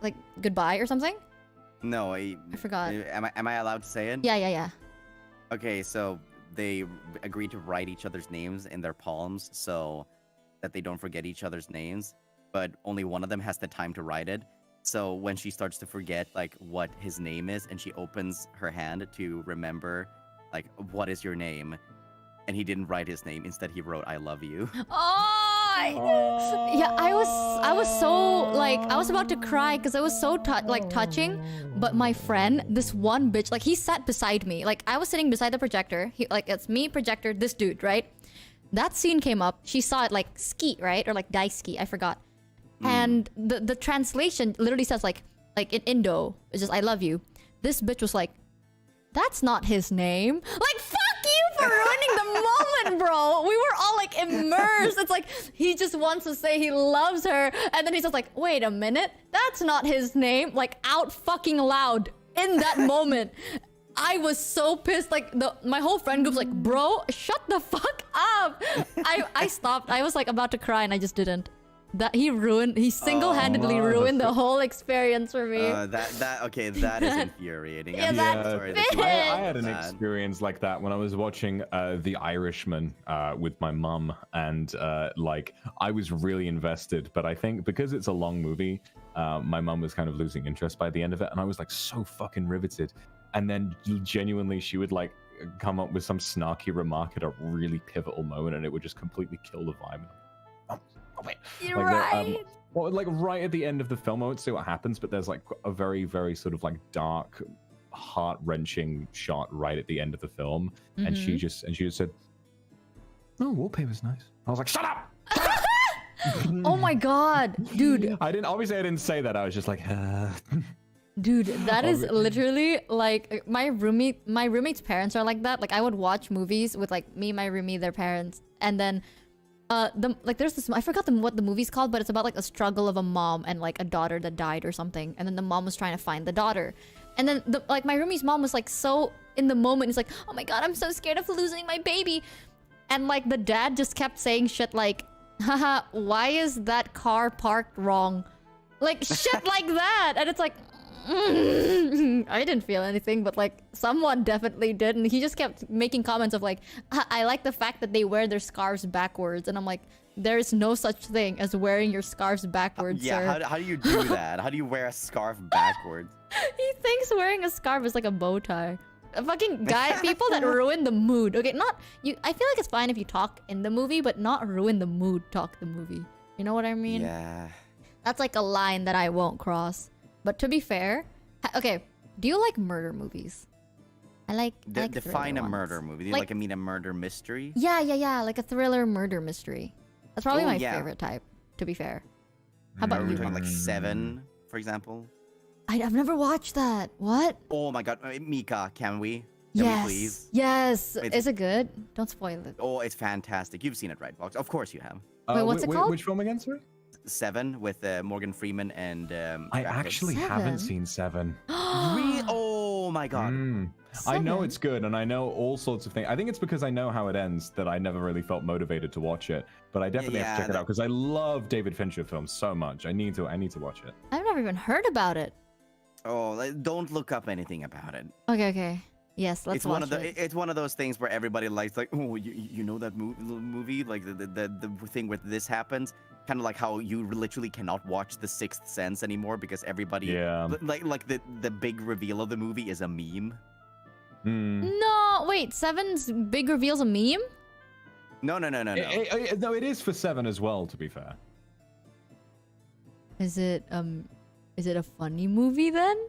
Speaker 1: like goodbye or something?
Speaker 2: no,
Speaker 1: I forgot.
Speaker 2: Am I allowed to say it?
Speaker 1: Yeah.
Speaker 2: Okay, so they agreed to write each other's names in their palms so that they don't forget each other's names, but only one of them has the time to write it. So when she starts to forget like what his name is, and she opens her hand to remember like, what is your name? And he didn't write his name. Instead, he wrote, I love you.
Speaker 1: Yeah, I was so like, I was about to cry because it was so touching. But my friend, this one bitch, like he sat beside me. Like I was sitting beside the projector. It's me, projector, this dude, right? That scene came up. She saw it like ski, right? Or like daisuki, I forgot. And the translation literally says like in Indo, it's just I love you. This bitch was like, that's not his name. Like, fuck you for ruining immersed. It's like he just wants to say he loves her, and then he's just like, wait a minute, that's not his name. Like out fucking loud in that moment. I was so pissed. Like my whole friend group's like, bro, shut the fuck up. I stopped. I was like about to cry and I just didn't. That he single-handedly ruined the whole experience for me.
Speaker 2: That is infuriating.
Speaker 1: Yeah,
Speaker 2: I'm
Speaker 1: that's
Speaker 2: sorry that you
Speaker 3: I
Speaker 1: it.
Speaker 3: had an experience like that when I was watching The Irishman with my mum, and like I was really invested, but I think because it's a long movie, my mum was kind of losing interest by the end of it, and I was like so fucking riveted. And then genuinely, she would like come up with some snarky remark at a really pivotal moment, and it would just completely kill the vibe. Wait.
Speaker 1: You're
Speaker 3: like
Speaker 1: right.
Speaker 3: Well, like right at the end of the film, I won't say what happens, but there's like a very, very sort of like dark, heart-wrenching shot right at the end of the film, and she just said, "Oh, wallpaper's nice." I was like, "Shut up!"
Speaker 1: Oh my god, dude.
Speaker 3: I didn't say that. I was just like,
Speaker 1: Dude, that is literally like my roommate's parents are like that. Like I would watch movies with like me, my roomie, their parents, and then there's this, I forgot what the movie's called, but it's about like a struggle of a mom and like a daughter that died or something, and then the mom was trying to find the daughter, and then my roomie's mom was like so in the moment. He's like, oh my god, I'm so scared of losing my baby, and like the dad just kept saying shit like, haha, why is that car parked wrong, like shit like that, and it's like. I didn't feel anything, but like someone definitely did, and he just kept making comments of like, I like the fact that they wear their scarves backwards, and I'm like, there is no such thing as wearing your scarves backwards, sir.
Speaker 2: How do you do that? How do you wear a scarf backwards?
Speaker 1: He thinks wearing a scarf is like a bow tie. Fucking people that ruin the mood. Okay, not you. I feel like it's fine if you talk in the movie, but not ruin the mood. Talk the movie. You know what I mean?
Speaker 2: Yeah.
Speaker 1: That's like a line that I won't cross. But to be fair, okay, do you like murder movies? I like
Speaker 2: define a
Speaker 1: ones.
Speaker 2: murder movie. Do you like a murder mystery?
Speaker 1: Yeah, like a thriller murder mystery. That's probably my
Speaker 2: yeah.
Speaker 1: favorite type, to be fair. How about
Speaker 2: Are we
Speaker 1: you?
Speaker 2: talking like Seven, for example?
Speaker 1: I've never watched that. What?
Speaker 2: Oh my god, Mika, can we?
Speaker 1: Yes.
Speaker 2: We please?
Speaker 1: Yes. Is it good? Don't spoil it.
Speaker 2: Oh, it's fantastic. You've seen it, right, Vox? Of course you have.
Speaker 1: Wait, what's it called?
Speaker 3: Which film again, sorry?
Speaker 2: Seven with Morgan Freeman and
Speaker 3: I
Speaker 2: Brad Pitt.
Speaker 3: actually haven't seen Seven.
Speaker 2: Oh my god.
Speaker 3: I know it's good, and I know all sorts of things. I think it's because I know how it ends that I never really felt motivated to watch it. But I definitely have to check it out because I love David Fincher films so much. I need to watch it.
Speaker 1: I've never even heard about it.
Speaker 2: Oh, don't look up anything about it.
Speaker 1: Okay. Yes, let's watch it.
Speaker 2: It's one of those things where everybody likes like, oh, you know that movie, like the thing where this happens. Kind of like how you literally cannot watch The Sixth Sense anymore because everybody, like the big reveal of the movie is a meme.
Speaker 1: No, wait, Seven's big reveal's a meme?
Speaker 2: No.
Speaker 3: No, it is for Seven as well. To be fair,
Speaker 1: is it a funny movie then?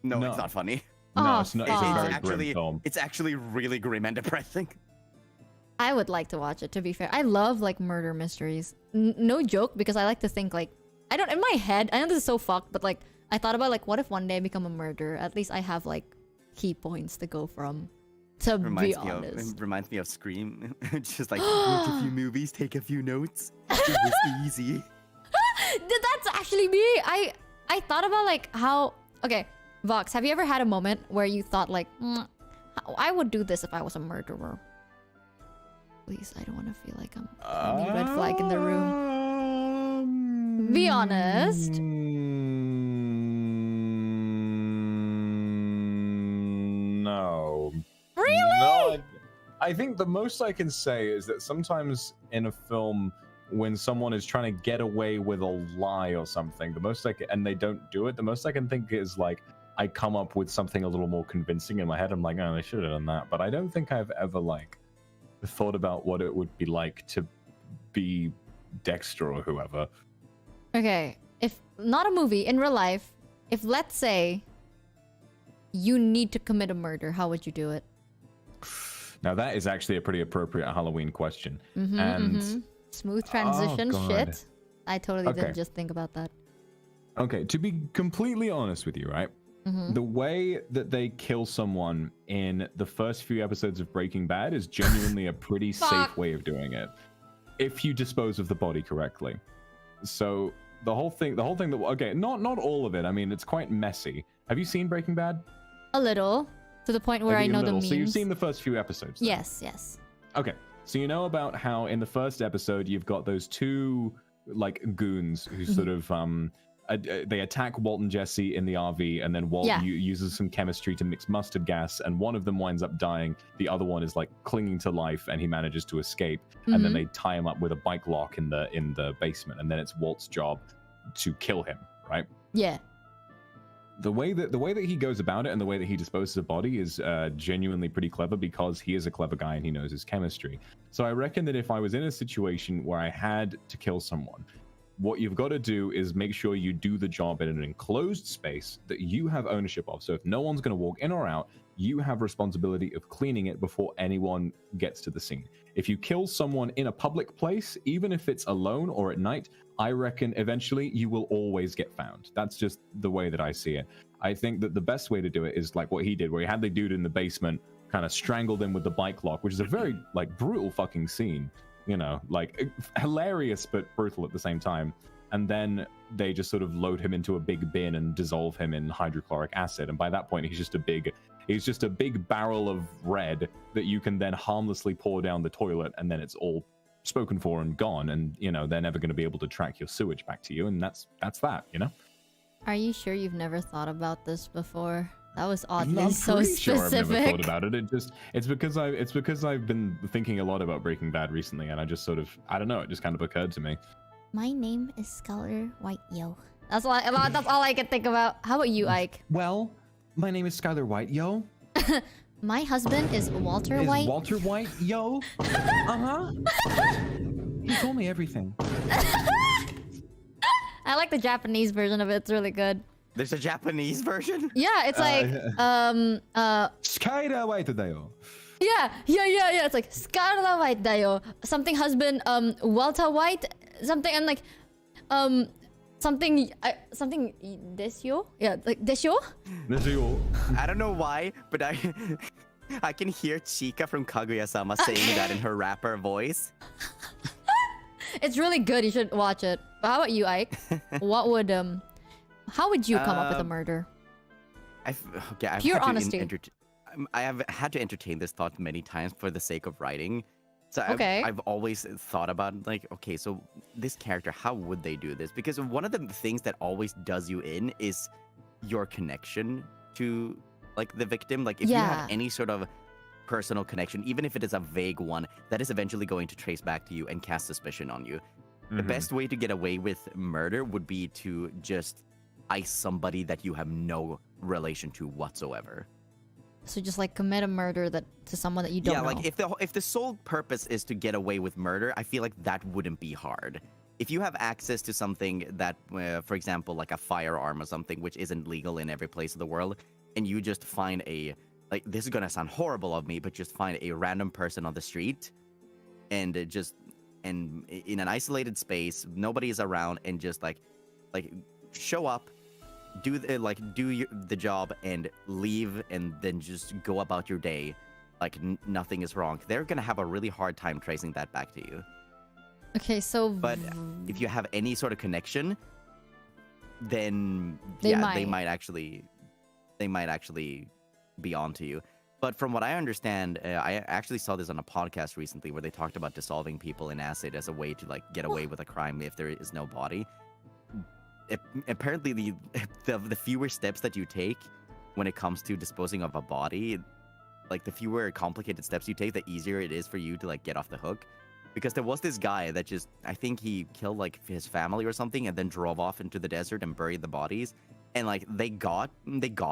Speaker 2: No, it's not funny.
Speaker 3: No, it's not. It's a very
Speaker 2: actually
Speaker 3: grim film.
Speaker 2: It's actually really grim and depressing.
Speaker 1: I would like to watch it, to be fair. I love like murder mysteries. No joke, because I like to think like, in my head, I know this is so fucked, but like I thought about like, what if one day I become a murderer? At least I have like key points to go from. To be honest,
Speaker 2: It reminds me of Scream. Just like watch a few movies, take a few notes. It was easy.
Speaker 1: That's actually me. I thought about like how. Okay, Vox, have you ever had a moment where you thought like, I would do this if I was a murderer? Please, I don't want to feel like I'm any red flag in the room. Be honest.
Speaker 3: No.
Speaker 1: Really?
Speaker 3: No, I think the most I can say is that sometimes in a film, when someone is trying to get away with a lie or something, and they don't do it, the most I can think is like, I come up with something a little more convincing in my head. I'm like, oh, I should have done that. But I don't think I've ever like thought about what it would be like to be Dexter or whoever.
Speaker 1: Okay, if not a movie, in real life, if let's say you need to commit a murder, how would you do it?
Speaker 3: Now that is actually a pretty appropriate Halloween question.
Speaker 1: Smooth transition shit. I totally didn't just think about that.
Speaker 3: Okay, to be completely honest with you, right? The way that they kill someone in the first few episodes of Breaking Bad is genuinely a pretty safe way of doing it. if you dispose of the body correctly. So the whole thing that okay, not all of it. I mean, it's quite messy. Have you seen Breaking Bad?
Speaker 1: A little, to the point where I know the memes.
Speaker 3: So you've seen the first few episodes. Then?
Speaker 1: Yes.
Speaker 3: Okay, so you know about how in the first episode you've got those two like goons who sort of they attack Walt and Jesse in the RV, and then Walt uses some chemistry to mix mustard gas, and one of them winds up dying. The other one is like clinging to life, and he manages to escape. And then they tie him up with a bike lock in the basement, and then it's Walt's job to kill him, right?
Speaker 1: Yeah.
Speaker 3: The way that he goes about it and the way that he disposes of body is genuinely pretty clever, because he is a clever guy and he knows his chemistry. So I reckon that if I was in a situation where I had to kill someone, what you've got to do is make sure you do the job in an enclosed space that you have ownership of. So if no one's going to walk in or out, you have responsibility of cleaning it before anyone gets to the scene. If you kill someone in a public place, even if it's alone or at night, I reckon eventually you will always get found. That's just the way that I see it. I think that the best way to do it is like what he did, where he had the dude in the basement, kind of strangled him with the bike lock, which is a very like brutal fucking scene. You know, like hilarious but brutal at the same time. And then they just sort of load him into a big bin and dissolve him in hydrochloric acid. And by that point, he's just a big barrel of red that you can then harmlessly pour down the toilet, and then it's all spoken for and gone. And you know, they're never going to be able to track your sewage back to you. And that's that. You know.
Speaker 1: Are you sure you've never thought about this before? That was oddly
Speaker 3: I'm
Speaker 1: so
Speaker 3: pretty
Speaker 1: specific.
Speaker 3: sure I've never thought about it. It's because I've been thinking a lot about Breaking Bad recently, and I just sort of, I don't know, it just kind of occurred to me.
Speaker 1: My name is Skylar White Yo. That's all I can think about. How about you, Ike?
Speaker 3: Well, my name is Skylar White Yo.
Speaker 1: My husband is Walter White.
Speaker 3: Walter White Yo. He told me everything.
Speaker 1: I like the Japanese version of it. It's really good.
Speaker 2: There's a Japanese version?
Speaker 1: Yeah, it's like
Speaker 3: Skylar White Dayo.
Speaker 1: Yeah. It's like Skylar White Dayo. Something husband, Walter White, something, and like something desyo? Yeah, like desyo?
Speaker 2: I don't know why, but I can hear Chika from Kaguya-sama saying that in her rapper voice.
Speaker 1: It's really good. You should watch it. But how about you, Ike? How would you come up with a murder? Pure honesty.
Speaker 2: I have had to entertain this thought many times for the sake of writing. So I've always thought about like, okay, so this character, how would they do this? Because one of the things that always does you in is your connection to like the victim. Like if you have any sort of personal connection, even if it is a vague one, that is eventually going to trace back to you and cast suspicion on you. The best way to get away with murder would be to just ice somebody that you have no relation to whatsoever.
Speaker 1: So just like commit a murder to someone that you don't know.
Speaker 2: Yeah, like if the sole purpose is to get away with murder, I feel like that wouldn't be hard. If you have access to something that, for example, like a firearm or something, which isn't legal in every place of the world, and you just find like, this is gonna sound horrible of me, but just find a random person on the street, and and in an isolated space, nobody is around, and just like show up, do the job, and leave, and then just go about your day like nothing is wrong. They're gonna have a really hard time tracing that back to you.
Speaker 1: Okay, so
Speaker 2: but if you have any sort of connection, then
Speaker 1: they
Speaker 2: might actually be onto you. But from what I understand, I actually saw this on a podcast recently where they talked about dissolving people in acid as a way to like get away with a crime if there is no body. Apparently, the fewer steps that you take when it comes to disposing of a body, like the fewer complicated steps you take, the easier it is for you to like get off the hook. Because there was this guy that just, I think he killed like his family or something, and then drove off into the desert and buried the bodies, and like they got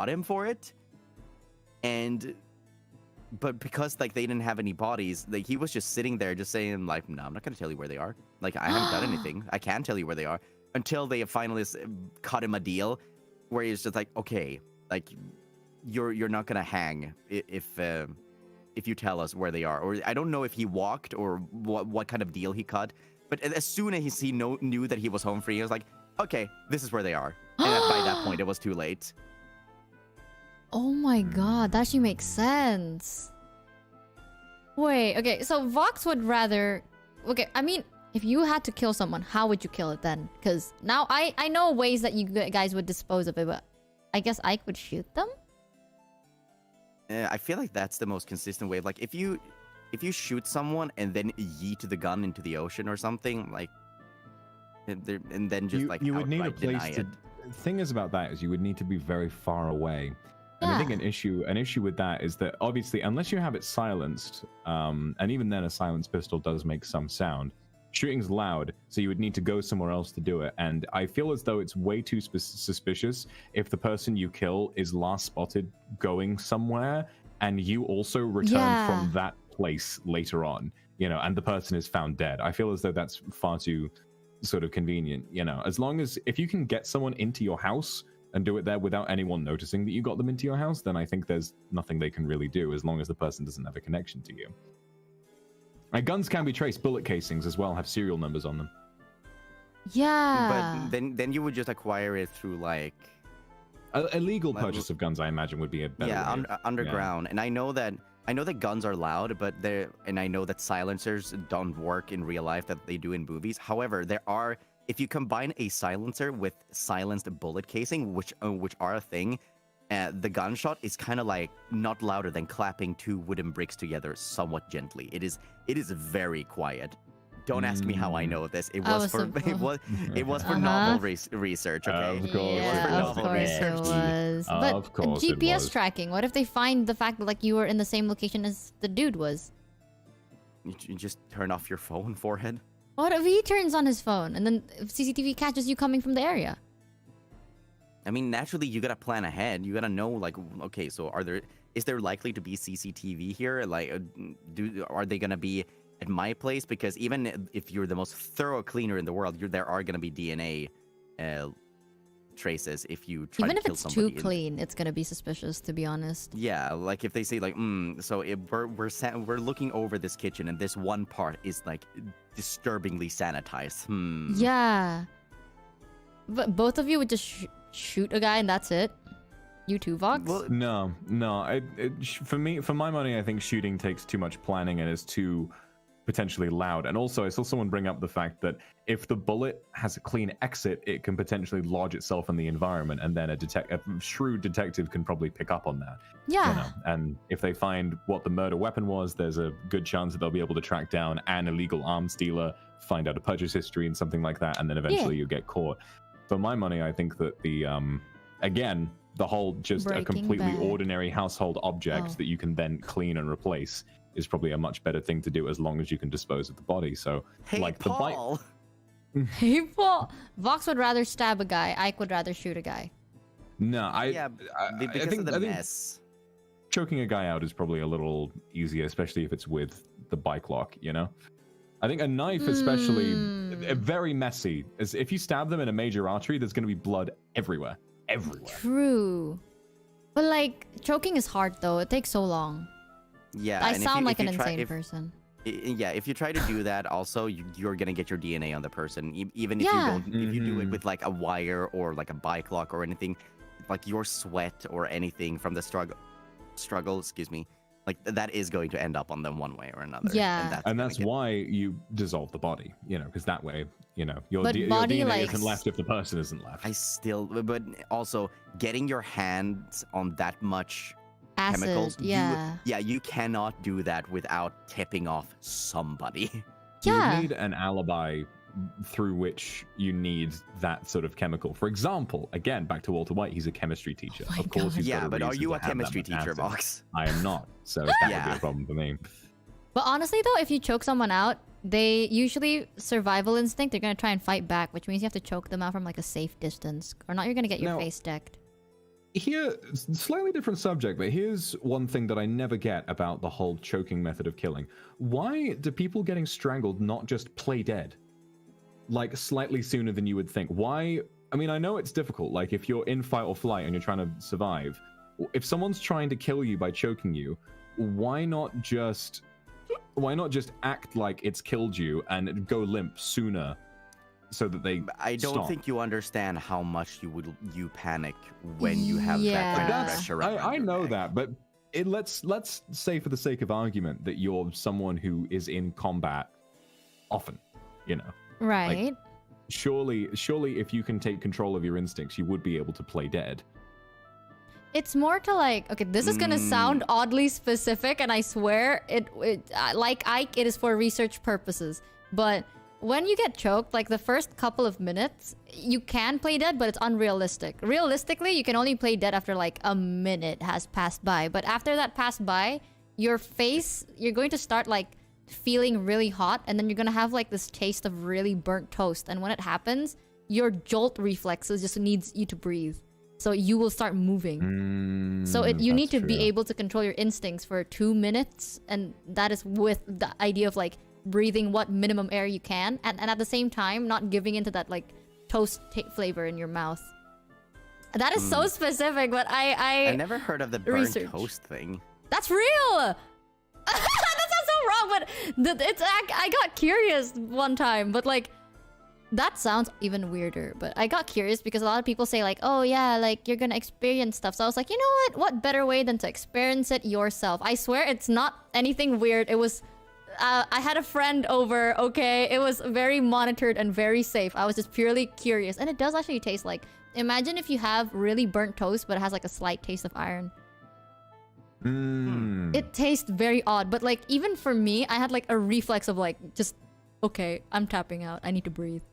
Speaker 2: him for it, but because like they didn't have any bodies, like he was just sitting there just saying like, no, I'm not gonna tell you where they are. Like I haven't done anything. I can't tell you where they are. Until they finally cut him a deal where he's just like, okay, like you're not gonna hang if you tell us where they are. Or I don't know if he walked or what kind of deal he cut, but as soon as he knew that he was home free, he was like, okay, this is where they are. And by that point, it was too late.
Speaker 1: Oh my god, that actually makes sense. Wait, okay, so Vox would rather okay, I mean, if you had to kill someone, how would you kill it then? Because now I know ways that you guys would dispose of it, but I guess Ike would shoot them?
Speaker 2: I feel like that's the most consistent way. Like, if you shoot someone and then yeet the gun into the ocean or something, like, and then just
Speaker 3: you would need a
Speaker 2: outright deny
Speaker 3: place to.
Speaker 2: it.
Speaker 3: Thing is about that is you would need to be very far away. And I think
Speaker 1: Yeah.
Speaker 3: an issue with that is that obviously unless you have it silenced, and even then a silenced pistol does make some sound. Shooting's loud, so you would need to go somewhere else to do it. And I feel as though it's way too suspicious if the person you kill is last spotted going somewhere, and you also return from that place later on, and the person is found dead. I feel as though that's far too sort of convenient, as long as if you can get someone into your house and do it there without anyone noticing that you got them into your house, then I think there's nothing they can really do as long as the person doesn't have a connection to you. And guns can be traced. Bullet casings as well have serial numbers on them.
Speaker 1: Yeah.
Speaker 2: But then you would just acquire it through like
Speaker 3: A legal purchase of guns, I imagine, would be a better way.
Speaker 2: Underground. And I know that guns are loud, but I know that silencers don't work in real life that they do in movies. However, if you combine a silencer with silenced bullet casing, which are a thing, the gunshot is kind of like not louder than clapping two wooden bricks together somewhat gently. It is very quiet. Don't ask me how I know this. It was for novel research. Okay,
Speaker 3: Of course,
Speaker 1: Yeah,
Speaker 3: it was
Speaker 1: of
Speaker 3: for
Speaker 1: course
Speaker 3: research.
Speaker 1: it was. But
Speaker 3: Of course it
Speaker 1: GPS
Speaker 3: was.
Speaker 1: tracking. What if they find the fact that like you were in the same location as the dude was?
Speaker 2: You just turn off your phone, forehead.
Speaker 1: What if he turns on his phone and then CCTV catches you coming from the area?
Speaker 2: I mean, naturally, you gotta plan ahead. You gotta know, like, okay, so is there likely to be CCTV here? Like, are they gonna be at my place? Because even if you're the most thorough cleaner in the world, there are gonna be DNA traces if you try
Speaker 1: Even
Speaker 2: to
Speaker 1: if
Speaker 2: kill
Speaker 1: it's
Speaker 2: somebody.
Speaker 1: too clean, it's gonna be suspicious, to be honest.
Speaker 2: Yeah, like if they say like, so if we're looking over this kitchen and this one part is like disturbingly sanitized.
Speaker 1: Yeah. But both of you would just shoot a guy and that's it? You too, Vox?
Speaker 2: Well,
Speaker 3: No. For my money, I think shooting takes too much planning and is too potentially loud. And also, I saw someone bring up the fact that if the bullet has a clean exit, it can potentially lodge itself in the environment, and then a shrewd detective can probably pick up on that.
Speaker 1: Yeah.
Speaker 3: And if they find what the murder weapon was, there's a good chance that they'll be able to track down an illegal arms dealer, find out a purchase history and something like that, and then eventually you get caught. For my money, I think that the again, the whole just a
Speaker 1: Breaking
Speaker 3: completely
Speaker 1: Bad.
Speaker 3: ordinary household object that you can then clean and replace is probably a much better thing to do as long as you can dispose of the body. So,
Speaker 2: hey,
Speaker 3: like
Speaker 2: Paul.
Speaker 1: Hey, Paul. Vox would rather stab a guy. Ike would rather shoot a guy.
Speaker 2: Because of the mess.
Speaker 3: Choking a guy out is probably a little easier, especially if it's with the bike lock, I think a knife, especially, very messy. As if you stab them in a major artery, there's going to be blood everywhere.
Speaker 1: True. But like, choking is hard though. It takes so long.
Speaker 2: Yeah,
Speaker 1: I
Speaker 2: and
Speaker 1: sound like an
Speaker 2: if you try-
Speaker 1: insane
Speaker 2: if-
Speaker 1: person.
Speaker 2: Yeah, if you try to do that, also you're gonna get your DNA on the person. Even if you
Speaker 1: Yeah.
Speaker 2: don't, if you do it with like a wire or like a bike lock or anything, like your sweat or anything from the struggle, excuse me, like that is going to end up on them one way or another.
Speaker 1: Yeah.
Speaker 3: And that's why you dissolve the body, because that way, your
Speaker 1: But
Speaker 3: your
Speaker 1: body,
Speaker 3: DNA
Speaker 1: like-
Speaker 3: isn't left if the person isn't left.
Speaker 2: but also getting your hands on that much
Speaker 1: Acid,
Speaker 2: chemicals,
Speaker 1: yeah.
Speaker 2: you cannot do that without tipping off somebody.
Speaker 3: You
Speaker 1: Yeah.
Speaker 3: would need an alibi through which you need that sort of chemical. For example, again, back to Walter White, he's a chemistry teacher.
Speaker 1: Oh my
Speaker 3: Of course,
Speaker 1: God.
Speaker 3: he's got
Speaker 2: Yeah, but are
Speaker 3: reason
Speaker 2: you
Speaker 3: to
Speaker 2: a
Speaker 3: have that
Speaker 2: chemistry
Speaker 3: much
Speaker 2: teacher,
Speaker 3: acid.
Speaker 2: Vox?
Speaker 3: I am not, so that would be
Speaker 2: Yeah.
Speaker 3: a problem for me.
Speaker 1: But honestly though, if you choke someone out, they usually survival instinct, they're gonna try and fight back, which means you have to choke them out from like a safe distance. Or not, you're gonna get your
Speaker 3: Now-
Speaker 1: face decked.
Speaker 3: Here, slightly different subject, but here's one thing that I never get about the whole choking method of killing. Why do people getting strangled not just play dead? Like, slightly sooner than you would think. Why? I mean, I know it's difficult. Like, if you're in fight or flight and you're trying to survive, if someone's trying to kill you by choking you, why not just act like it's killed you and go limp sooner so that they
Speaker 2: I don't
Speaker 3: stop?
Speaker 2: think you understand how much you panic when you have that kind of
Speaker 3: That's,
Speaker 2: pressure around
Speaker 3: I
Speaker 2: your
Speaker 3: know
Speaker 2: neck.
Speaker 3: that, but let's say for the sake of argument that you're someone who is in combat often, you know.
Speaker 1: Right.
Speaker 3: Surely if you can take control of your instincts, you would be able to play dead.
Speaker 1: It's more to like, okay, this is gonna sound oddly specific, and I swear like Ike, it is for research purposes. But when you get choked, like the first couple of minutes, you can play dead, but it's unrealistic. Realistically, you can only play dead after like a minute has passed by. But after that passed by, your face, you're going to start like feeling really hot, and then you're gonna have like this taste of really burnt toast. And when it happens, your jolt reflexes just needs you to breathe. So you will start moving. So you need to be able to control your instincts for 2 minutes, and that is with the idea of like breathing what minimum air you can, and at the same time not giving into that like toast flavor in your mouth. That is so specific, but I
Speaker 2: never heard of the burnt toast thing.
Speaker 1: That's real. That sounds so wrong, but I got curious one time, but like. That sounds even weirder, but I got curious because a lot of people say like, oh yeah, like you're gonna experience stuff. So I was like, you know what? What better way than to experience it yourself? I swear it's not anything weird. It was, I had a friend over, okay? It was very monitored and very safe. I was just purely curious. And it does actually taste like, imagine if you have really burnt toast, but it has like a slight taste of iron. It tastes very odd, but like even for me, I had like a reflex of like, just, okay, I'm tapping out. I need to breathe.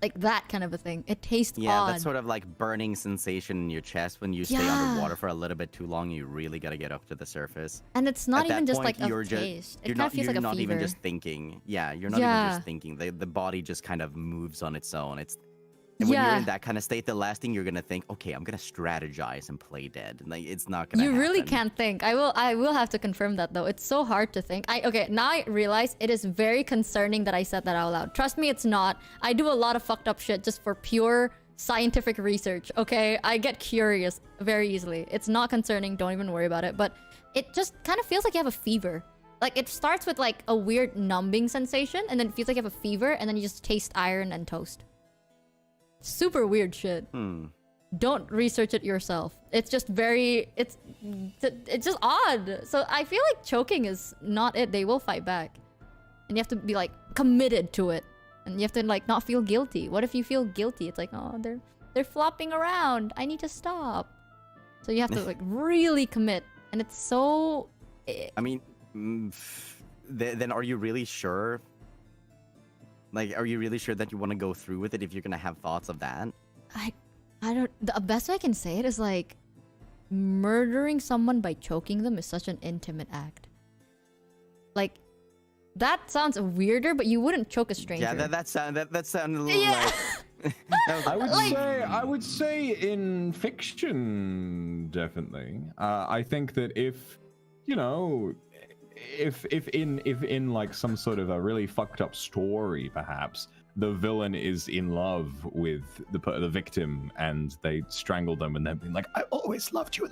Speaker 1: Like that kind of a thing. It tastes odd.
Speaker 2: Yeah, that's sort of like burning sensation in your chest when you stay underwater for a little bit too long. You really gotta get up to the surface.
Speaker 1: And it's not even just
Speaker 2: point,
Speaker 1: like a taste. It kind of feels like a fever.
Speaker 2: You're not even just thinking. Yeah, you're not even just thinking. The body just kind of moves on its own. And when you're in that kind of state, the last thing you're gonna think, okay, I'm gonna strategize and play dead. And like, it's not gonna happen.
Speaker 1: Really can't think. I will have to confirm that though. It's so hard to think. Okay, now I realize it is very concerning that I said that out loud. Trust me, it's not. I do a lot of fucked up shit just for pure scientific research, okay? I get curious very easily. It's not concerning, don't even worry about it. But it just kind of feels like you have a fever. Like it starts with like a weird numbing sensation, and then it feels like you have a fever, and then you just taste iron and toast. Super weird shit. Don't research it yourself. It's just it's just odd. So I feel like choking is not it. They will fight back, and you have to be like committed to it, and you have to like not feel guilty. What if you feel guilty? It's like, oh, they're flopping around. I need to stop. So you have to like really commit, and it's so.
Speaker 2: I mean, then are you really sure? Like, are you really sure that you want to go through with it if you're gonna have thoughts of that?
Speaker 1: I don't. The best way I can say it is like, murdering someone by choking them is such an intimate act. Like, that sounds weirder, but you wouldn't choke a stranger.
Speaker 2: Yeah, that sounded a little like.
Speaker 3: I would say in fiction, definitely. I think that if, you know. If in like some sort of a really fucked up story, perhaps the villain is in love with the victim and they strangle them and they're being like, I always loved you.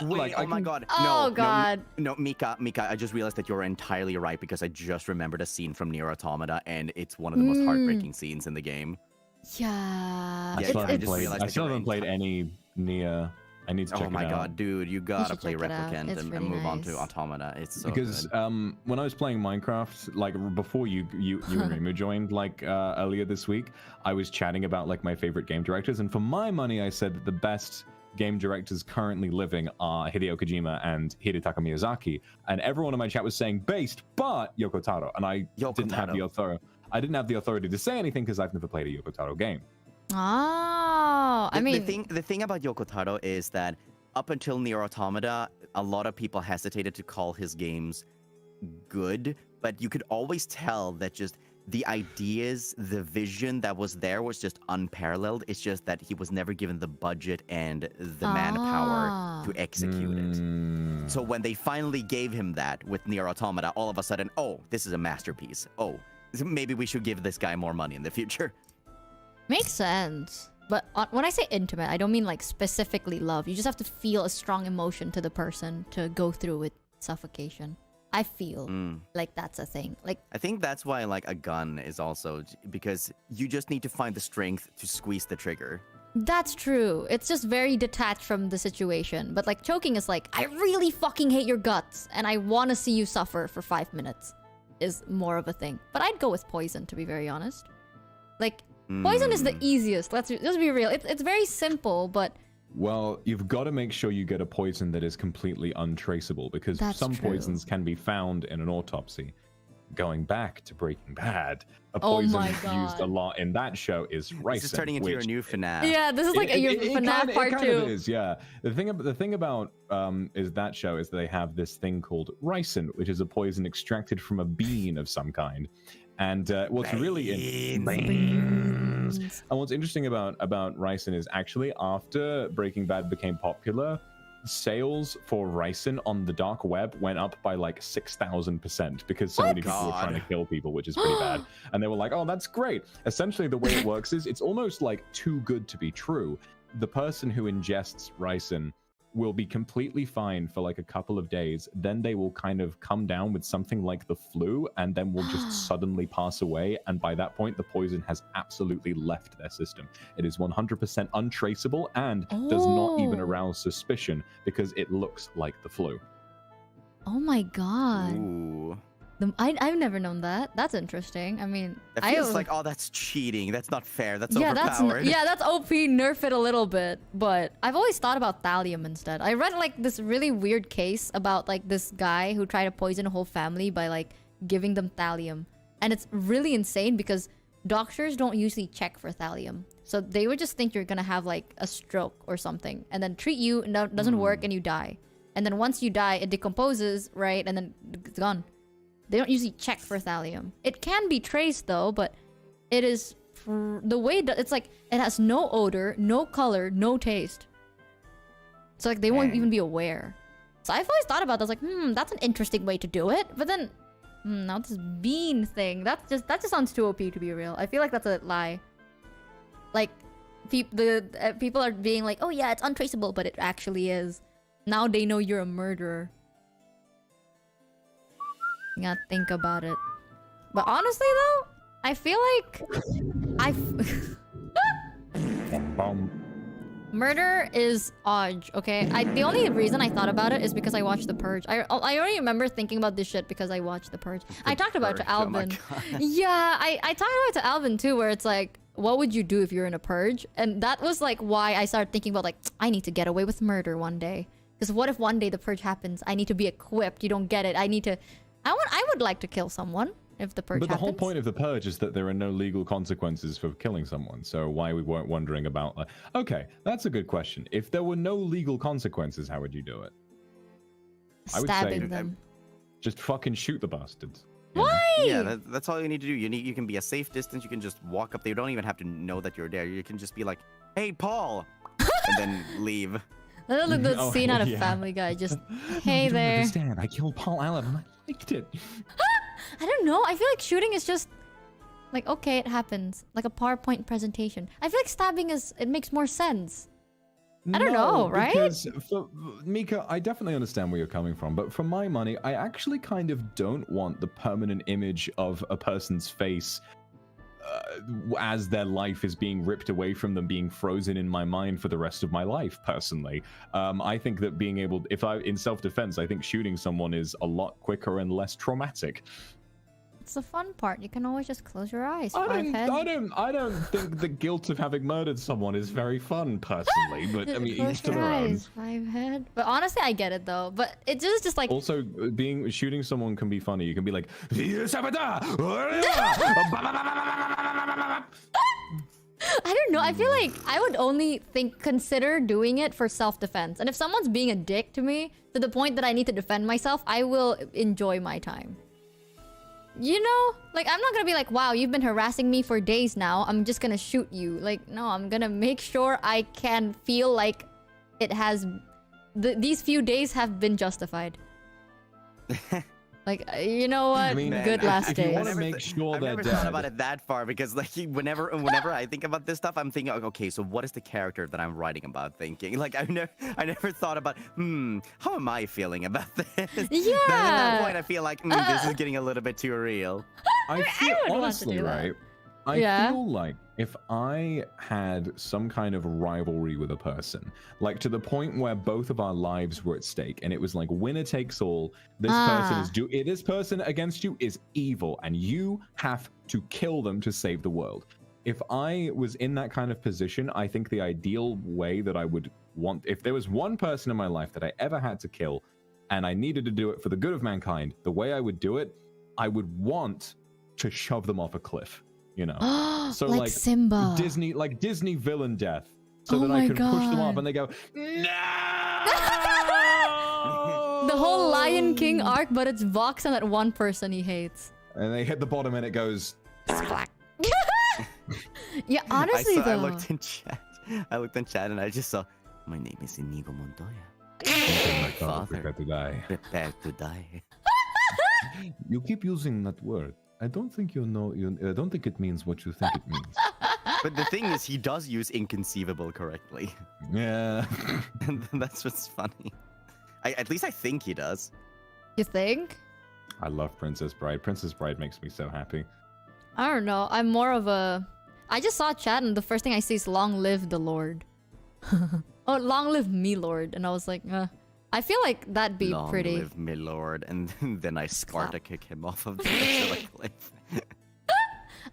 Speaker 2: Wait, oh my god.
Speaker 1: Oh god.
Speaker 2: No, Mika, I just realized that you're entirely right because I just remembered a scene from Nier Automata and it's one of the most heartbreaking scenes in the game.
Speaker 1: Yeah.
Speaker 3: I still haven't played any Nier. I need to check it out.
Speaker 2: Oh my god, dude, you gotta play
Speaker 1: check it out.
Speaker 2: Replicant and move on to Automata. It's so
Speaker 3: because
Speaker 2: good.
Speaker 3: When I was playing Minecraft, like before you and Reimu joined, like earlier this week, I was chatting about like my favorite game directors, and for my money, I said that the best game directors currently living are Hideo Kojima and Hidetaka Miyazaki, and everyone in my chat was saying based, but Yoko Taro, and I didn't have the authority. I didn't have the authority to say anything because I've never played a Yoko Taro game.
Speaker 1: Oh, I mean,
Speaker 2: the thing about Yoko Taro is that up until Nier Automata, a lot of people hesitated to call his games good, but you could always tell that just the ideas, the vision that was there was just unparalleled. It's just that he was never given the budget and the manpower to execute it. So when they finally gave him that with Nier Automata, all of a sudden, oh, this is a masterpiece. Oh, maybe we should give this guy more money in the future.
Speaker 1: Makes sense. But when I say intimate, I don't mean like specifically love. You just have to feel a strong emotion to the person to go through with suffocation. I feel like that's a thing. Like,
Speaker 2: I think that's why like a gun is also, because you just need to find the strength to squeeze the trigger.
Speaker 1: That's true. It's just very detached from the situation. But like choking is like, I really fucking hate your guts and I want to see you suffer for 5 minutes. is more of a thing. But I'd go with poison, to be very honest. Like, poison is the easiest. Let's be real. It's very simple, but...
Speaker 3: Well, you've got to make sure you get a poison that is completely untraceable, because some poisons can be found in an autopsy. Going back to Breaking Bad, a poison used a lot in that show is ricin.
Speaker 2: This is turning into your new FNAF.
Speaker 1: Yeah, this is like your FNAF part 2.
Speaker 3: It is, yeah. The thing about is that show is they have this thing called ricin, which is a poison extracted from a bean of some kind. And what's really and what's interesting about ricin is actually after Breaking Bad became popular, sales for ricin on the dark web went up by like 6,000% because so many people were trying to kill people, which is pretty bad. And they were like, oh, that's great. Essentially, the way it works is it's almost like too good to be true. The person who ingests ricin will be completely fine for like a couple of days. Then they will kind of come down with something like the flu and then will just suddenly pass away. And by that point, the poison has absolutely left their system. It is 100% untraceable and does not even arouse suspicion because it looks like the flu.
Speaker 1: Oh my god.
Speaker 2: Ooh.
Speaker 1: I've never known that. That's interesting. I mean,
Speaker 2: It feels like, oh, that's cheating. That's not fair. That's overpowered.
Speaker 1: That's OP. Nerf it a little bit. But I've always thought about thallium instead. I read like this really weird case about like this guy who tried to poison a whole family by like giving them thallium. And it's really insane because doctors don't usually check for thallium. So they would just think you're gonna have like a stroke or something and then treat you and that doesn't work and you die. And then once you die, it decomposes, right? And then it's gone. They don't usually check for thallium. It can be traced though, but it is the way it's like it has no odor, no color, no taste. So like they won't even be aware. So I've always thought about that. I was like, that's an interesting way to do it. But then, now this bean thing, that just sounds too OP to be real. I feel like that's a lie. Like people are being like, oh yeah, it's untraceable, but it actually is. Now they know you're a murderer. You gotta think about it. But honestly though, I feel like murder is odd, okay? The only reason I thought about it is because I watched The Purge. I already remember thinking about this shit because I watched The Purge. I talked about it to Alvin. Yeah, I talked about it to Alvin too, where it's like, what would you do if you're in a purge? And that was like why I started thinking about like, I need to get away with murder one day. Because what if one day the purge happens? I need to be equipped. You don't get it. I would like to kill someone if the purge happens.
Speaker 3: But the whole point of the purge is that there are no legal consequences for killing someone. So why we weren't wondering about like, okay, that's a good question. If there were no legal consequences, how would you do it?
Speaker 1: Stabbing them.
Speaker 3: Just fucking shoot the bastards.
Speaker 1: Why?
Speaker 2: Yeah, that's all you need to do. You can be a safe distance. You can just walk up there. You don't even have to know that you're there. You can just be like, hey, Paul, and then leave.
Speaker 1: Look, the scene out of Family Guy. Just, hey
Speaker 3: you
Speaker 1: there.
Speaker 3: Don't understand. I killed Paul Allen and I liked it.
Speaker 1: I don't know. I feel like shooting is just like, okay, it happens. Like a PowerPoint presentation. I feel like stabbing it makes more sense. I don't know, right?
Speaker 3: Because Mika, I definitely understand where you're coming from, but for my money, I actually kind of don't want the permanent image of a person's face as their life is being ripped away from them, being frozen in my mind for the rest of my life, personally. I think that being able, in self-defense, I think shooting someone is a lot quicker and less traumatic.
Speaker 1: It's the fun part. You can always just close your eyes.
Speaker 3: I don't think the guilt of having murdered someone is very fun, personally. But I mean, each to their own.
Speaker 1: 5 head. But honestly, I get it though. But it just like.
Speaker 3: Also, shooting someone can be funny. You can be like.
Speaker 1: I don't know. I feel like I would only consider doing it for self-defense. And if someone's being a dick to me to the point that I need to defend myself, I will enjoy my time. You know? Like, I'm not gonna be like, wow, you've been harassing me for days now. I'm just gonna shoot you. Like, no, I'm gonna make sure I can feel like it has... these few days have been justified. Like, you know what?
Speaker 3: I mean,
Speaker 1: good last days.
Speaker 3: I've
Speaker 2: never thought about it that far because, like, whenever I think about this stuff, I'm thinking, okay, so what is the character that I'm writing about thinking? Like, I never thought about, how am I feeling about this?
Speaker 1: Yeah.
Speaker 2: At that point, I feel like this is getting a little bit too real.
Speaker 3: I feel honestly, right? I feel like if I had some kind of rivalry with a person, like to the point where both of our lives were at stake, and it was like winner takes all, this person against you is evil, and you have to kill them to save the world. If I was in that kind of position, I think the ideal way that I would want, if there was one person in my life that I ever had to kill, and I needed to do it for the good of mankind, the way I would do it, I would want to shove them off a cliff, you know? So
Speaker 1: like Simba.
Speaker 3: Disney villain death, so that I could push them off and they go, no!
Speaker 1: The whole Lion King arc, but it's Vox and that one person he hates.
Speaker 3: And they hit the bottom and it goes,
Speaker 1: Splack. Yeah, honestly though.
Speaker 2: I looked in chat and I just saw, my name is Inigo Montoya. My father.
Speaker 3: Prepare to die.
Speaker 2: Prepare to die.
Speaker 3: You keep using that word. I don't think you know. I don't think it means what you think it means.
Speaker 2: But the thing is, he does use inconceivable correctly.
Speaker 3: Yeah.
Speaker 2: And that's what's funny. At least I think he does.
Speaker 1: You think?
Speaker 3: I love Princess Bride. Princess Bride makes me so happy.
Speaker 1: I don't know. I'm more of a... I just saw chat and the first thing I see is long live the Lord. Oh, long live me Lord. And I was like, I feel like that'd be pretty...
Speaker 2: Long live me Lord. And then I Sparta kick him off of the edge of the cliff.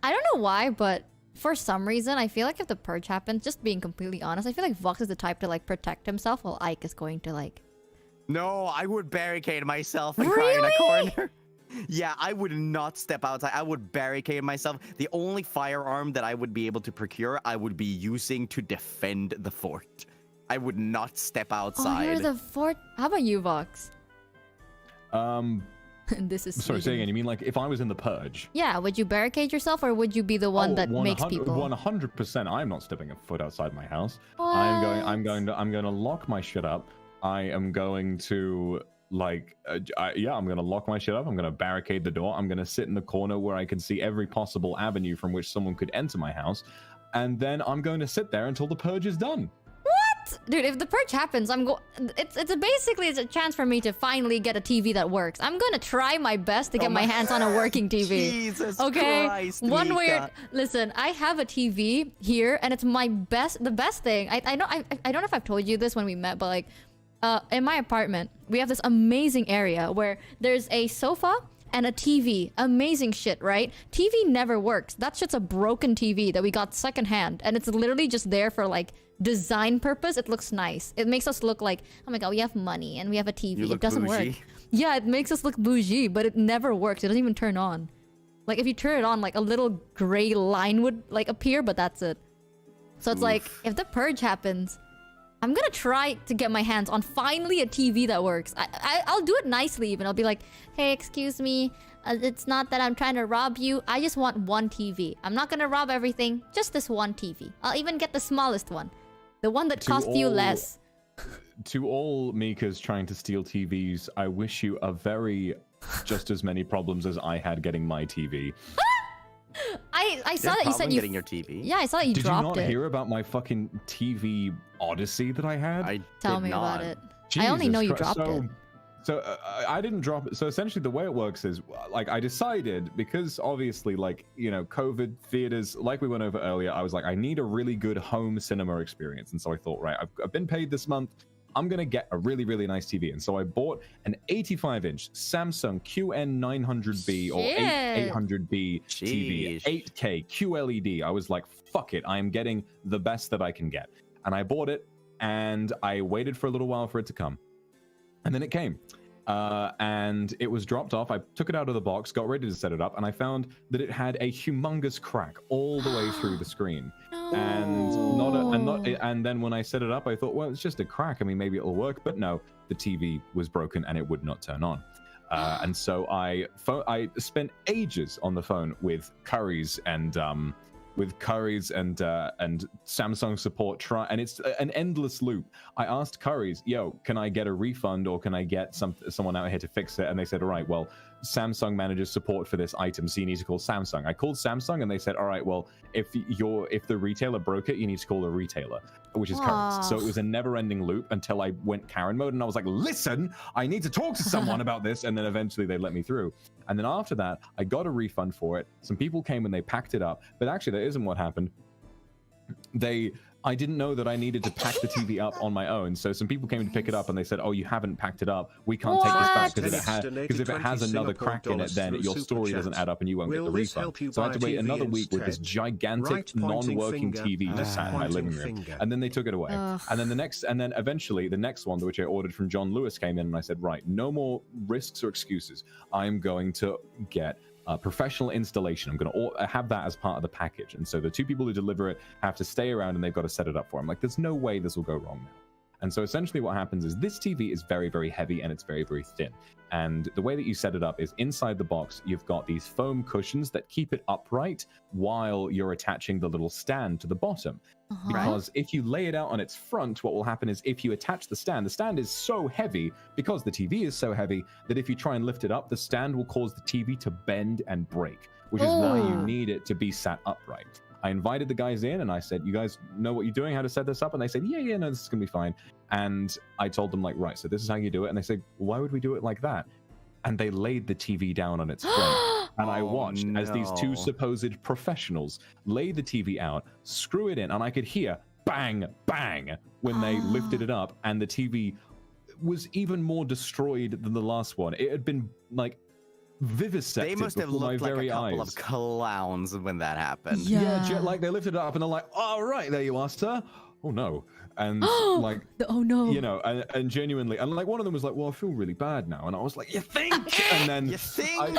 Speaker 1: I don't know why, but for some reason, I feel like if the purge happens, just being completely honest, I feel like Vox is the type to like protect himself while Ike is going to like...
Speaker 2: No, I would barricade myself and cry in a corner. Yeah, I would not step outside. I would barricade myself. The only firearm that I would be able to procure, I would be using to defend the fort. I would not step outside.
Speaker 1: Oh, you're the fort. How about you, Vox? This is
Speaker 3: sorry, say again. You mean like if I was in the purge?
Speaker 1: Yeah, would you barricade yourself or would you be the one that makes people?
Speaker 3: 100%. I'm not stepping a foot outside my house.
Speaker 1: What?
Speaker 3: I'm going to lock my shit up. I am going to I'm going to lock my shit up. I'm going to barricade the door. I'm going to sit in the corner where I can see every possible avenue from which someone could enter my house. And then I'm going to sit there until the purge is done.
Speaker 1: What? Dude, if the purge happens, it's basically a chance for me to finally get a TV that works. I'm going to try my best to get my hands on a working TV.
Speaker 2: Jesus
Speaker 1: okay?
Speaker 2: Christ,
Speaker 1: One
Speaker 2: Mika.
Speaker 1: weird... Listen, I have a the and it's the best thing. I don't know if I've told you this when we met, but like, in my apartment, we have this amazing area where there's a sofa and a TV. Amazing shit, right? TV never works. That shit's a broken TV that we got secondhand, and it's literally just there for like design purpose. It looks nice. It makes us look like, oh my god, we have money and we have a TV. It doesn't work. Yeah, it makes us look bougie, but it never works. It doesn't even turn on. Like if you turn it on, like a little gray line would like appear, but that's it. So it's like if the purge happens, I'm gonna try to get my hands on finally a TV that works. I'll do it nicely even. I'll be like, hey, excuse me. It's not that I'm trying to rob you. I just want one TV. I'm not gonna rob everything. Just this one TV. I'll even get the smallest one. The one that costs you less.
Speaker 3: To all Mikas trying to steal TVs, I wish you a very just as many problems as I had getting my TV.
Speaker 1: I saw that you said you
Speaker 2: getting your TV.
Speaker 1: Yeah, I saw that you dropped it.
Speaker 3: Did you not hear about my fucking TV odyssey that I had?
Speaker 1: Tell me about it.
Speaker 3: Jesus
Speaker 1: I only know you dropped it.
Speaker 3: So I didn't drop it. So essentially the way it works is like I decided, because obviously like, you know, COVID theaters, like we went over earlier, I was like, I need a really good home cinema experience. And so I thought, right, I've been paid this month. I'm going to get a really, really nice TV. And so I bought an 85-inch Samsung QN900B or 800B TV, 8K QLED. I was like, fuck it. I am getting the best that I can get. And I bought it and I waited for a little while for it to come. And then it came. And it was dropped off. I took it out of the box, got ready to set it up, and I found that it had a humongous crack all the way through the screen. And then when I set it up, I thought, well, it's just a crack. I mean, maybe it'll work. But no, the TV was broken and it would not turn on. And so I spent ages on the phone with Currys and Samsung support and it's an endless loop. I asked Currys, yo, can I get a refund or can I get someone out here to fix it? And they said, all right, well, Samsung manages support for this item, so you need to call Samsung. I called Samsung and they said, all right, well, if the retailer broke it, you need to call the retailer, which is Currys. So it was a never-ending loop until I went Karen mode and I was like, listen, I need to talk to someone about this. And then eventually they let me through. And then after that, I got a refund for it. Some people came and they packed it up. But actually, that isn't what happened. I didn't know that I needed to pack the TV up on my own. So some people came to pick it up and they said, "Oh, you haven't packed it up. We can't take this back because if it has another crack in it, then your story doesn't add up and you won't get the refund." So I had to wait another week with this gigantic non-working TV just sat in my living room. And then they took it away. And then eventually the next one, which I ordered from John Lewis, came in and I said, "Right, no more risks or excuses. I'm going to get professional installation. I'm going to have that as part of the package." And so the two people who deliver it have to stay around and they've got to set it up for them. Like, there's no way this will go wrong now. And so essentially what happens is this TV is very, very heavy and it's very, very thin. And the way that you set it up is inside the box, you've got these foam cushions that keep it upright while you're attaching the little stand to the bottom. Because if you lay it out on its front, what will happen is if you attach the stand is so heavy because the TV is so heavy that if you try and lift it up, the stand will cause the TV to bend and break, which is why you need it to be sat upright. I invited the guys in and I said, "You guys know what you're doing, how to set this up?" And they said, yeah, no, this is going to be fine. And I told them, like, right, so this is how you do it. And they said, "Why would we do it like that?" And they laid the TV down on its front. And I watched as these two supposed professionals lay the TV out, screw it in, and I could hear bang, bang when they lifted it up. And the TV was even more destroyed than the last one. It had been, like, vivisected.
Speaker 2: They must have looked like a couple of clowns when that happened.
Speaker 3: Yeah, like they lifted it up and they're like, "All right, there you are, sir." Oh no. And like,
Speaker 1: oh no,
Speaker 3: you know, and genuinely, and like one of them was like, "Well, I feel really bad now," and I was like, "You think?" And then
Speaker 2: you think?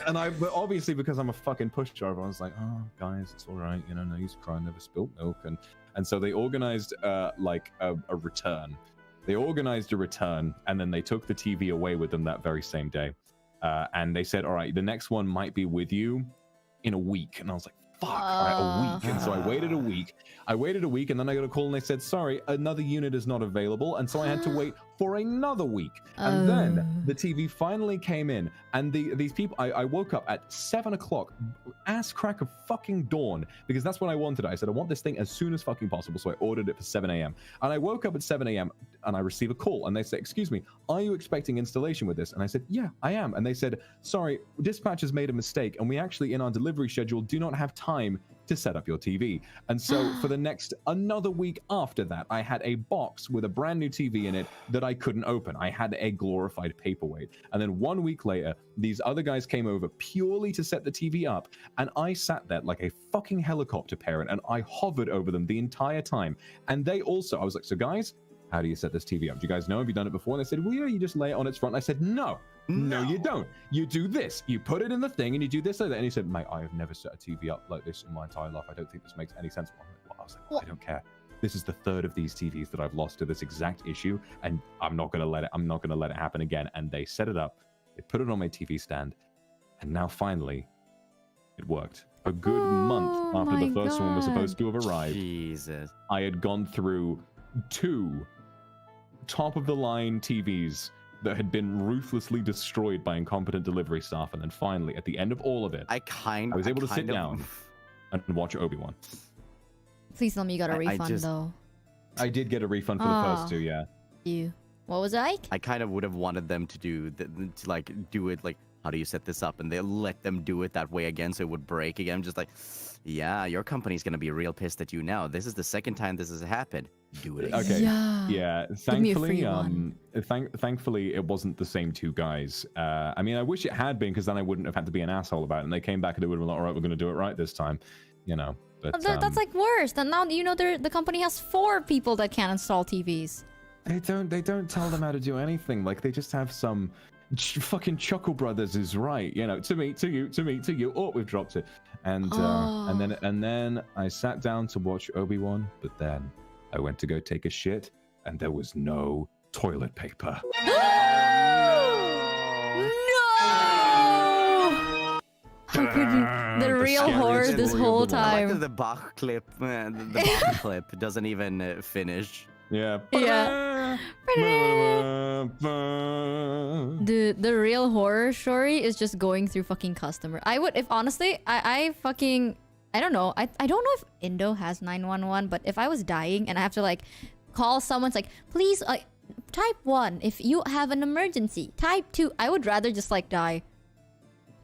Speaker 3: And but obviously because I'm a fucking pushover, I was like, "Oh, guys, it's all right, you know, no use crying, never spilt milk." And so they organized like a return. They organized a return, and then they took the TV away with them that very same day. And they said, "All right, the next one might be with you in a week." And I was like, fuck, right, a week. And so I waited a week. And then I got a call and they said, "Sorry, another unit is not available." And so I had to wait for another week. And then the TV finally came in. And these people, I woke up at 7 o'clock, ass crack of fucking dawn, because that's what I wanted. I said, I want this thing as soon as fucking possible. So I ordered it for 7 a.m. And I woke up at 7 a.m. and I received a call. And they said, "Excuse me, are you expecting installation with this?" And I said, "Yeah, I am." And they said, "Sorry, dispatch has made a mistake. And we actually, in our delivery schedule, do not have time to set up your TV." And so for the next another week after that, I had a box with a brand new TV in it that I couldn't open. I had a glorified paperweight. And then 1 week later, these other guys came over purely to set the TV up. And I sat there like a fucking helicopter parent and I hovered over them the entire time. And they also, I was like, "So guys, how do you set this TV up? Do you guys know? Have you done it before?" And they said, "Well, yeah, you just lay it on its front." And I said, No, you don't. You do this. You put it in the thing and you do this like that. And he said, "Mate, I have never set a TV up like this in my entire life. I don't think this makes any sense." I was like, "I don't care. This is the third of these TVs that I've lost to this exact issue, and I'm not gonna let it happen again." And they set it up. They put it on my TV stand, and now finally, it worked. A good month after the first one was supposed to have arrived,
Speaker 2: Jesus,
Speaker 3: I had gone through 2 top-of-the-line TVs that had been ruthlessly destroyed by incompetent delivery staff, and then finally, at the end of all of it, I was able to sit down and watch Obi-Wan.
Speaker 1: Please tell me you got a refund though.
Speaker 3: I did get a refund for the first 2, yeah.
Speaker 1: What was Ike?
Speaker 2: I kind of would have wanted them to do it like, "How do you set this up?" And they let them do it that way again, so it would break again. Just like, "Yeah, your company's gonna be real pissed at you now. This is the second time this has happened. Do it again."
Speaker 3: Okay. Yeah. Thankfully, it wasn't the same 2 guys. I mean, I wish it had been, because then I wouldn't have had to be an asshole about it. And they came back and they would have been like, "All right, we're gonna do it right this time," you know. But
Speaker 1: that's like worse. Then now you know the company has 4 people that can't install TVs.
Speaker 3: They don't tell them how to do anything. Like, they just have some fucking Chuckle Brothers is right, you know, to me, to you. Oh, we've dropped it. And then I sat down to watch Obi-Wan, but then I went to go take a shit, and there was no toilet paper.
Speaker 1: How could you? The real horror this whole time.
Speaker 2: I like the Bach clip. The Bach clip doesn't even finish.
Speaker 3: Yeah.
Speaker 1: The real horror story is just going through fucking customer. I would, if honestly, I don't know. I don't know if Indo has 911, but if I was dying and I have to like call someone, it's like, "Please, type 1 if you have an emergency. Type 2. I would rather just like die.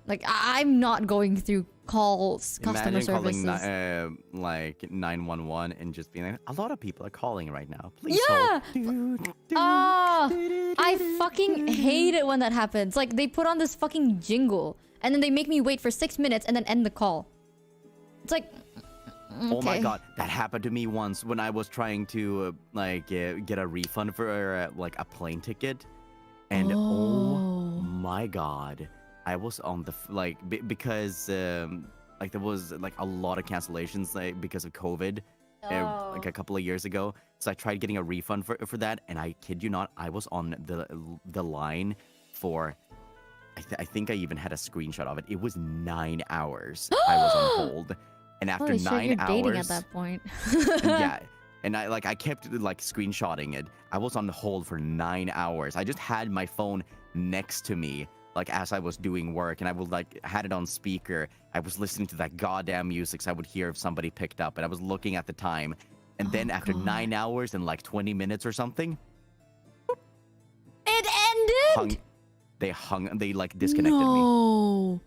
Speaker 1: Like, I'm not going through calls customer
Speaker 2: Imagine calling
Speaker 1: services.
Speaker 2: like 911 and just being like, a lot of people are calling right now. Please
Speaker 1: Yeah.
Speaker 2: hold.
Speaker 1: Oh, I fucking hate it when that happens. Like they put on this fucking jingle and then they make me wait for 6 minutes and then end the call. It's like,
Speaker 2: Oh my
Speaker 1: okay.
Speaker 2: god, that happened to me once when I was trying to get a refund for like a plane ticket, and oh my god, I was on the because like there was like a lot of cancellations like because of COVID, like a couple of years ago. So I tried getting a refund for that, and I kid you not, I was on the line for. I think I even had a screenshot of it. It was 9 hours I was on hold. And after
Speaker 1: Holy shit,
Speaker 2: 9
Speaker 1: you're
Speaker 2: hours,
Speaker 1: dating at that point.
Speaker 2: yeah, and I kept like screenshotting it. I was on hold for 9 hours. I just had my phone next to me, like as I was doing work, and I would like had it on speaker. I was listening to that goddamn music, so I would hear if somebody picked up, and I was looking at the time. And then after 9 hours and like 20 minutes or something,
Speaker 1: It ended.
Speaker 2: They like disconnected me.
Speaker 1: No.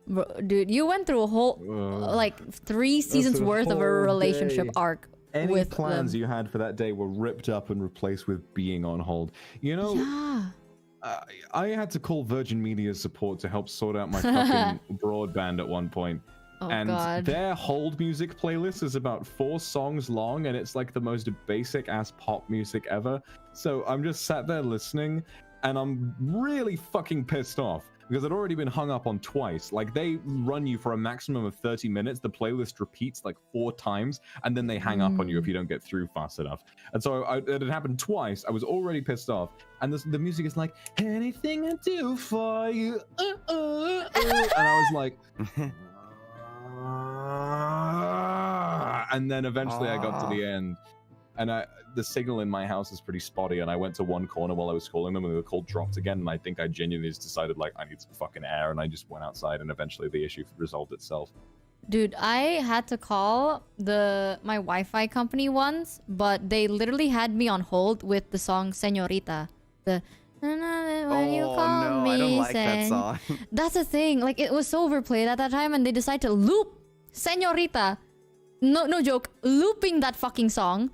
Speaker 1: Bro, dude, you went through a whole like 3 seasons
Speaker 3: a
Speaker 1: worth of a
Speaker 3: whole
Speaker 1: relationship
Speaker 3: day.
Speaker 1: arc
Speaker 3: Any
Speaker 1: with
Speaker 3: plans
Speaker 1: them.
Speaker 3: you had for that day were ripped up and replaced with being on hold. You know,
Speaker 1: Yeah.
Speaker 3: I had to call Virgin Media support to help sort out my fucking broadband at one point.
Speaker 1: Oh
Speaker 3: And
Speaker 1: god.
Speaker 3: their hold music playlist is about 4 songs long, and it's like the most basic ass pop music ever. So I'm just sat there listening, and I'm really fucking pissed off because I'd already been hung up on twice. Like, they run you for a maximum of 30 minutes. The playlist repeats like 4 times, and then they hang up on you if you don't get through fast enough. And so it had happened twice. I was already pissed off, and the music is like, anything I do for you, and I was like, and then eventually I got to the end, and the signal in my house is pretty spotty, and I went to one corner while I was calling them, and the call dropped again, and I think I genuinely just decided, like, I need some fucking air, and I just went outside, and eventually the issue resolved itself.
Speaker 1: Dude, I had to call my Wi-Fi company once, but they literally had me on hold with the song Señorita. The when you
Speaker 2: Oh
Speaker 1: call
Speaker 2: no,
Speaker 1: me
Speaker 2: I don't like that
Speaker 1: sen-
Speaker 2: song.
Speaker 1: That's the thing. Like, it was so overplayed at that time, and they decided to loop Señorita. No joke, looping that fucking song.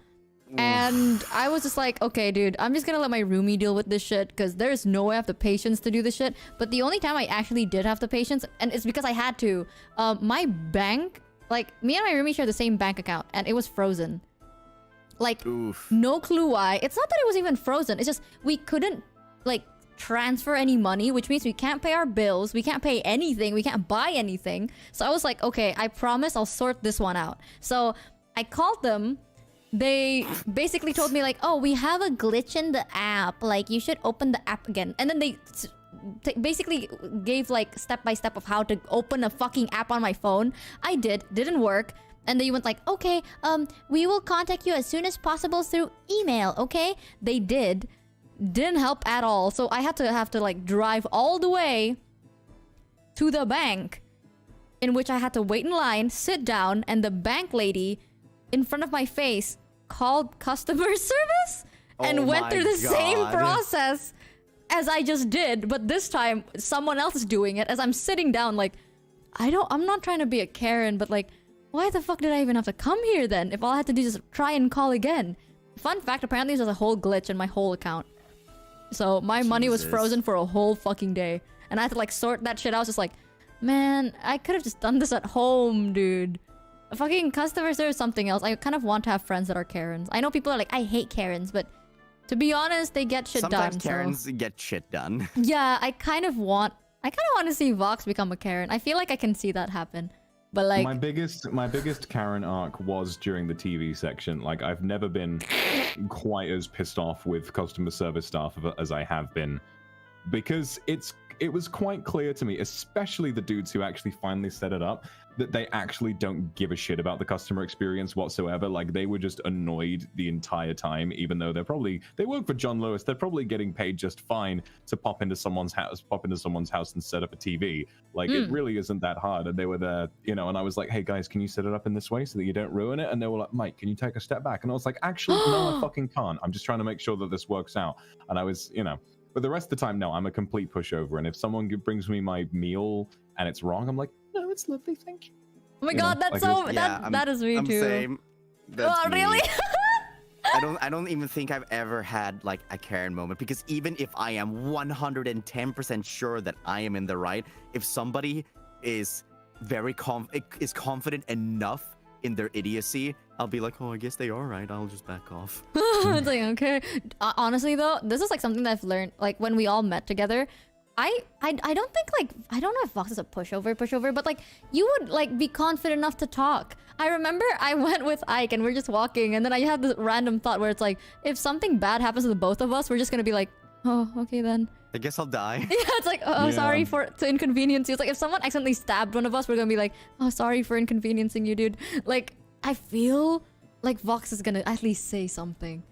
Speaker 1: And I was just like, okay, dude, I'm just gonna let my roomie deal with this shit, because there's no way I have the patience to do this shit. But the only time I actually did have the patience, and it's because I had to, my bank, like, me and my roomie share the same bank account, and it was frozen. Like,
Speaker 2: Oof.
Speaker 1: no clue why. It's not that it was even frozen, it's just we couldn't, like, transfer any money, which means we can't pay our bills, we can't pay anything, we can't buy anything. So I was like, okay, I promise I'll sort this one out. So I called them. They basically told me, like, oh, we have a glitch in the app, like, you should open the app again. And then they basically gave, like, step-by-step of how to open a fucking app on my phone. I didn't work. And they went like, okay, we will contact you as soon as possible through email, okay? They didn't help at all. So I had to like drive all the way to the bank, in which I had to wait in line, sit down, and the bank lady in front of my face called customer service and
Speaker 2: Oh
Speaker 1: went
Speaker 2: my
Speaker 1: through the same
Speaker 2: God.
Speaker 1: process as I just did, but this time someone else is doing it as I'm sitting down. Like, I'm not trying to be a Karen, but like, why the fuck did I even have to come here then if all I had to do is just try and call again? Fun fact, apparently there's a whole glitch in my whole account. So my money was
Speaker 2: Jesus.
Speaker 1: frozen for a whole fucking day. And I had to like sort that shit out. I was just like, man, I could have just done this at home, dude. A fucking customer service is something else. I kind of want to have friends that are Karens. I know people are like, I hate Karens, but to be honest, they get shit
Speaker 2: Sometimes
Speaker 1: done.
Speaker 2: Karens
Speaker 1: So.
Speaker 2: get shit done.
Speaker 1: Yeah, I kind of want to see Vox become a Karen. I feel like I can see that happen. But like,
Speaker 3: my biggest Karen arc was during the TV section. Like, I've never been quite as pissed off with customer service staff as I have been, because it was quite clear to me, especially the dudes who actually finally set it up, that they actually don't give a shit about the customer experience whatsoever. Like, they were just annoyed the entire time, even though they work for John Lewis. They're probably getting paid just fine to pop into someone's house and set up a TV. Like, it really isn't that hard. And they were there, and I was like, hey guys, can you set it up in this way so that you don't ruin it? And they were like, Mike, can you take a step back? And I was like, actually, no, I fucking can't. I'm just trying to make sure that this works out. And I was, but the rest of the time, no, I'm a complete pushover. And if someone brings me my meal and it's wrong, I'm like, no, no, it's lovely, thank you.
Speaker 1: Oh my
Speaker 3: You know,
Speaker 1: god, that's
Speaker 3: like
Speaker 1: so
Speaker 3: this-
Speaker 1: that is me
Speaker 2: I'm
Speaker 1: too.
Speaker 2: Same. That's
Speaker 1: Oh,
Speaker 2: me.
Speaker 1: really?
Speaker 2: I don't even think I've ever had like a Karen moment, because even if I am 110% sure that I am in the right, if somebody is very confident enough in their idiocy, I'll be like, oh, I guess they are right. I'll just back off.
Speaker 1: It's like, okay. Honestly though, this is like something that I've learned like when we all met together. I don't think like, I don't know if Vox is a pushover, but like you would like be confident enough to talk. I remember I went with Ike and we're just walking, and then I had this random thought where it's like, if something bad happens to the both of us, we're just gonna be like, oh, okay then.
Speaker 2: I guess I'll die.
Speaker 1: Yeah, it's like, oh,
Speaker 3: Yeah.
Speaker 1: sorry to inconvenience you. It's like if someone accidentally stabbed one of us, we're gonna be like, oh, sorry for inconveniencing you, dude. Like, I feel like Vox is gonna at least say something.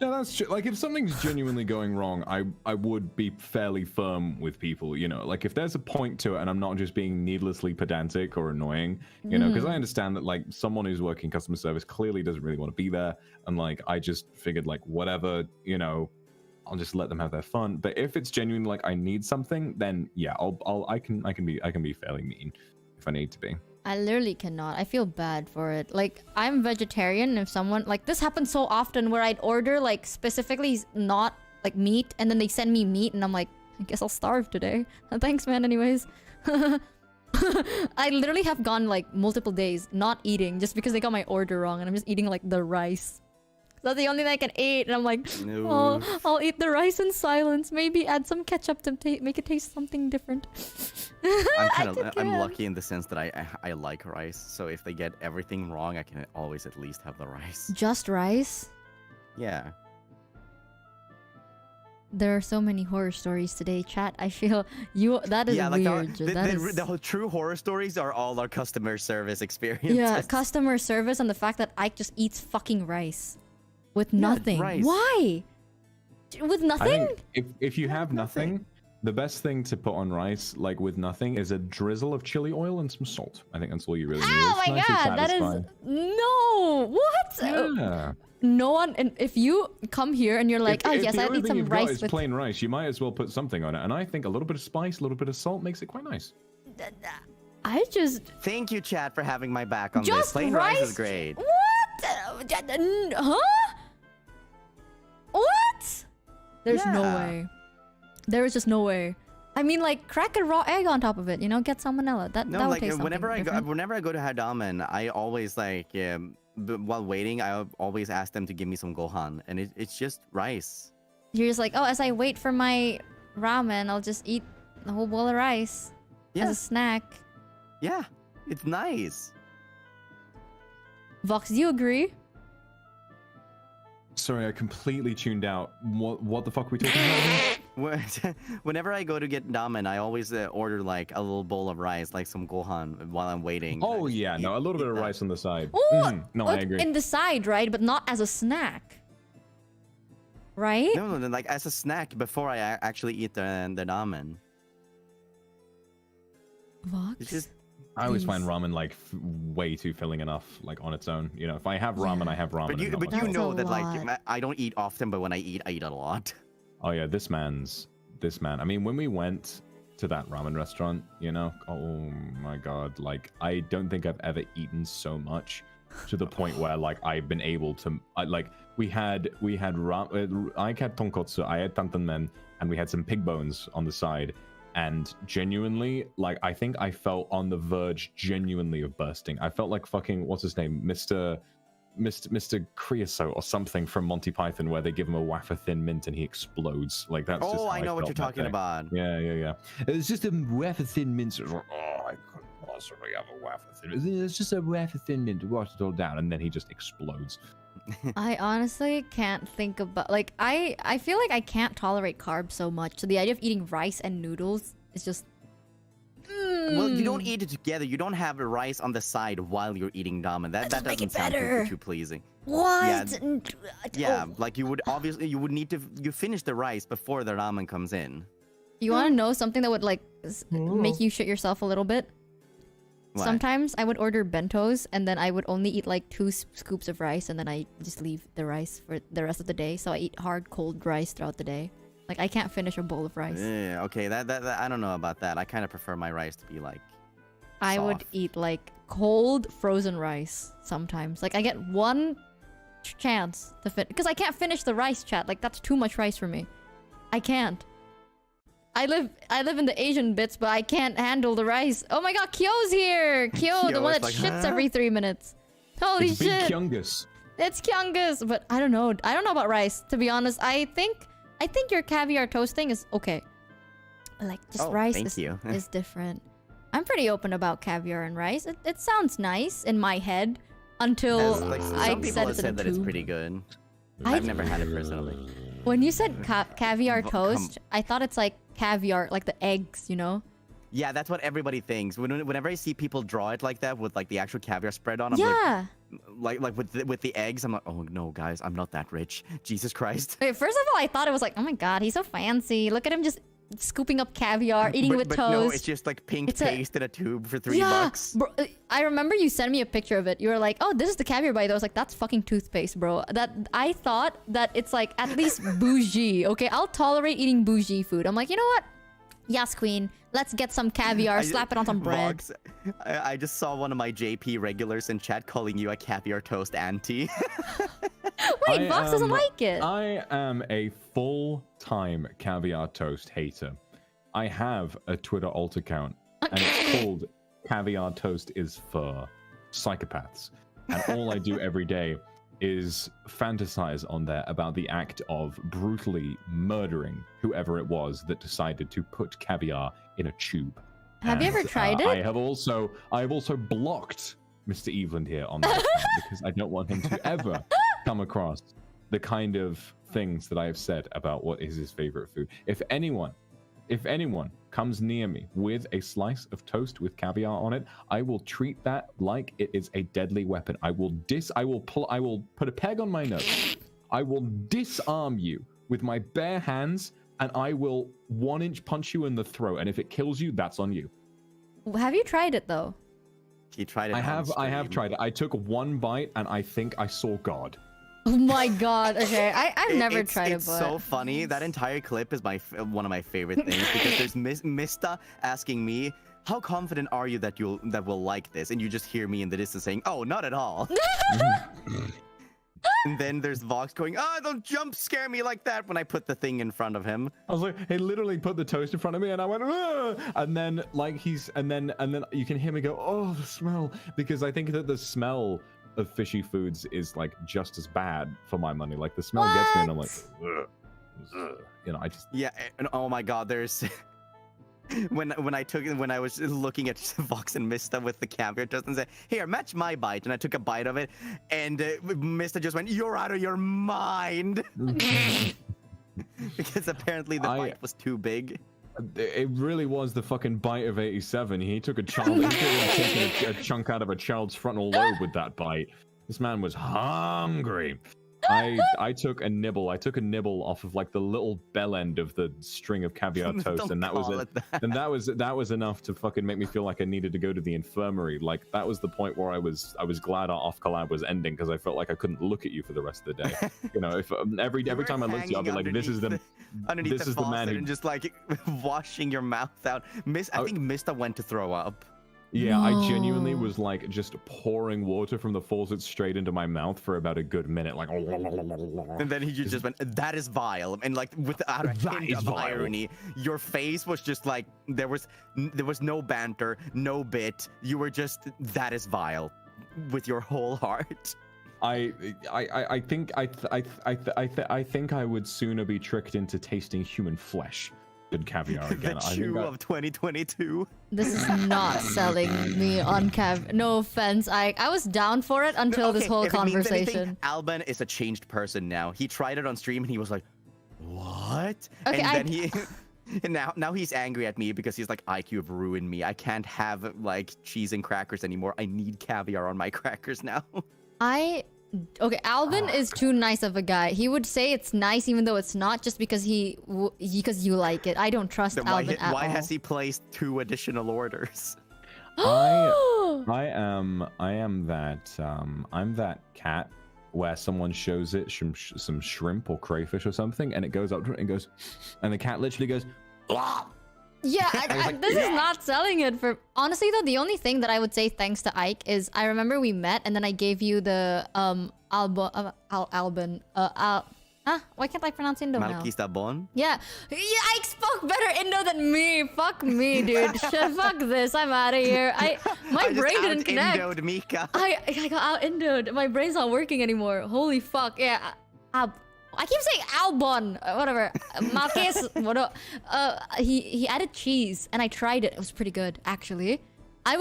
Speaker 3: No, that's true. Like, if something's genuinely going wrong, I would be fairly firm with people, you know? Like, if there's a point to it and I'm not just being needlessly pedantic or annoying, you know? Because I understand that, like, someone who's working customer service clearly doesn't really want to be there. And, like, I just figured, like, whatever, you know, I'll just let them have their fun. But if it's genuinely, like, I need something, then, yeah, I can be fairly mean if I need to be.
Speaker 1: I literally cannot. I feel bad for it. Like, I'm vegetarian. If someone like this happens so often where I'd order like specifically not like meat, and then they send me meat, and I'm like, I guess I'll starve today. Thanks, man. Anyways, I literally have gone like multiple days not eating just because they got my order wrong, and I'm just eating like the rice. That's the only thing I can eat, and I'm like, oh, I'll eat the rice in silence. Maybe add some ketchup to make it taste something different.
Speaker 2: I'm lucky in the sense that I like rice, so if they get everything wrong, I can always at least have the rice.
Speaker 1: Just rice?
Speaker 2: Yeah.
Speaker 1: There are so many horror stories today, chat. I feel that is
Speaker 2: Like
Speaker 1: weird.
Speaker 2: the whole true horror stories are all our customer service experiences.
Speaker 1: Yeah, customer service and the fact that Ike just eats fucking rice with nothing.
Speaker 2: rice.
Speaker 1: Why? With
Speaker 3: I
Speaker 1: nothing?
Speaker 3: think if you have nothing, the best thing to put on rice, like with nothing, is a drizzle of chili oil and some salt. I think that's all you really need.
Speaker 1: Oh
Speaker 3: It's
Speaker 1: my
Speaker 3: nice and
Speaker 1: god, that is
Speaker 3: satisfying.
Speaker 1: no. What?
Speaker 3: Yeah.
Speaker 1: No one. And if you come here and you're like,
Speaker 3: If-
Speaker 1: oh
Speaker 3: if
Speaker 1: yes,
Speaker 3: the
Speaker 1: I
Speaker 3: only
Speaker 1: need
Speaker 3: thing
Speaker 1: some
Speaker 3: you've got
Speaker 1: rice
Speaker 3: is
Speaker 1: with.
Speaker 3: plain rice, you might as well put something on it. And I think a little bit of spice, a little bit of salt makes it quite nice.
Speaker 1: I just
Speaker 2: Thank you, Chad, for having my back on this.
Speaker 1: just
Speaker 2: Plain rice is great.
Speaker 1: What? Huh? What? There's no
Speaker 2: Yeah.
Speaker 1: way. There is just no way. I mean, like, crack a raw egg on top of it. You know, get salmonella. That
Speaker 2: No,
Speaker 1: would
Speaker 2: like
Speaker 1: taste
Speaker 2: whenever I
Speaker 1: something
Speaker 2: go, whenever I go to Hadamen, I always like while waiting, I always ask them to give me some gohan, and it's just rice.
Speaker 1: You're just like, oh, as I wait for my ramen, I'll just eat the whole bowl of rice
Speaker 2: Yeah,
Speaker 1: as a snack.
Speaker 2: yeah, it's nice.
Speaker 1: Vox, do you agree?
Speaker 3: Sorry, I completely tuned out. What the fuck are we talking about?
Speaker 2: Whenever I go to get ramen, I always order like a little bowl of rice, like some gohan, while I'm waiting.
Speaker 3: Oh
Speaker 2: I just
Speaker 3: yeah, no, a little
Speaker 2: eat
Speaker 3: bit of
Speaker 2: that.
Speaker 3: rice on the side.
Speaker 1: Ooh,
Speaker 3: No, I
Speaker 1: like,
Speaker 3: agree.
Speaker 1: in the side, right? But not as a snack. Right?
Speaker 2: No, like as a snack before I actually eat the ramen.
Speaker 1: Vox?
Speaker 2: It's just
Speaker 3: I always
Speaker 1: Please.
Speaker 3: find ramen like way too filling enough, like on its own. You know, if I have ramen,
Speaker 1: Yeah.
Speaker 3: I have ramen.
Speaker 2: But
Speaker 3: and
Speaker 2: you
Speaker 3: not
Speaker 2: but
Speaker 3: much
Speaker 2: you
Speaker 1: That's
Speaker 3: else.
Speaker 2: know
Speaker 1: a
Speaker 2: that
Speaker 1: lot.
Speaker 2: like I don't eat often, but when I eat a lot.
Speaker 3: Oh yeah, this man. I mean, when we went to that ramen restaurant, you know, oh my god, like I don't think I've ever eaten so much to the point where like I've been able to like I had tonkotsu, I had tantanmen, and we had some pig bones on the side. And genuinely, like, I think I felt on the verge genuinely of bursting. I felt like fucking, what's his name? Mr. Creosote or something from Monty Python, where they give him a wafer thin mint and he explodes. Like, that's just
Speaker 2: Oh,
Speaker 3: how
Speaker 2: I know what
Speaker 3: felt
Speaker 2: you're
Speaker 3: that
Speaker 2: talking
Speaker 3: day.
Speaker 2: about.
Speaker 3: Yeah. It's just a wafer thin mint. It's like, oh, I couldn't possibly have a wafer thin. It's just a wafer thin mint to wash it all down, and then he just explodes.
Speaker 1: I honestly can't think about like I feel like I can't tolerate carbs so much. So the idea of eating rice and noodles is just
Speaker 2: Well, you don't eat it together. You don't have the rice on the side while you're eating ramen. That
Speaker 1: doesn't make
Speaker 2: doesn't
Speaker 1: it
Speaker 2: sound
Speaker 1: better.
Speaker 2: too pleasing.
Speaker 1: what?
Speaker 2: Yeah,
Speaker 1: Oh.
Speaker 2: like you would need to finish the rice before the ramen comes in.
Speaker 1: You want to know something that would like make you shit yourself a little bit?
Speaker 2: What?
Speaker 1: Sometimes I would order bentos and then I would only eat like 2 scoops of rice and then I just leave the rice for the rest of the day. So I eat hard cold rice throughout the day. Like I can't finish a bowl of rice.
Speaker 2: Yeah, okay, that I don't know about that. I kind of prefer my rice to be like
Speaker 1: I would
Speaker 2: off.
Speaker 1: eat like cold frozen rice sometimes. Like I get one chance to fit because I can't finish the rice, chat. Like that's too much rice for me. I can't. I live in the Asian bits, but I can't handle the rice. Oh my god, Kyo's here! Kyo, the
Speaker 2: Kyo
Speaker 1: one
Speaker 2: is
Speaker 1: that
Speaker 2: like,
Speaker 1: shits
Speaker 2: huh?
Speaker 1: every 3 minutes. Holy
Speaker 3: It's
Speaker 1: shit!
Speaker 3: Big Kyungus.
Speaker 1: It's Kyungus, but I don't know. I don't know about rice, to be honest. I think your caviar toasting is okay. Like just
Speaker 2: Oh,
Speaker 1: rice
Speaker 2: thank you.
Speaker 1: is different. I'm pretty open about caviar and rice. It sounds nice in my head until
Speaker 2: Like,
Speaker 1: I
Speaker 2: some people
Speaker 1: said
Speaker 2: have
Speaker 1: it's in a
Speaker 2: said that it's
Speaker 1: tube.
Speaker 2: pretty good.
Speaker 1: I-
Speaker 2: I've never had it personally.
Speaker 1: When you said caviar
Speaker 2: Come-
Speaker 1: toast, I thought it's like caviar, like the eggs, you know?
Speaker 2: Yeah, that's what everybody thinks. Whenever I see people draw it like that with like the actual caviar spread on, I'm
Speaker 1: Yeah.
Speaker 2: like with the eggs, I'm like, oh no, guys, I'm not that rich. Jesus Christ.
Speaker 1: Wait, first of all, I thought it was like, oh my god, he's so fancy. Look at him just scooping up caviar, eating it with
Speaker 2: but
Speaker 1: toast.
Speaker 2: no, it's just like pink
Speaker 1: It's a-
Speaker 2: paste in a tube for $3.
Speaker 1: Bro, I remember you sent me a picture of it. You were like, "Oh, this is the caviar bite." I was like, "That's fucking toothpaste, bro." That I thought that it's like at least bougie. Okay, I'll tolerate eating bougie food. I'm like, you know what? Yes, queen. Let's get some caviar. Slap it on some bread.
Speaker 2: Vox, I just saw one of my JP regulars in chat calling you a caviar toast auntie.
Speaker 1: Wait, Vox doesn't like it.
Speaker 3: I am a full-time caviar toast hater. I have a Twitter alt account, and it's called Caviar Toast is for Psychopaths. And all I do every day is fantasize on there about the act of brutally murdering whoever it was that decided to put caviar in a tube.
Speaker 1: Have you ever tried it?
Speaker 3: I have also blocked Mr. Eveland here on that account because I don't want him to ever come across the kind of things that I have said about what is his favorite food. If anyone comes near me with a slice of toast with caviar on it, I will treat that like it is a deadly weapon. I will put a peg on my nose. I will disarm you with my bare hands, and I will 1-inch punch you in the throat. And if it kills you, that's on you.
Speaker 1: Have you tried it though?
Speaker 2: He tried it.
Speaker 3: I
Speaker 2: on
Speaker 3: have
Speaker 2: stream.
Speaker 3: tried it. I took one bite, and I think I saw God.
Speaker 1: Oh my god. Okay, I've never
Speaker 2: It's
Speaker 1: tried
Speaker 2: It's
Speaker 1: it, but
Speaker 2: so funny. That entire clip is one of my favorite things because there's Mista asking me, "How confident are you that we'll like this?" And you just hear me in the distance saying, "Oh, not at all." And then there's Vox going, "Oh, don't jump scare me like that!" When I put the thing in front of him.
Speaker 3: I was like, he literally put the toast in front of me, and I went, "Ugh!" And then like and then you can hear me go, "Oh, the smell," because I think that the smell of fishy foods is like just as bad for my money. Like the smell gets me, and I'm like, ugh, ugh. You know, I just
Speaker 2: Yeah, and oh my god, there's when I was looking at Vox and Mista with the caviar toast and said, "Here, match my bite," and I took a bite of it, and Mista just went, "You're out of your mind," because apparently the bite was too big.
Speaker 3: it really was the fucking bite of 87. He took he could have taken a chunk out of a child's frontal lobe with that bite. This man was hungry. I took a nibble. I took a nibble off of like the little bell end of the string of caviar toast,
Speaker 2: Don't
Speaker 3: and that was
Speaker 2: call
Speaker 3: it.
Speaker 2: it that.
Speaker 3: And that was enough to fucking make me feel like I needed to go to the infirmary. Like that was the point where I was glad our off collab was ending because I felt like I couldn't look at you for the rest of the day. You know, if every time I looked at you, I'll be like, "This is the
Speaker 2: underneath
Speaker 3: this
Speaker 2: the
Speaker 3: is the man
Speaker 2: faucet
Speaker 3: who."
Speaker 2: and just like washing your mouth out. I think Mista went to throw up.
Speaker 3: Yeah, I genuinely
Speaker 1: No.
Speaker 3: was like just pouring water from the faucet straight into my mouth for about a good minute, like.
Speaker 2: And then he just went, "That is vile," and like without a
Speaker 3: That
Speaker 2: hint
Speaker 3: is
Speaker 2: of
Speaker 3: vile.
Speaker 2: irony, your face was just like there was no banter, no bit. You were just, "That is vile," with your whole heart.
Speaker 3: I think I would sooner be tricked into tasting human flesh than caviar again.
Speaker 2: The
Speaker 3: I think
Speaker 2: chew
Speaker 3: I-
Speaker 2: of 2022.
Speaker 1: this is not selling me on No offense, I was down for it until this
Speaker 2: Okay,
Speaker 1: whole
Speaker 2: if it means anything,
Speaker 1: conversation.
Speaker 2: Alban is a changed person now. He tried it on stream and he was like, "What?"
Speaker 1: Okay,
Speaker 2: and then he and now he's angry at me because he's like, "Ike, you've ruined me. I can't have like cheese and crackers anymore. I need caviar on my crackers now."
Speaker 1: Okay, Alvin is too nice of a guy. He would say it's nice even though it's not, just because because you like it. I don't trust
Speaker 2: Then
Speaker 1: Alvin at
Speaker 2: why
Speaker 1: all.
Speaker 2: has he placed 2 additional orders?
Speaker 3: I am that cat where someone shows it some shrimp or crayfish or something, and it goes up to it and goes, and the cat literally goes, "Blah,
Speaker 1: Yeah, this is not selling it for... Honestly, though, the only thing that I would say thanks to Ike is I remember we met and then I gave you the Alban. Why can't I pronounce Indo now?
Speaker 2: Malkista Bon?
Speaker 1: Yeah, Ike spoke better Indo than me. Fuck me, dude. Fuck this. I'm out of here. My brain didn't connect.
Speaker 2: Indoed Mika.
Speaker 1: I got out Indoed. My brain's not working anymore. Holy fuck. Yeah. I keep saying Albon. Whatever. Marquez. He added cheese and I tried it. It was pretty good, actually.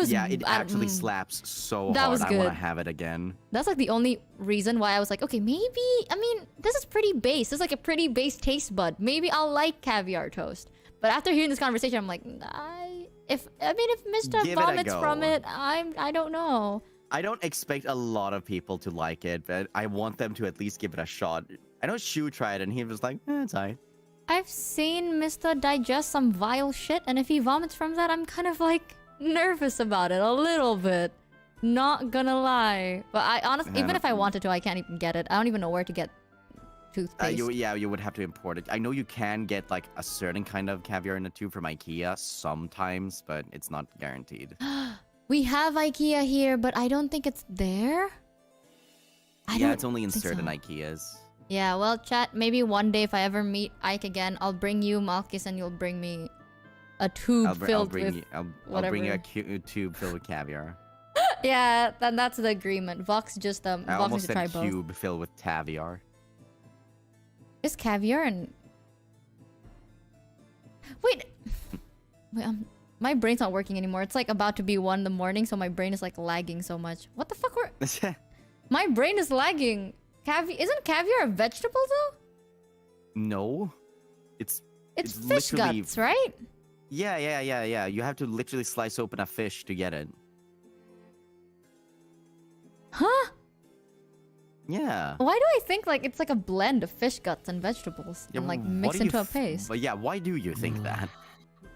Speaker 2: Yeah, it actually slaps so
Speaker 1: that
Speaker 2: hard.
Speaker 1: Was
Speaker 2: I
Speaker 1: good.
Speaker 2: want to have it again.
Speaker 1: That's like the only reason why I was like, okay, maybe. I mean, this is pretty base. This is like a pretty base taste bud. Maybe I'll like caviar toast. But after hearing this conversation, I'm like, if Mr. vomits from it, I don't know.
Speaker 2: I don't expect a lot of people to like it, but I want them to at least give it a shot. I know Shu tried it and he was like, it's alright.
Speaker 1: I've seen Mr. digest some vile shit, and if he vomits from that, I'm kind of like nervous about it a little bit. Not gonna lie. But I honestly, even if I wanted to, I can't even get it. I don't even know where to get toothpaste.
Speaker 2: You would have to import it. I know you can get like a certain kind of caviar in a tube from IKEA sometimes, but it's not guaranteed.
Speaker 1: We have IKEA here, but I don't think it's there.
Speaker 2: It's only in certain IKEAs.
Speaker 1: Yeah, well, chat, maybe one day if I ever meet Ike again, I'll bring you Malkis and you'll bring me a tube filled with
Speaker 2: I'll bring you a tube filled with caviar.
Speaker 1: Yeah, then that's the agreement. Vox just
Speaker 2: I
Speaker 1: Vox
Speaker 2: almost
Speaker 1: needs to try
Speaker 2: said
Speaker 1: both.
Speaker 2: cube filled with caviar.
Speaker 1: Is caviar and... Wait, my brain's not working anymore. It's like about to be 1 in the morning, so my brain is like lagging so much. What the fuck were... My brain is lagging. Isn't caviar a vegetable though?
Speaker 2: No. It's
Speaker 1: fish guts, right?
Speaker 2: Yeah. You have to literally slice open a fish to get it.
Speaker 1: Huh?
Speaker 2: Yeah.
Speaker 1: Why do I think like it's like a blend of fish guts and vegetables and like mixed into a paste?
Speaker 2: But yeah, why do you think that?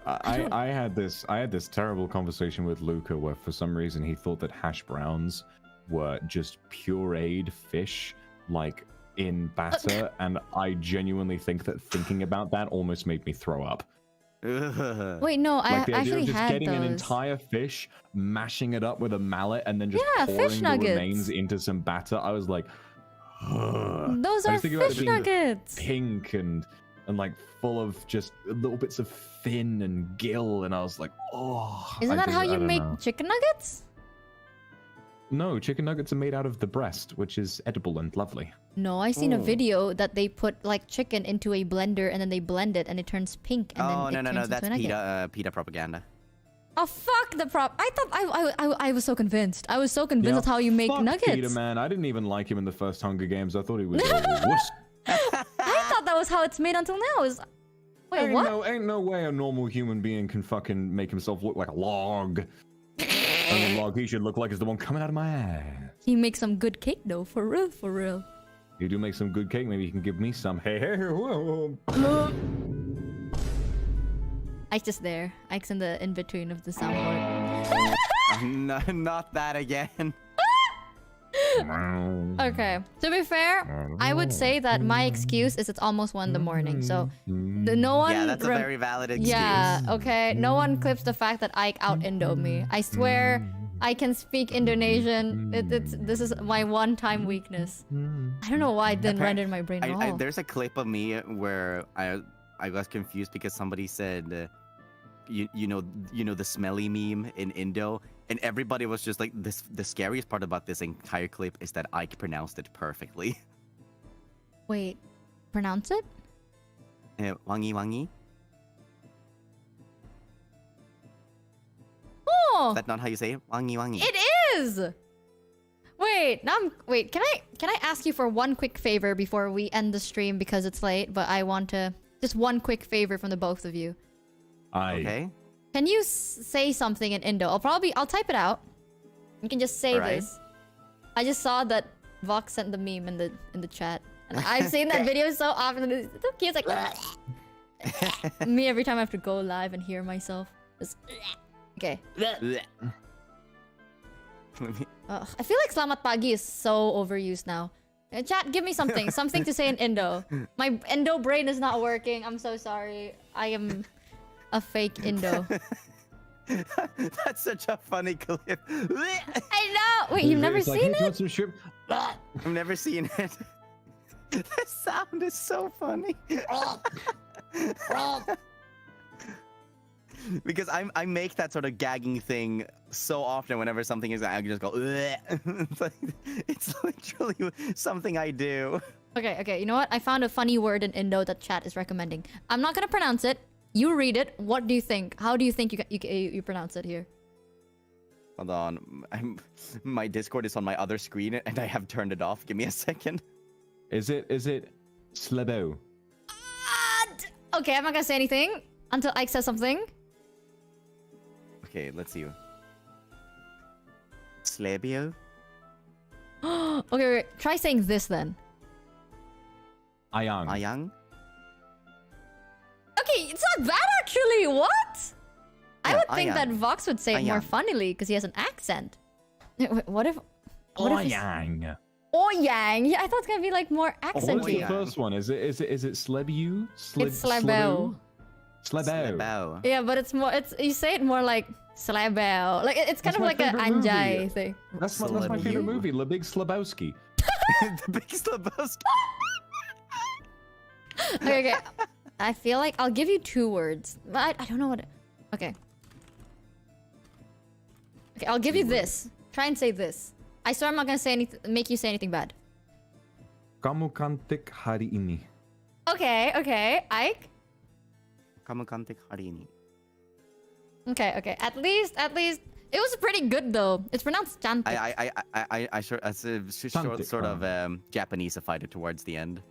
Speaker 3: I had this terrible conversation with Luca where for some reason he thought that hash browns were just pureed fish like in batter, and I genuinely think that thinking about that almost made me throw up.
Speaker 1: Wait, no,
Speaker 3: like the
Speaker 1: I
Speaker 3: idea
Speaker 1: actually
Speaker 3: of just
Speaker 1: had
Speaker 3: getting
Speaker 1: those.
Speaker 3: an entire fish, mashing it up with a mallet, and then just
Speaker 1: fish
Speaker 3: pouring the
Speaker 1: nuggets.
Speaker 3: remains into some batter. I was like,
Speaker 1: those are fish nuggets.
Speaker 3: Pink and like full of just little bits of fin and gill, and I was like, oh.
Speaker 1: Isn't that how you make chicken nuggets?
Speaker 3: No, chicken nuggets are made out of the breast, which is edible and lovely.
Speaker 1: No, I seen a video that they put like chicken into a blender and then they blend it and it turns pink and then
Speaker 2: no, that's PETA propaganda.
Speaker 1: Oh fuck the prop! I thought I was so convinced. I was so convinced that's how you make nuggets.
Speaker 3: PETA, man, I didn't even like him in the first Hunger Games. I thought he was a wuss.
Speaker 1: I thought that was how it's made until now. Wait, what?
Speaker 3: Ain't no way a normal human being can fucking make himself look like a log. And the log he should look like is the one coming out of my ass.
Speaker 1: He makes some good cake though, for real, for real.
Speaker 3: You do make some good cake. Maybe you can give me some. Hey, whoa.
Speaker 1: Ike's just there. Ike's in the in-between of the soundboard.
Speaker 2: No, not that again.
Speaker 1: Okay, to be fair, I would say that my excuse is it's almost 1 in the morning, so no one...
Speaker 2: Yeah, that's a very valid excuse.
Speaker 1: Yeah, okay, no one clips the fact that Ike out-Indo me. I swear, I can speak Indonesian. This is my one-time weakness. I don't know why it didn't render in my brain at all.
Speaker 2: There's a clip of me where I was confused because somebody said, you know the smelly meme in Indo, and everybody was just like, the scariest part about this entire clip is that Ike pronounced it perfectly.
Speaker 1: Wait, pronounce it?
Speaker 2: Wangi wangi.
Speaker 1: Oh!
Speaker 2: Is that not how you say it? Wangi wangi.
Speaker 1: It is! Wait, can I ask you for one quick favor before we end the stream because it's late, but I want to... Just one quick favor from the both of you.
Speaker 2: Okay.
Speaker 1: Can you say something in Indo? I'll type it out. You can just say this. I just saw that Vox sent the meme in the chat. And I've seen that video so often. It's so cute. It's like... Me every time I have to go live and hear myself. Just... Okay. I feel like Selamat Pagi is so overused now. Chat, give me something. Something to say in Indo. My Indo brain is not working. I'm so sorry. a fake Indo.
Speaker 2: That's such a funny clip.
Speaker 1: I know. Wait, you've never
Speaker 3: It's like,
Speaker 1: seen
Speaker 3: "Hey, do you
Speaker 1: it?
Speaker 3: want some shrimp?"
Speaker 2: I've never seen it. The sound is so funny. Because I make that sort of gagging thing so often whenever something is, I can just go. It's literally something I do.
Speaker 1: Okay. You know what? I found a funny word in Indo that chat is recommending. I'm not gonna pronounce it. You read it. What do you think? How do you think you pronounce it here?
Speaker 2: Hold on. My Discord is on my other screen and I have turned it off. Give me a second.
Speaker 3: Is it slebo?
Speaker 1: Okay, I'm not gonna say anything until Ike says something.
Speaker 2: Okay, let's see. Slabio?
Speaker 1: Okay, wait. Try saying this then.
Speaker 3: Ayang.
Speaker 2: Ayang?
Speaker 1: Okay, it's not bad actually. What? I
Speaker 2: Yeah,
Speaker 1: would think that
Speaker 2: Ayang.
Speaker 1: Vox would say it more
Speaker 2: Ayang.
Speaker 1: funnily because he has an accent. Wait, what if?
Speaker 3: Oyang.
Speaker 1: Oh yang. Yeah, I thought it's gonna be like more
Speaker 3: What's
Speaker 1: accenty.
Speaker 3: the first one? Is it slebu?
Speaker 1: It's slabo.
Speaker 3: Slebo.
Speaker 2: Slabo.
Speaker 1: Yeah, but it's more. It's you say it more like slabo. Like it's kind
Speaker 3: That's
Speaker 1: of
Speaker 3: my
Speaker 1: like a
Speaker 3: favorite movie.
Speaker 1: anjay thing.
Speaker 3: That's my favorite movie, Le Big Slabowski.
Speaker 2: The big Slabowski.
Speaker 1: Okay. I feel like I'll give you 2 words. But I don't know what. Okay. Okay, I'll give you this. Try and say this. I swear I'm not gonna say anything. Make you say anything bad.
Speaker 3: Kamu cantik hari ini.
Speaker 1: Okay. Ike.
Speaker 2: Kamu cantik hari ini.
Speaker 1: Okay. At least it was pretty good though. It's pronounced chantik.
Speaker 2: I sort of Japaneseified it towards the end.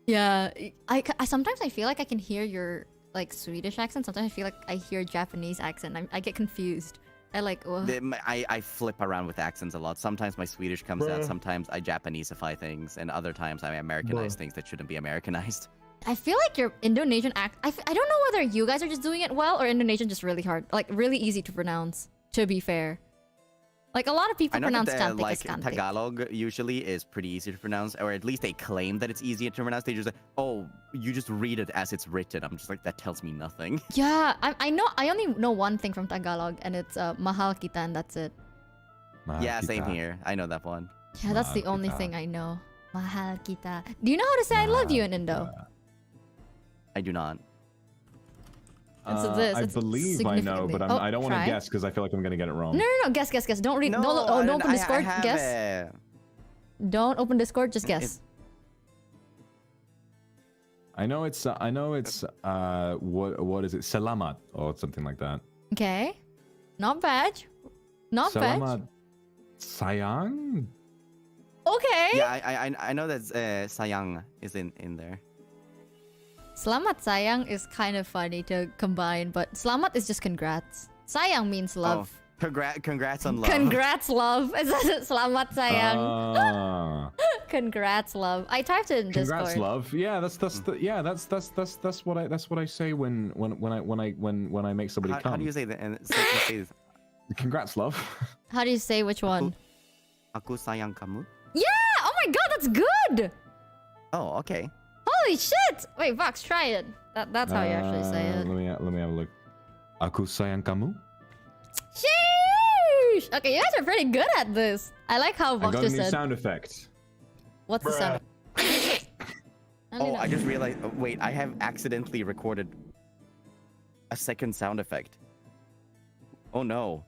Speaker 1: Yeah, I sometimes I feel like I can hear your like Swedish accent. Sometimes I feel like I hear Japanese accent. I get confused.
Speaker 2: I flip around with accents a lot. Sometimes my Swedish comes out. Sometimes I Japaneseify things, and other times I Americanize things that shouldn't be Americanized.
Speaker 1: I feel like your Indonesian I don't know whether you guys are just doing it well or Indonesian just really hard, like really easy to pronounce. To be fair, like a lot of people
Speaker 2: I know
Speaker 1: pronounce
Speaker 2: that
Speaker 1: cantik
Speaker 2: like
Speaker 1: as cantik.
Speaker 2: Tagalog usually is pretty easy to pronounce, or at least they claim that it's easier to pronounce. They just like, oh, you just read it as it's written. I'm just like, that tells me nothing.
Speaker 1: Yeah, I know. I only know one thing from Tagalog, and it's mahal kita, and that's it.
Speaker 2: Yeah, same here. I know that one.
Speaker 1: Yeah, that's the only thing I know. Mahal kita. Do you know how to say I love you in Indo?
Speaker 2: I do not.
Speaker 1: It's this.
Speaker 3: I
Speaker 1: It's
Speaker 3: believe I know, but
Speaker 1: significantly-
Speaker 3: I don't want to
Speaker 1: try.
Speaker 3: guess because I feel like I'm gonna get it wrong.
Speaker 1: No. Guess. Don't read. Don't open Discord. Guess. Don't open Discord. Just guess.
Speaker 3: I know it's what is it? Salamat or something like that.
Speaker 1: Okay. Not bad. Not bad.
Speaker 3: Salamat sayang?
Speaker 1: Okay.
Speaker 2: Yeah, I know that sayang is in there.
Speaker 1: Selamat sayang is kind of funny to combine, but selamat is just congrats. Sayang means love.
Speaker 2: Oh, congrats on love.
Speaker 1: Congrats, love. It's selamat sayang. Congrats, love. I typed it in
Speaker 3: Congrats,
Speaker 1: Discord.
Speaker 3: love. Yeah, that's what I say when I make somebody come.
Speaker 2: How do you say that? And say this.
Speaker 3: Congrats, love.
Speaker 1: How do you say which one?
Speaker 2: Aku sayang kamu.
Speaker 1: Yeah! Oh my god, that's good!
Speaker 2: Oh, okay.
Speaker 1: Holy shit! Wait, Vox, try it. That's how you actually say it.
Speaker 3: Let me have a look. Aku sayang kamu.
Speaker 1: Sheesh! Okay, you guys are pretty good at this. I like how
Speaker 3: I
Speaker 1: Vox
Speaker 3: got a
Speaker 1: just
Speaker 3: new
Speaker 1: said.
Speaker 3: sound effect.
Speaker 1: What's the sound?
Speaker 2: Oh, I just realized. Wait, I have accidentally recorded a second sound effect. Oh no.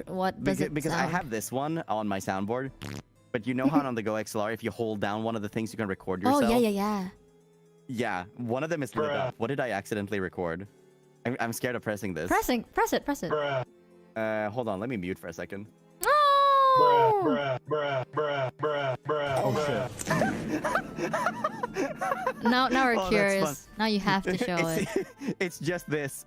Speaker 1: What does it
Speaker 2: Because I
Speaker 1: sound?
Speaker 2: have this one on my soundboard, but you know how on the Go XLR, if you hold down one of the things, you can record yourself.
Speaker 1: Oh, yeah.
Speaker 2: Yeah, one of them is lit up. What did I accidentally record? I'm scared of pressing this.
Speaker 1: Press it.
Speaker 2: Hold on, let me mute for a second.
Speaker 1: Oh! Now we're
Speaker 2: Oh, that's
Speaker 1: curious. Now you have to show it.
Speaker 2: It's just this.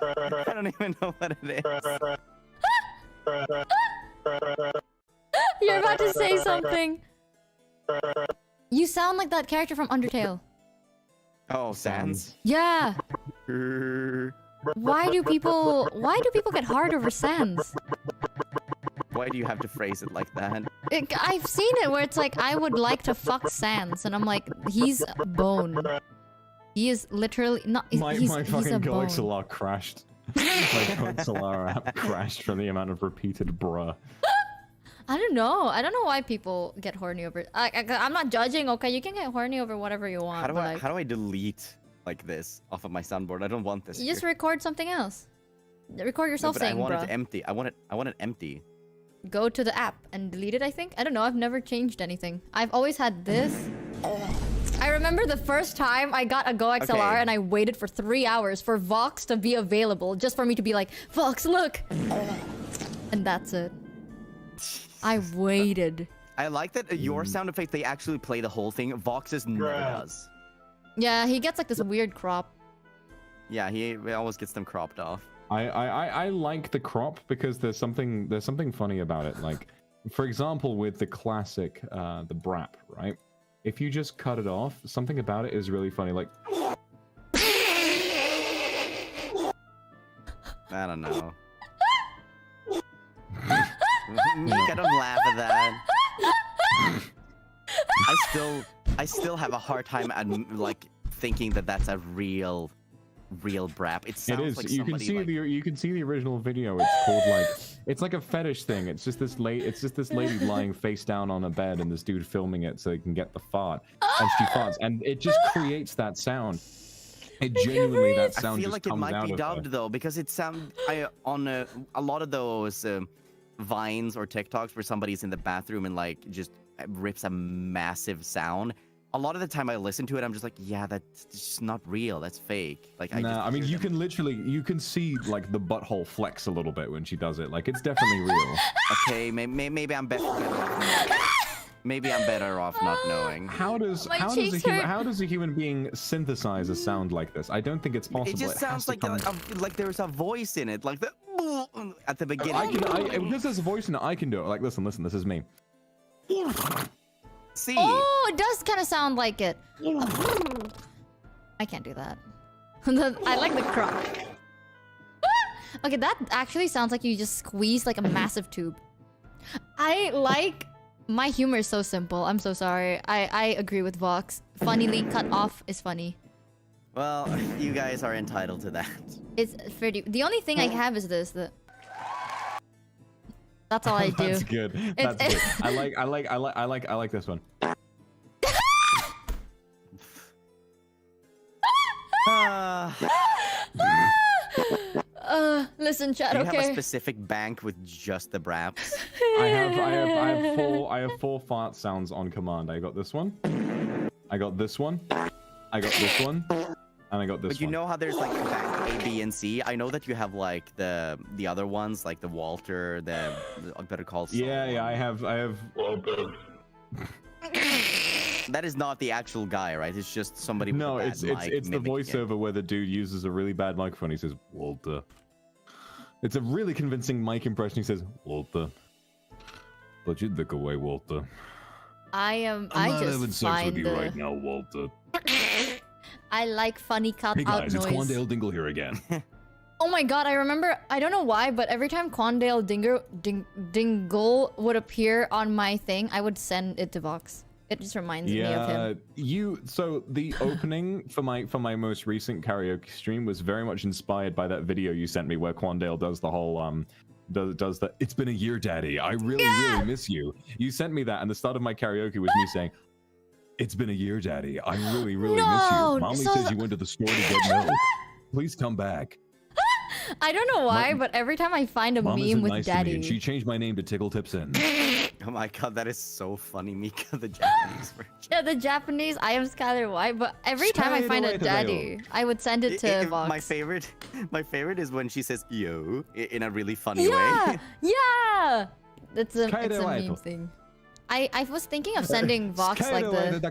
Speaker 2: I don't even know what it is.
Speaker 1: You're about to say something. You sound like that character from Undertale.
Speaker 2: Oh, Sans.
Speaker 1: Yeah. Why do people get hard over Sans?
Speaker 2: Why do you have to phrase it like that?
Speaker 1: I've seen it where it's like, I would like to fuck Sans, and I'm like, he's bone. He is literally not.
Speaker 3: My
Speaker 1: he's
Speaker 3: fucking
Speaker 1: a bone.
Speaker 3: Goxelar crashed. My Goxelar app crashed from the amount of repeated bruh.
Speaker 1: I don't know. I don't know why people get horny over. I'm not judging. Okay, you can get horny over whatever you want.
Speaker 2: How do I delete like this off of my soundboard? I don't want this.
Speaker 1: You just
Speaker 2: here.
Speaker 1: record something else. Record yourself
Speaker 2: but
Speaker 1: saying,
Speaker 2: I want
Speaker 1: bruh.
Speaker 2: it empty. I want it empty.
Speaker 1: Go to the app and delete it, I think. I don't know. I've never changed anything. I've always had this. I remember the first time I got a Go XLR
Speaker 2: Okay.
Speaker 1: and I waited for 3 hours for Vox to be available just for me to be like, Vox, look! And that's it. I waited.
Speaker 2: I like that your sound effect, they actually play the whole thing. Vox's never does.
Speaker 1: Yeah, he gets like this weird crop.
Speaker 2: Yeah, he always gets them cropped off.
Speaker 3: I like the crop because there's something funny about it. Like, for example, with the classic the brap, right? If you just cut it off, something about it is really funny. Like,
Speaker 2: I don't know. Mika, don't laugh at that. I still have a hard time at like thinking that that's a real brap. It sounds
Speaker 3: it is.
Speaker 2: like
Speaker 3: You can
Speaker 2: somebody,
Speaker 3: see
Speaker 2: like...
Speaker 3: you can see the original video. It's called like it's like a fetish thing. It's just this lady lying face down on a bed and this dude filming it so he can get the fart, and she farts, and it just creates that sound. It genuinely that sound
Speaker 2: I feel
Speaker 3: just
Speaker 2: like it
Speaker 3: comes
Speaker 2: might
Speaker 3: out
Speaker 2: be
Speaker 3: of
Speaker 2: dubbed
Speaker 3: her.
Speaker 2: though, because it sounds on a lot of those vines or TikToks where somebody's in the bathroom and like just rips a massive sound. A lot of the time I listen to it, I'm just like, yeah, that's just not real. That's fake. Like,
Speaker 3: I mean, you can see like the butthole flex a little bit when she does it. Like, it's definitely real.
Speaker 2: Okay, maybe I'm better. Maybe I'm better off not knowing.
Speaker 3: How does a human being synthesize a sound like this? I don't think it's possible.
Speaker 2: It just sounds like there's a voice in it, like the at the beginning.
Speaker 3: Because there's a voice in it, I can do it. Like, listen, this is me.
Speaker 2: See?
Speaker 1: Oh, it does kind of sound like it. I can't do that. I like the crop. Okay, that actually sounds like you just squeeze like a massive tube. My humor is so simple. I'm so sorry. I agree with Vox. Funnily cut off is funny.
Speaker 2: Well, you guys are entitled to that.
Speaker 1: It's pretty. The only thing I have is this. That's all I do.
Speaker 3: That's good. That's good. I like this one.
Speaker 1: Listen, chat.
Speaker 2: Do you
Speaker 1: Okay.
Speaker 2: have a specific bank with just the braps?
Speaker 3: I have four fart sounds on command. I got this one. I got this one. I got this one. And I got this one.
Speaker 2: But you know how there's like bank A, B, and C? I know that you have like the other ones, like the Walter, the Better Call Saul.
Speaker 3: Yeah, I have.
Speaker 2: That is not the actual guy, right? It's just somebody with
Speaker 3: No,
Speaker 2: a bad
Speaker 3: it's
Speaker 2: mic
Speaker 3: the
Speaker 2: mimicking
Speaker 3: voiceover
Speaker 2: it.
Speaker 3: where the dude uses a really bad microphone. He says, Walter. It's a really convincing mic impression. He says, Walter. Let you look away, Walter.
Speaker 1: I'm
Speaker 3: I'm not
Speaker 1: just
Speaker 3: having sex
Speaker 1: find
Speaker 3: with you
Speaker 1: the...
Speaker 3: right now, Walter.
Speaker 1: I like funny cut
Speaker 3: Hey
Speaker 1: out
Speaker 3: guys, it's
Speaker 1: noise.
Speaker 3: Quandale Dingle here again.
Speaker 1: Oh my god, I remember, I don't know why, but every time Quandale Dingle would appear on my thing, I would send it to Vox. It just reminds me of him.
Speaker 3: So the opening for my most recent karaoke stream was very much inspired by that video you sent me where Quandale does the whole does the "It's been a year, Daddy. I really miss you." You sent me that, and the start of my karaoke was me saying, "It's been a year, Daddy. I really miss you. Mommy says you went to the store to get milk. Please come back."
Speaker 1: I don't know why, but every time I find a
Speaker 3: Mom
Speaker 1: meme
Speaker 3: isn't
Speaker 1: with
Speaker 3: nice to me,
Speaker 1: Daddy...
Speaker 3: and she changed my name to Tickle Tipson.
Speaker 2: Oh my god, that is so funny, Mika, the Japanese version.
Speaker 1: Yeah, the Japanese, I am Skylar White, but every time I find a Daddy, I would send it to Vox.
Speaker 2: My favorite is when she says "yo" in a really funny
Speaker 1: Yeah!
Speaker 2: way.
Speaker 1: Yeah! It's a meme
Speaker 3: White.
Speaker 1: thing. I was thinking of sending Vox like the...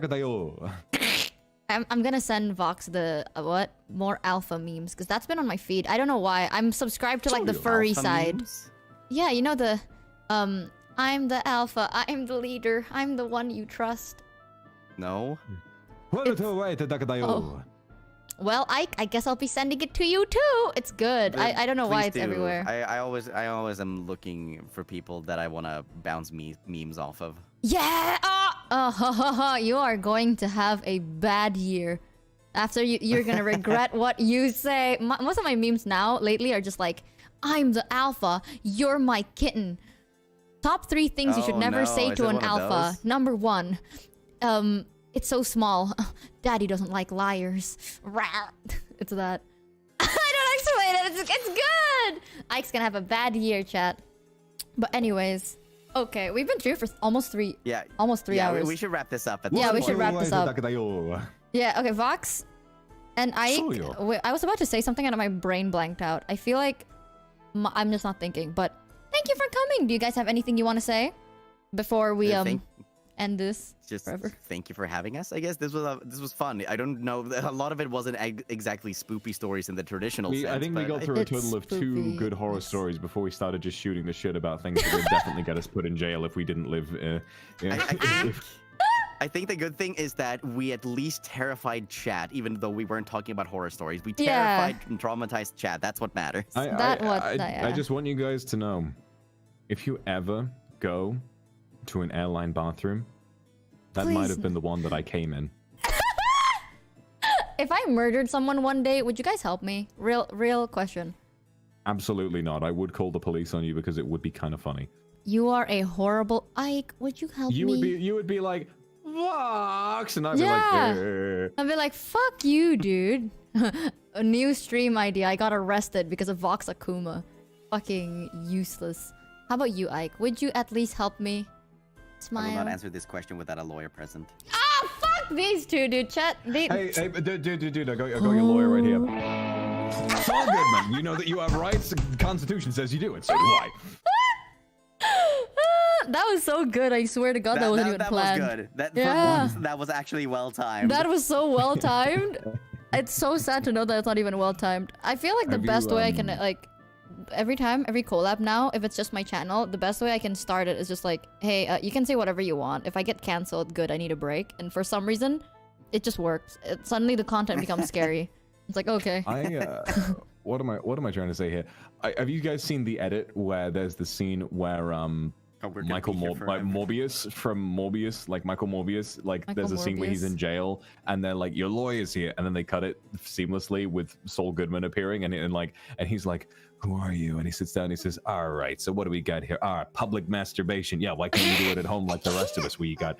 Speaker 1: I'm gonna send Vox the more alpha memes, because that's been on my feed. I don't know why. I'm subscribed to like the furry
Speaker 2: Alpha
Speaker 1: side.
Speaker 2: memes?
Speaker 1: Yeah, you know the I'm the alpha, I'm the leader, I'm the one you trust.
Speaker 2: No.
Speaker 1: Oh. Well, I guess I'll be sending it to you too. It's good. I don't know why
Speaker 2: Please
Speaker 1: it's
Speaker 2: do.
Speaker 1: everywhere.
Speaker 2: I always am looking for people that I want to bounce memes off of.
Speaker 1: Yeah. You are going to have a bad year. After you're gonna regret what you say. Most of my memes now lately are just like, I'm the alpha, you're my kitten. Top 3 things you should never say to an alpha. Number 1, it's so small. Daddy doesn't like liars. It's that. I don't explain it. It's good. Ike's gonna have a bad year, chat. But anyways, okay, we've been here for almost 3 hours.
Speaker 2: We should wrap this up.
Speaker 1: Yeah, we should wrap this up. Yeah, okay, Vox and Ike. I was about to say something and my brain blanked out. I feel like I'm just not thinking, but thank you for coming. Do you guys have anything you want to say before we end this?
Speaker 2: Just
Speaker 1: forever?
Speaker 2: Thank you for having us. I guess this was fun. I don't know, a lot of it wasn't exactly spoopy stories in the traditional sense.
Speaker 3: I think we got through a total of 2 good horror stories before we started just shooting the shit about things that would definitely get us put in jail if we didn't live.
Speaker 2: I think the good thing is that we at least terrified chat, even though we weren't talking about horror stories. We terrified and traumatized chat. That's what matters.
Speaker 3: I just want you guys to know, if you ever go to an airline bathroom, that might have been the one that I came in.
Speaker 1: If I murdered someone one day, would you guys help me? Real question.
Speaker 3: Absolutely not. I would call the police on you because it would be kind of funny.
Speaker 1: You are a horrible Ike. Would you help me?
Speaker 3: You would be like, Vox, and I'd be like,
Speaker 1: I'd be like, fuck you, dude. A new stream idea. I got arrested because of Vox Akuma. Fucking useless. How about you, Ike? Would you at least help me? Smile.
Speaker 2: I will not answer this question without a lawyer present.
Speaker 1: Ah, fuck these two, dude. Chat.
Speaker 3: Hey, dude, I got your lawyer right here. Saul Goodman, you know that you have rights. The Constitution says you do it, so do I.
Speaker 1: That was so good. I swear to God, that wasn't even planned.
Speaker 2: That was good. That was actually well timed.
Speaker 1: That was so well timed. It's so sad to know that it's not even well timed. I feel like the best way I can every collab now, if it's just my channel, the best way I can start it is just like, hey, you can say whatever you want. If I get canceled, good, I need a break. And for some reason, it just works. Suddenly the content becomes scary. It's like, okay.
Speaker 3: What am I trying to say here? Have you guys seen the edit where there's the scene where Morbius from Morbius, like Michael Morbius, there's a scene where he's in jail and they're like, your lawyer's here, and then they cut it seamlessly with Saul Goodman appearing and he's like, who are you? And he sits down and he says, all right, so what do we got here? Public masturbation. Yeah, why can't you do it at home like the rest of us? Where you got,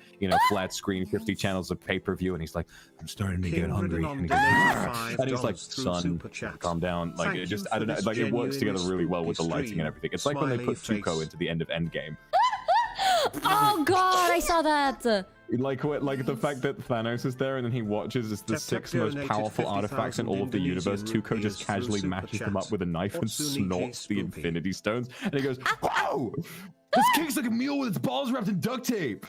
Speaker 3: flat screen, 50 channels of pay-per-view, and he's like, I'm starting to get hungry. And he's like, son, calm down. Like, it just, I don't know, like, it works together really well with the lighting and everything. It's like when they put Tuco into the end of Endgame.
Speaker 1: Oh god, I saw that!
Speaker 3: Like the fact that Thanos is there and then he watches as the 6 most powerful artifacts in all of the universe. Tuco just casually matches them up with a knife and snorts the Infinity Stones. And he goes, wow! This cake's like a meal with its balls wrapped in duct tape!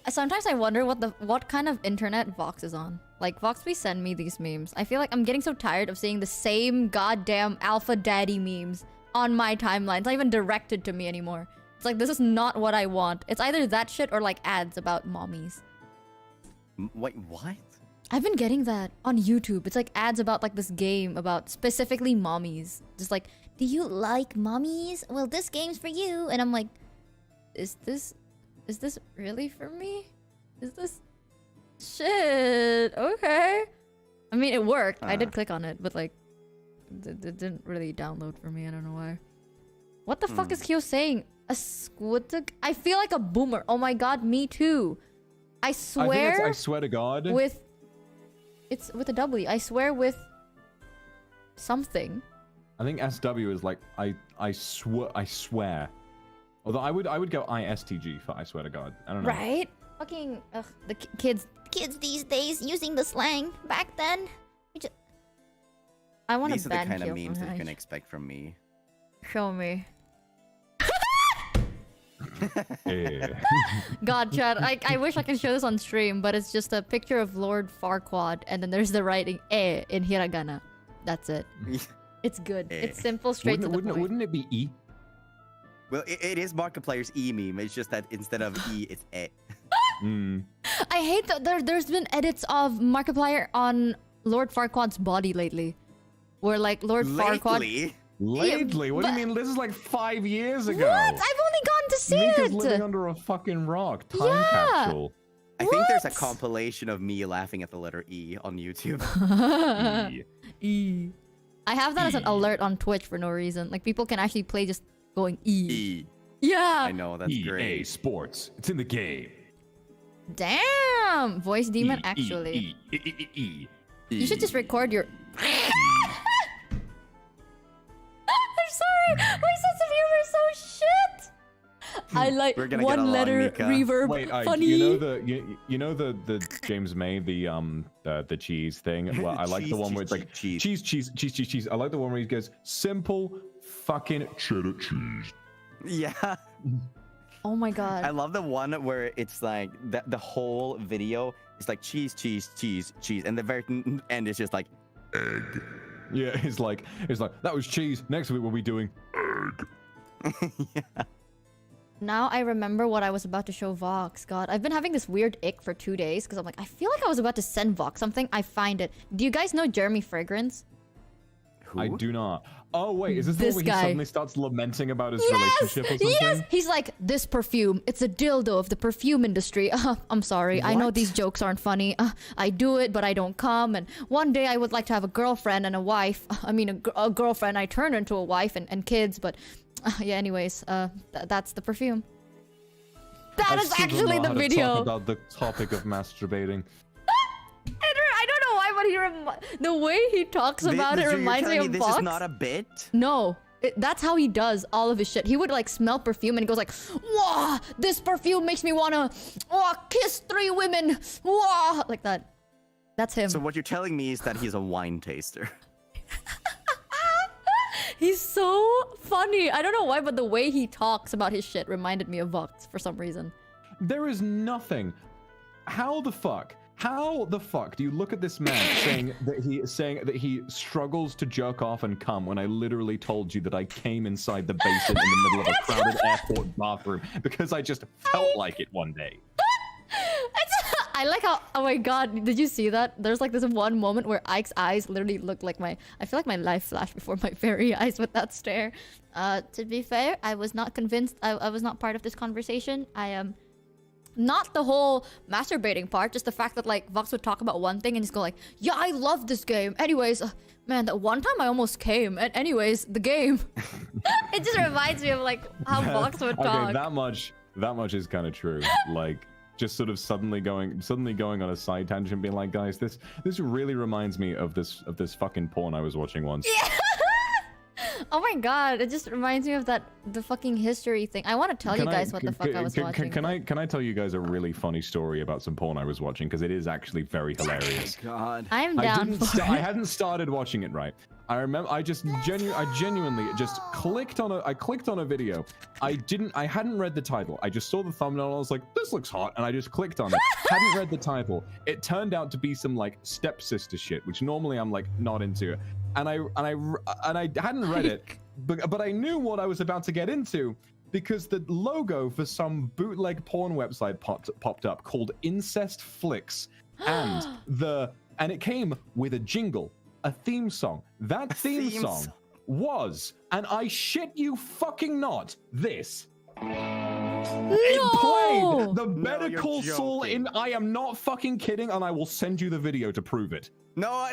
Speaker 1: Sometimes I wonder what kind of internet Vox is on. Like, Vox, please send me these memes. I feel like I'm getting so tired of seeing the same goddamn alpha daddy memes on my timeline. It's not even directed to me anymore. It's like, this is not what I want. It's either that shit or like ads about mommies.
Speaker 2: Wait, what?
Speaker 1: I've been getting that on YouTube. It's like ads about like this game about specifically mommies. Just like, do you like mommies? Well, this game's for you. And I'm like, is this really for me? Is this shit? Okay. I mean, it worked. I did click on it, but like, it didn't really download for me. I don't know why. What the fuck is Kyo saying? A squutug? I feel like a boomer. Oh my god, me too. I swear.
Speaker 3: I swear to God.
Speaker 1: It's with a W. I swear with something.
Speaker 3: I think SW is like I swear. Although I would go ISTG for I swear to God. I don't know.
Speaker 1: Right? Fucking the kids these days using the slang. Back then, I want to ban
Speaker 2: These are the kind
Speaker 1: Kyo
Speaker 2: of memes
Speaker 1: from
Speaker 2: that you
Speaker 1: Hive.
Speaker 2: can expect from me.
Speaker 1: Show me.
Speaker 3: Yeah.
Speaker 1: God, chat. I wish I could show this on stream, but it's just a picture of Lord Farquaad, and then there's the writing "e" in hiragana. That's it. It's good. It's simple, straight to the point.
Speaker 3: Wouldn't it be E?
Speaker 2: Well, it is Markiplier's E meme. It's just that instead of E, it's E.
Speaker 3: Mm.
Speaker 1: I hate that there's been edits of Markiplier on Lord Farquaad's body lately. Where like Lord Farquaad.
Speaker 2: Lately?
Speaker 3: What do you mean? This is like 5 years ago.
Speaker 1: What? I've only gotten to see
Speaker 3: Mika's
Speaker 1: it.
Speaker 3: living under a fucking rock. Time capsule.
Speaker 2: I think there's a
Speaker 1: What?
Speaker 2: compilation of me laughing at the letter E on YouTube.
Speaker 1: E. I have that as an alert on Twitch for no reason. Like people can actually play just going E.
Speaker 2: E.
Speaker 1: Yeah.
Speaker 2: I know, that's
Speaker 3: EA
Speaker 2: great.
Speaker 3: Sports. It's in the game.
Speaker 1: Damn. Voice demon actually. You should just record your. I'm sorry. My sense of humor is so shit. I like
Speaker 2: We're gonna get
Speaker 1: one
Speaker 2: along,
Speaker 1: letter
Speaker 2: Mika.
Speaker 1: reverb.
Speaker 3: Wait,
Speaker 1: funny.
Speaker 3: you know the James May the cheese thing. Well, I like the one where it's like cheese. I like the one where he goes simple fucking
Speaker 6: Cheddar cheese.
Speaker 2: Yeah.
Speaker 1: Oh my god.
Speaker 2: I love the one where it's like the whole video is like cheese, and the very end is just like
Speaker 6: Egg.
Speaker 3: Yeah, it's like that was cheese. Next week we'll be doing
Speaker 6: Egg.
Speaker 2: yeah.
Speaker 1: Now I remember what I was about to show Vox. God, I've been having this weird ick for 2 days because I'm like, I feel like I was about to send Vox something. I find it. Do you guys know Jeremy Fragrance?
Speaker 2: Who?
Speaker 3: I do not. Oh wait, is this the
Speaker 1: This
Speaker 3: one where
Speaker 1: guy.
Speaker 3: he suddenly starts lamenting about his relationship or something?
Speaker 1: Yes! He's like, this perfume, it's a dildo of the perfume industry. I'm sorry, I know
Speaker 2: What?
Speaker 1: these jokes aren't funny. I do it, but I don't come. And one day I would like to have a girlfriend and a wife. I mean, a girlfriend, I turn her into a wife and kids, but yeah, anyways, that's the perfume. That
Speaker 3: I
Speaker 1: is
Speaker 3: still don't
Speaker 1: actually
Speaker 3: know
Speaker 1: the
Speaker 3: how to
Speaker 1: video.
Speaker 3: talk about the topic of masturbating.
Speaker 1: I don't know why, but the way he talks about it
Speaker 2: So you're
Speaker 1: reminds me
Speaker 2: telling
Speaker 1: of
Speaker 2: this
Speaker 1: Vox.
Speaker 2: is not a bit?
Speaker 1: No, that's how he does all of his shit. He would like smell perfume and he goes like, "Whoa, this perfume makes me wanna, kiss 3 women." Whoa, like that. That's him.
Speaker 2: So what you're telling me is that he's a wine taster.
Speaker 1: He's so funny. I don't know why, but the way he talks about his shit reminded me of Vox for some reason.
Speaker 3: There is nothing. How the fuck do you look at this man saying that he struggles to jerk off and come when I literally told you that I came inside the basin in the middle of a crowded airport bathroom because I just felt like it one day.
Speaker 1: I like how, oh my god, did you see that? There's like this one moment where Ike's eyes literally looked like I feel like my life flashed before my very eyes with that stare. To be fair, I was not convinced, I was not part of this conversation. I am not the whole masturbating part, just the fact that like Vox would talk about one thing and he's go like, yeah, I love this game. Anyways, man, that one time I almost came. And anyways, the game. It just reminds me of like how Vox would talk.
Speaker 3: Okay, that much is kind of true. Like just sort of suddenly going on a side tangent, being like, guys, this really reminds me of this fucking porn I was watching once.
Speaker 1: Yeah. Oh my god, it just reminds me of the fucking history thing. I want to tell you guys what the fuck I was watching.
Speaker 3: Can I tell you guys a really funny story about some porn I was watching, because it is actually very hilarious.
Speaker 2: God.
Speaker 1: I'm down for
Speaker 3: I
Speaker 1: it.
Speaker 3: hadn't started watching it right. I remember I genuinely just clicked on a video. I hadn't read the title. I just saw the thumbnail and I was like, this looks hot, and I just clicked on it. Hadn't read the title. It turned out to be some like stepsister shit, which normally I'm like not into. And I hadn't read it, but I knew what I was about to get into because the logo for some bootleg porn website popped up called Incest Flicks, and it came with a jingle, a theme song. That theme song was, and I shit you fucking not, this. It played the Better Call Saul in. I am not fucking kidding, and I will send you the video to prove it.
Speaker 2: No,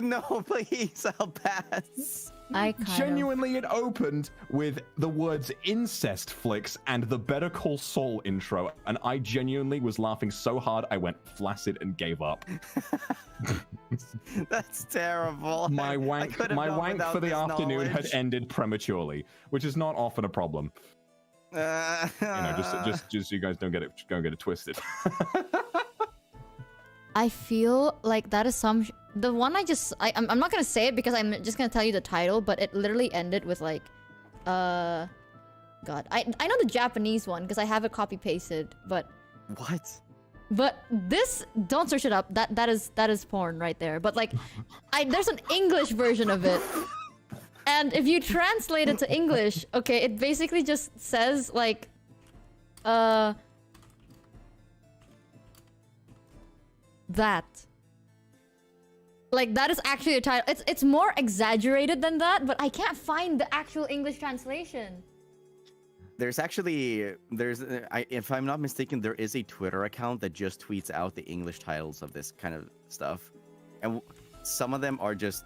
Speaker 2: no, please, I'll pass.
Speaker 3: Genuinely, it opened with the words Incest Flicks and the Better Call Saul intro, and I genuinely was laughing so hard I went flaccid and gave up.
Speaker 2: That's terrible.
Speaker 3: My wank for the afternoon had
Speaker 2: knowledge.
Speaker 3: ended prematurely, which is not often a problem. Just so you guys don't get it twisted.
Speaker 1: I feel like that is the one I'm not gonna say it because I'm just gonna tell you the title, but it literally ended with like, God, I know the Japanese one because I have it copy pasted, but
Speaker 2: What?
Speaker 1: But this, don't search it up. That is porn right there. But like, there's an English version of it. And if you translate it to English, okay, it basically just says like, that. Like that is actually a title. It's more exaggerated than that, but I can't find the actual English translation.
Speaker 2: There's actually if I'm not mistaken, there is a Twitter account that just tweets out the English titles of this kind of stuff, and some of them are just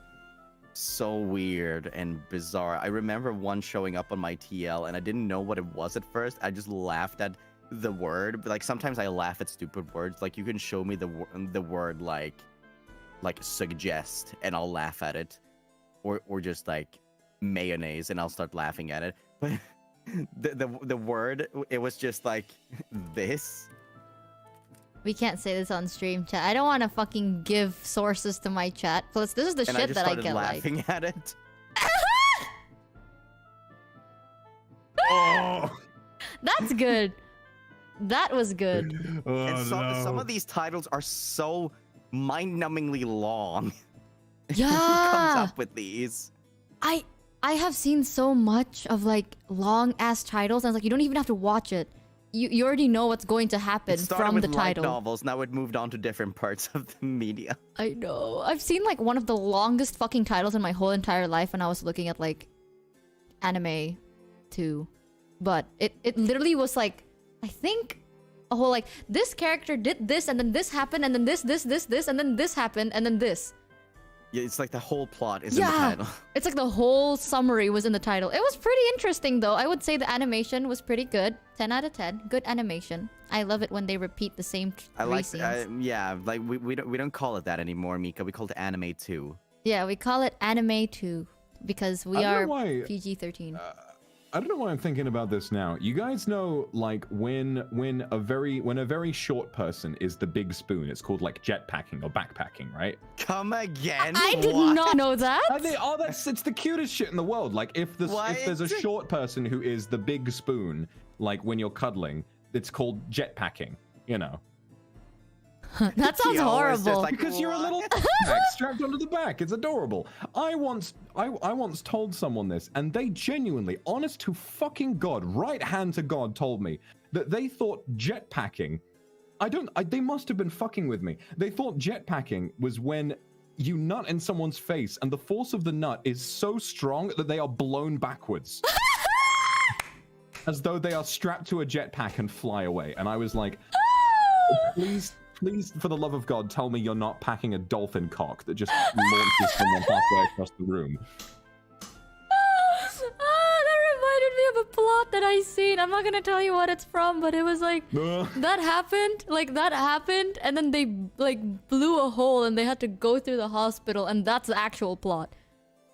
Speaker 2: so weird and bizarre. I remember one showing up on my TL, and I didn't know what it was at first. I just laughed at the word. But like sometimes I laugh at stupid words. Like you can show me the word like suggest, and I'll laugh at it, or just like mayonnaise, and I'll start laughing at it. But the word, it was just like this.
Speaker 1: We can't say this on stream, chat. I don't want to fucking give sources to my chat. Plus, this is the
Speaker 2: And
Speaker 1: shit that I get
Speaker 2: laughing
Speaker 1: like.
Speaker 2: at it.
Speaker 3: Oh,
Speaker 1: That's good. That was good.
Speaker 2: And some of these titles are so mind-numbingly long. Who comes
Speaker 1: Yeah.
Speaker 2: up with these?
Speaker 1: I have seen so much of like long ass titles, and it's like you don't even have to watch it. You already know what's going to happen
Speaker 2: It started
Speaker 1: from
Speaker 2: with
Speaker 1: the
Speaker 2: light
Speaker 1: title.
Speaker 2: novels, now it moved on to different parts of the media.
Speaker 1: I know. I've seen like one of the longest fucking titles in my whole entire life when I was looking at like anime too. But it literally was like, I think a whole like this character did this and then this happened and then this and then this happened and then this.
Speaker 2: Yeah, it's like the whole plot is in the
Speaker 1: Yeah.
Speaker 2: title.
Speaker 1: It's like the whole summary was in the title. It was pretty interesting though. I would say the animation was pretty good. 10 out of 10. Good animation. I love it when they repeat the same three scenes.
Speaker 2: Yeah, like we don't call it that anymore, Mika. We call it anime 2.
Speaker 1: Yeah, we call it anime 2 because we
Speaker 3: I don't know
Speaker 1: are
Speaker 3: why-
Speaker 1: PG-13.
Speaker 3: I don't know why I'm thinking about this now. You guys know, like, when a very short person is the big spoon, it's called like jetpacking or backpacking, right?
Speaker 2: Come again?
Speaker 1: I did
Speaker 2: What?
Speaker 1: not know that.
Speaker 3: It's the cutest shit in the world. Like, if there's a
Speaker 2: What?
Speaker 3: short person who is the big spoon, like when you're cuddling, it's called jetpacking. You know.
Speaker 1: That sounds
Speaker 2: Yo, it's just
Speaker 1: horrible.
Speaker 2: like-
Speaker 3: Because you're a little back strapped onto the back. It's adorable. I once told someone this, and they genuinely, honest to fucking God, right hand to God, told me that they thought jetpacking. They must have been fucking with me. They thought jetpacking was when you nut in someone's face, and the force of the nut is so strong that they are blown backwards. As though they are strapped to a jetpack and fly away. And I was like, Please, for the love of God, tell me you're not packing a dolphin cock that just launches someone halfway across the room.
Speaker 1: That reminded me of a plot that I seen. I'm not gonna tell you what it's from, but it was like that happened, and then they like blew a hole and they had to go through the hospital, and that's the actual plot.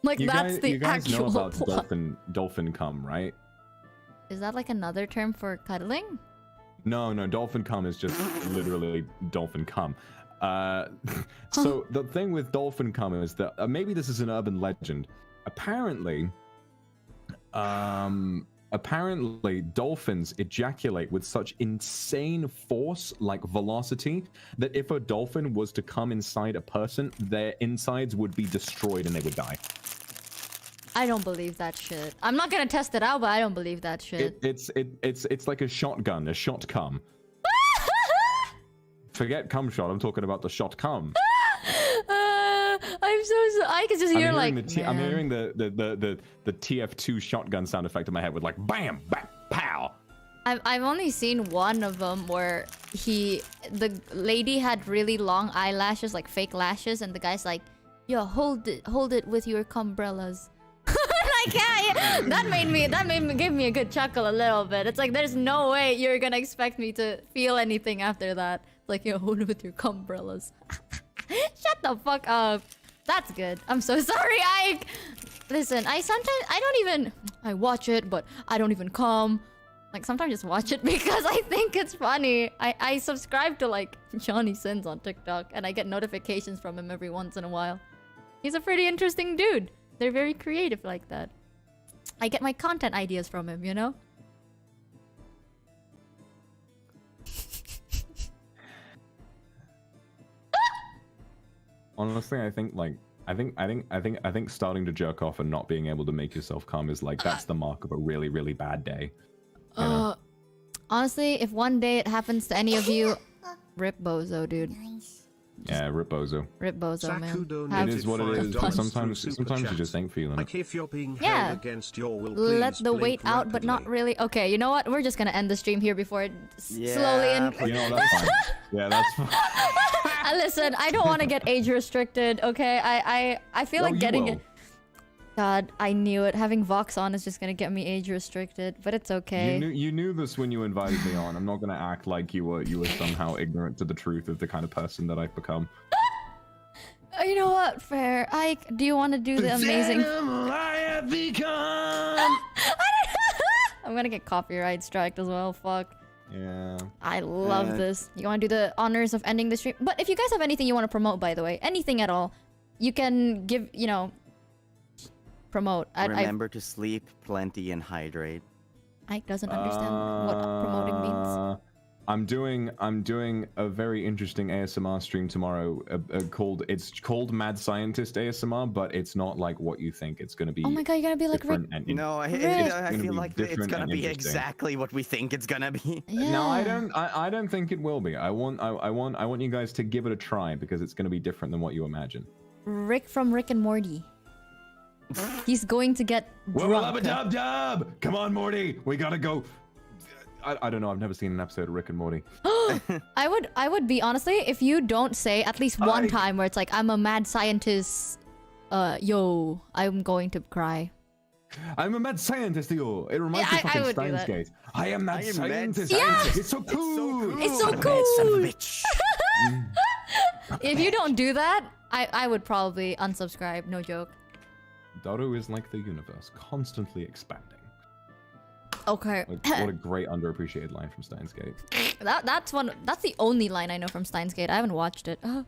Speaker 1: Like
Speaker 3: You
Speaker 1: that's
Speaker 3: guys,
Speaker 1: the
Speaker 3: you guys know
Speaker 1: actual
Speaker 3: about
Speaker 1: plot.
Speaker 3: dolphin cum, right?
Speaker 1: Is that like another term for cuddling?
Speaker 3: No, dolphin cum is just literally dolphin cum. So the thing with dolphin cum is that maybe this is an urban legend. Apparently, dolphins ejaculate with such insane force, like velocity, that if a dolphin was to come inside a person, their insides would be destroyed and they would die.
Speaker 1: I don't believe that shit. I'm not gonna test it out, but I don't believe that shit.
Speaker 3: It's like a shotgun, a shot cum. Forget cum shot. I'm talking about the shot cum.
Speaker 1: I'm so I could just hear like
Speaker 3: I'm hearing the TF2 shotgun sound effect in my head with like bam, bam, pow.
Speaker 1: I've only seen one of them where the lady had really long eyelashes, like fake lashes, and the guy's like, "Yo, hold it with your umbrellas." Like, yeah, that gave me a good chuckle a little bit. It's like there's no way you're gonna expect me to feel anything after that. It's like, yo, hold it with your umbrellas. Shut the fuck up. That's good. I'm so sorry, Ike. Listen, I watch it, but I don't even come. Like, sometimes just watch it because I think it's funny. I subscribe to, like, Johnny Sins on TikTok, and I get notifications from him every once in a while. He's a pretty interesting dude. They're very creative like that. I get my content ideas from him, you know?
Speaker 3: Honestly, I think starting to jerk off and not being able to make yourself come is like that's the mark of a really, really bad day. You know?
Speaker 1: Honestly, if one day it happens to any of you, rip bozo, dude.
Speaker 3: Yeah, rip bozo.
Speaker 1: Rip bozo,
Speaker 4: Saku
Speaker 1: man.
Speaker 4: donated
Speaker 3: It is what it is.
Speaker 4: $5
Speaker 3: Sometimes
Speaker 4: through Super
Speaker 3: you
Speaker 4: Chat.
Speaker 3: just ain't feeling
Speaker 4: Like
Speaker 3: it.
Speaker 4: if you're being
Speaker 1: Yeah.
Speaker 4: held against your will,
Speaker 1: Let
Speaker 4: please
Speaker 1: the weight
Speaker 4: blink
Speaker 1: out, but not
Speaker 4: rapidly.
Speaker 1: really. Okay, you know what? We're just gonna end the stream here before it
Speaker 2: Yeah,
Speaker 1: slowly and.
Speaker 2: please.
Speaker 3: You know, that's fine. Yeah, that's fine.
Speaker 1: Listen, I don't want to get age restricted. Okay, I feel
Speaker 3: No,
Speaker 1: like
Speaker 3: you
Speaker 1: getting
Speaker 3: will.
Speaker 1: it. God, I knew it. Having Vox on is just gonna get me age restricted, but it's okay.
Speaker 3: You knew this when you invited me on. I'm not gonna act like you were somehow ignorant to the truth of the kind of person that I've become.
Speaker 1: You know what? Fair. Ike, do you want to do the amazing?
Speaker 3: I have become.
Speaker 1: I'm gonna get copyright striked as well. Fuck.
Speaker 3: Yeah.
Speaker 1: I love
Speaker 2: Uh,
Speaker 1: this. You want to do the honors of ending the stream? But if you guys have anything you want to promote, by the way, anything at all, you can give. Promote.
Speaker 2: Remember to sleep plenty and hydrate.
Speaker 1: Ike doesn't understand what promoting means.
Speaker 3: I'm doing a very interesting ASMR stream tomorrow. It's called Mad Scientist ASMR, but it's not like what you think. It's gonna be.
Speaker 1: Oh my god, you're gonna be like Rick.
Speaker 3: different and
Speaker 2: No, I
Speaker 3: gonna
Speaker 2: feel
Speaker 3: be
Speaker 2: like it's
Speaker 3: different
Speaker 2: gonna
Speaker 3: and
Speaker 2: be
Speaker 3: interesting.
Speaker 2: exactly what we think it's gonna be.
Speaker 1: Yeah.
Speaker 3: No, I don't think it will be. I want you guys to give it a try because it's gonna be different than what you imagine.
Speaker 1: Rick from Rick and Morty. He's going to get drunk.
Speaker 3: dub. Come on, Morty. We gotta go. I don't know. I've never seen an episode of Rick and Morty.
Speaker 1: I would be honestly, if you don't say at least one time where it's like I'm a mad scientist, yo, I'm going to cry.
Speaker 3: I'm a mad scientist, yo. It reminds me of
Speaker 1: I
Speaker 3: fucking
Speaker 1: would do
Speaker 3: Steins
Speaker 1: that.
Speaker 3: Gate. I am mad
Speaker 2: I am
Speaker 3: scientist.
Speaker 2: mad
Speaker 1: scientist.
Speaker 3: It's so cool.
Speaker 1: It's so
Speaker 2: Son of a
Speaker 1: cool.
Speaker 2: bitch.
Speaker 1: If you don't do that, I would probably unsubscribe. No joke.
Speaker 3: Daru is like the universe, constantly expanding.
Speaker 1: Okay.
Speaker 3: Like, what a great underappreciated line from Steins Gate.
Speaker 1: That's the only line I know from Steins Gate. I haven't watched it. Oh.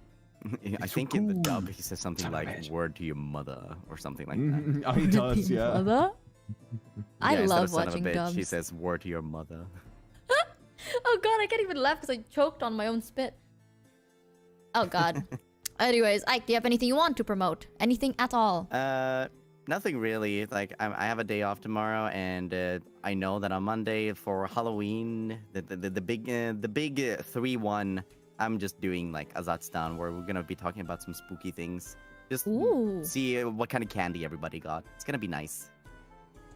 Speaker 2: I think in the dub he says something like "word to your mother" or something like that.
Speaker 3: Oh, he does, yeah.
Speaker 1: Mother? I
Speaker 2: Yeah, instead
Speaker 1: love
Speaker 2: of son of a
Speaker 1: watching
Speaker 2: bitch,
Speaker 1: dubs.
Speaker 2: He says "word to your mother."
Speaker 1: Oh god, I can't even laugh because I choked on my own spit. Oh god. Anyways, Ike, do you have anything you want to promote? Anything at all?
Speaker 2: Nothing really. Like I have a day off tomorrow, and I know that on Monday for Halloween, the big 3-1, I'm just doing like Azatstan, where we're gonna be talking about some spooky things. Just
Speaker 1: Ooh.
Speaker 2: see what kind of candy everybody got. It's gonna be nice.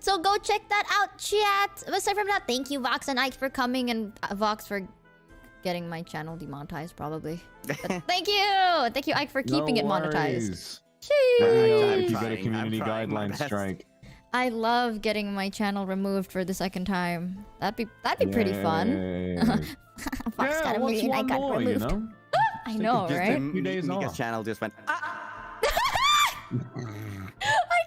Speaker 1: So go check that out, chat. But aside from that, thank you, Vox and Ike, for coming, and Vox for getting my channel demonetized, probably. But thank you! Thank you, Ike, for keeping it monetized.
Speaker 3: If you get a
Speaker 2: trying,
Speaker 3: community
Speaker 2: I'm trying my
Speaker 3: guideline
Speaker 2: best.
Speaker 3: strike.
Speaker 1: I love getting my channel removed for the second time. That'd be pretty fun.
Speaker 3: Yay.
Speaker 1: Vox got a
Speaker 3: what's
Speaker 1: million, I
Speaker 3: one
Speaker 1: got
Speaker 3: more, you
Speaker 1: removed.
Speaker 3: know?
Speaker 1: I know,
Speaker 3: Just
Speaker 1: right?
Speaker 3: a few days
Speaker 2: Mika's
Speaker 3: off.
Speaker 2: channel just went.
Speaker 1: I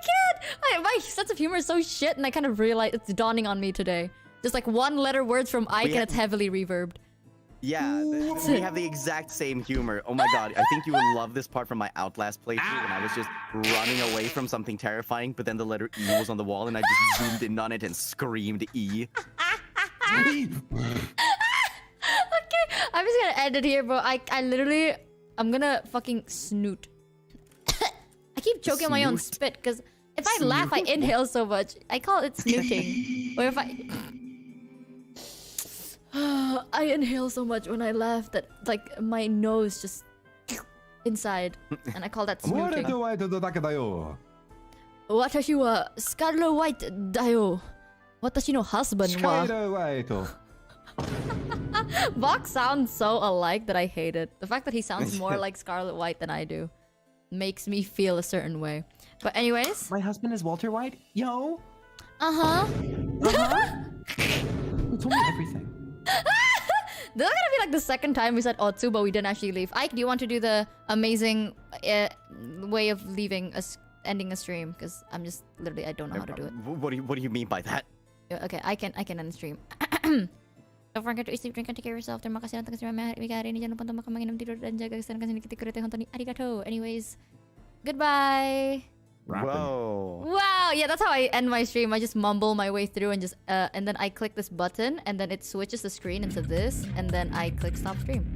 Speaker 1: can't! My sense of humor is so shit, and I kind of realize it's dawning on me today. Just like one letter words from Ike, and it's heavily reverbed.
Speaker 2: Yeah, we have the exact same humor. Oh my god, I think you would love this part from my Outlast playthrough when I was just running away from something terrifying, but then the letter E was on the wall and I just zoomed in on it and screamed E.
Speaker 1: Okay, I'm just gonna end it here, bro. I literally, I'm gonna fucking snoot. I keep choking on my own
Speaker 2: Snoot?
Speaker 1: spit, because if I laugh, I inhale so much. I call it snooting. Or if I inhale so much when I laugh that, like, my nose just inside. And I call that snooting. Watashi wa Scarlet White dayo. Watashi no husband wa. Vox sounds so alike that I hate it. The fact that he sounds more like Scarlet White than I do makes me feel a certain way. But anyways.
Speaker 2: My husband is Walter White? Yo!
Speaker 1: Uh-huh.
Speaker 2: You told me everything.
Speaker 1: This is gonna be like the second time we said Otsu, but we didn't actually leave. Ike, do you want to do the amazing way of leaving us, ending a stream? Because I'm just literally, I don't know how to do it.
Speaker 2: What do you mean by that?
Speaker 1: Okay, I can end the stream. Don't forget to sleep, drink, and take care of yourself. Terima kasih atas kesempatan Mika hari ini. Jangan lupa untuk makan, minum, tidur, dan jaga kesehatan kita kurete hontoni. Arigato. Anyways, goodbye.
Speaker 2: Whoa.
Speaker 1: Wow, yeah, that's how I end my stream. I just mumble my way through and just and then I click this button and then it switches the screen into this and then I click stop stream.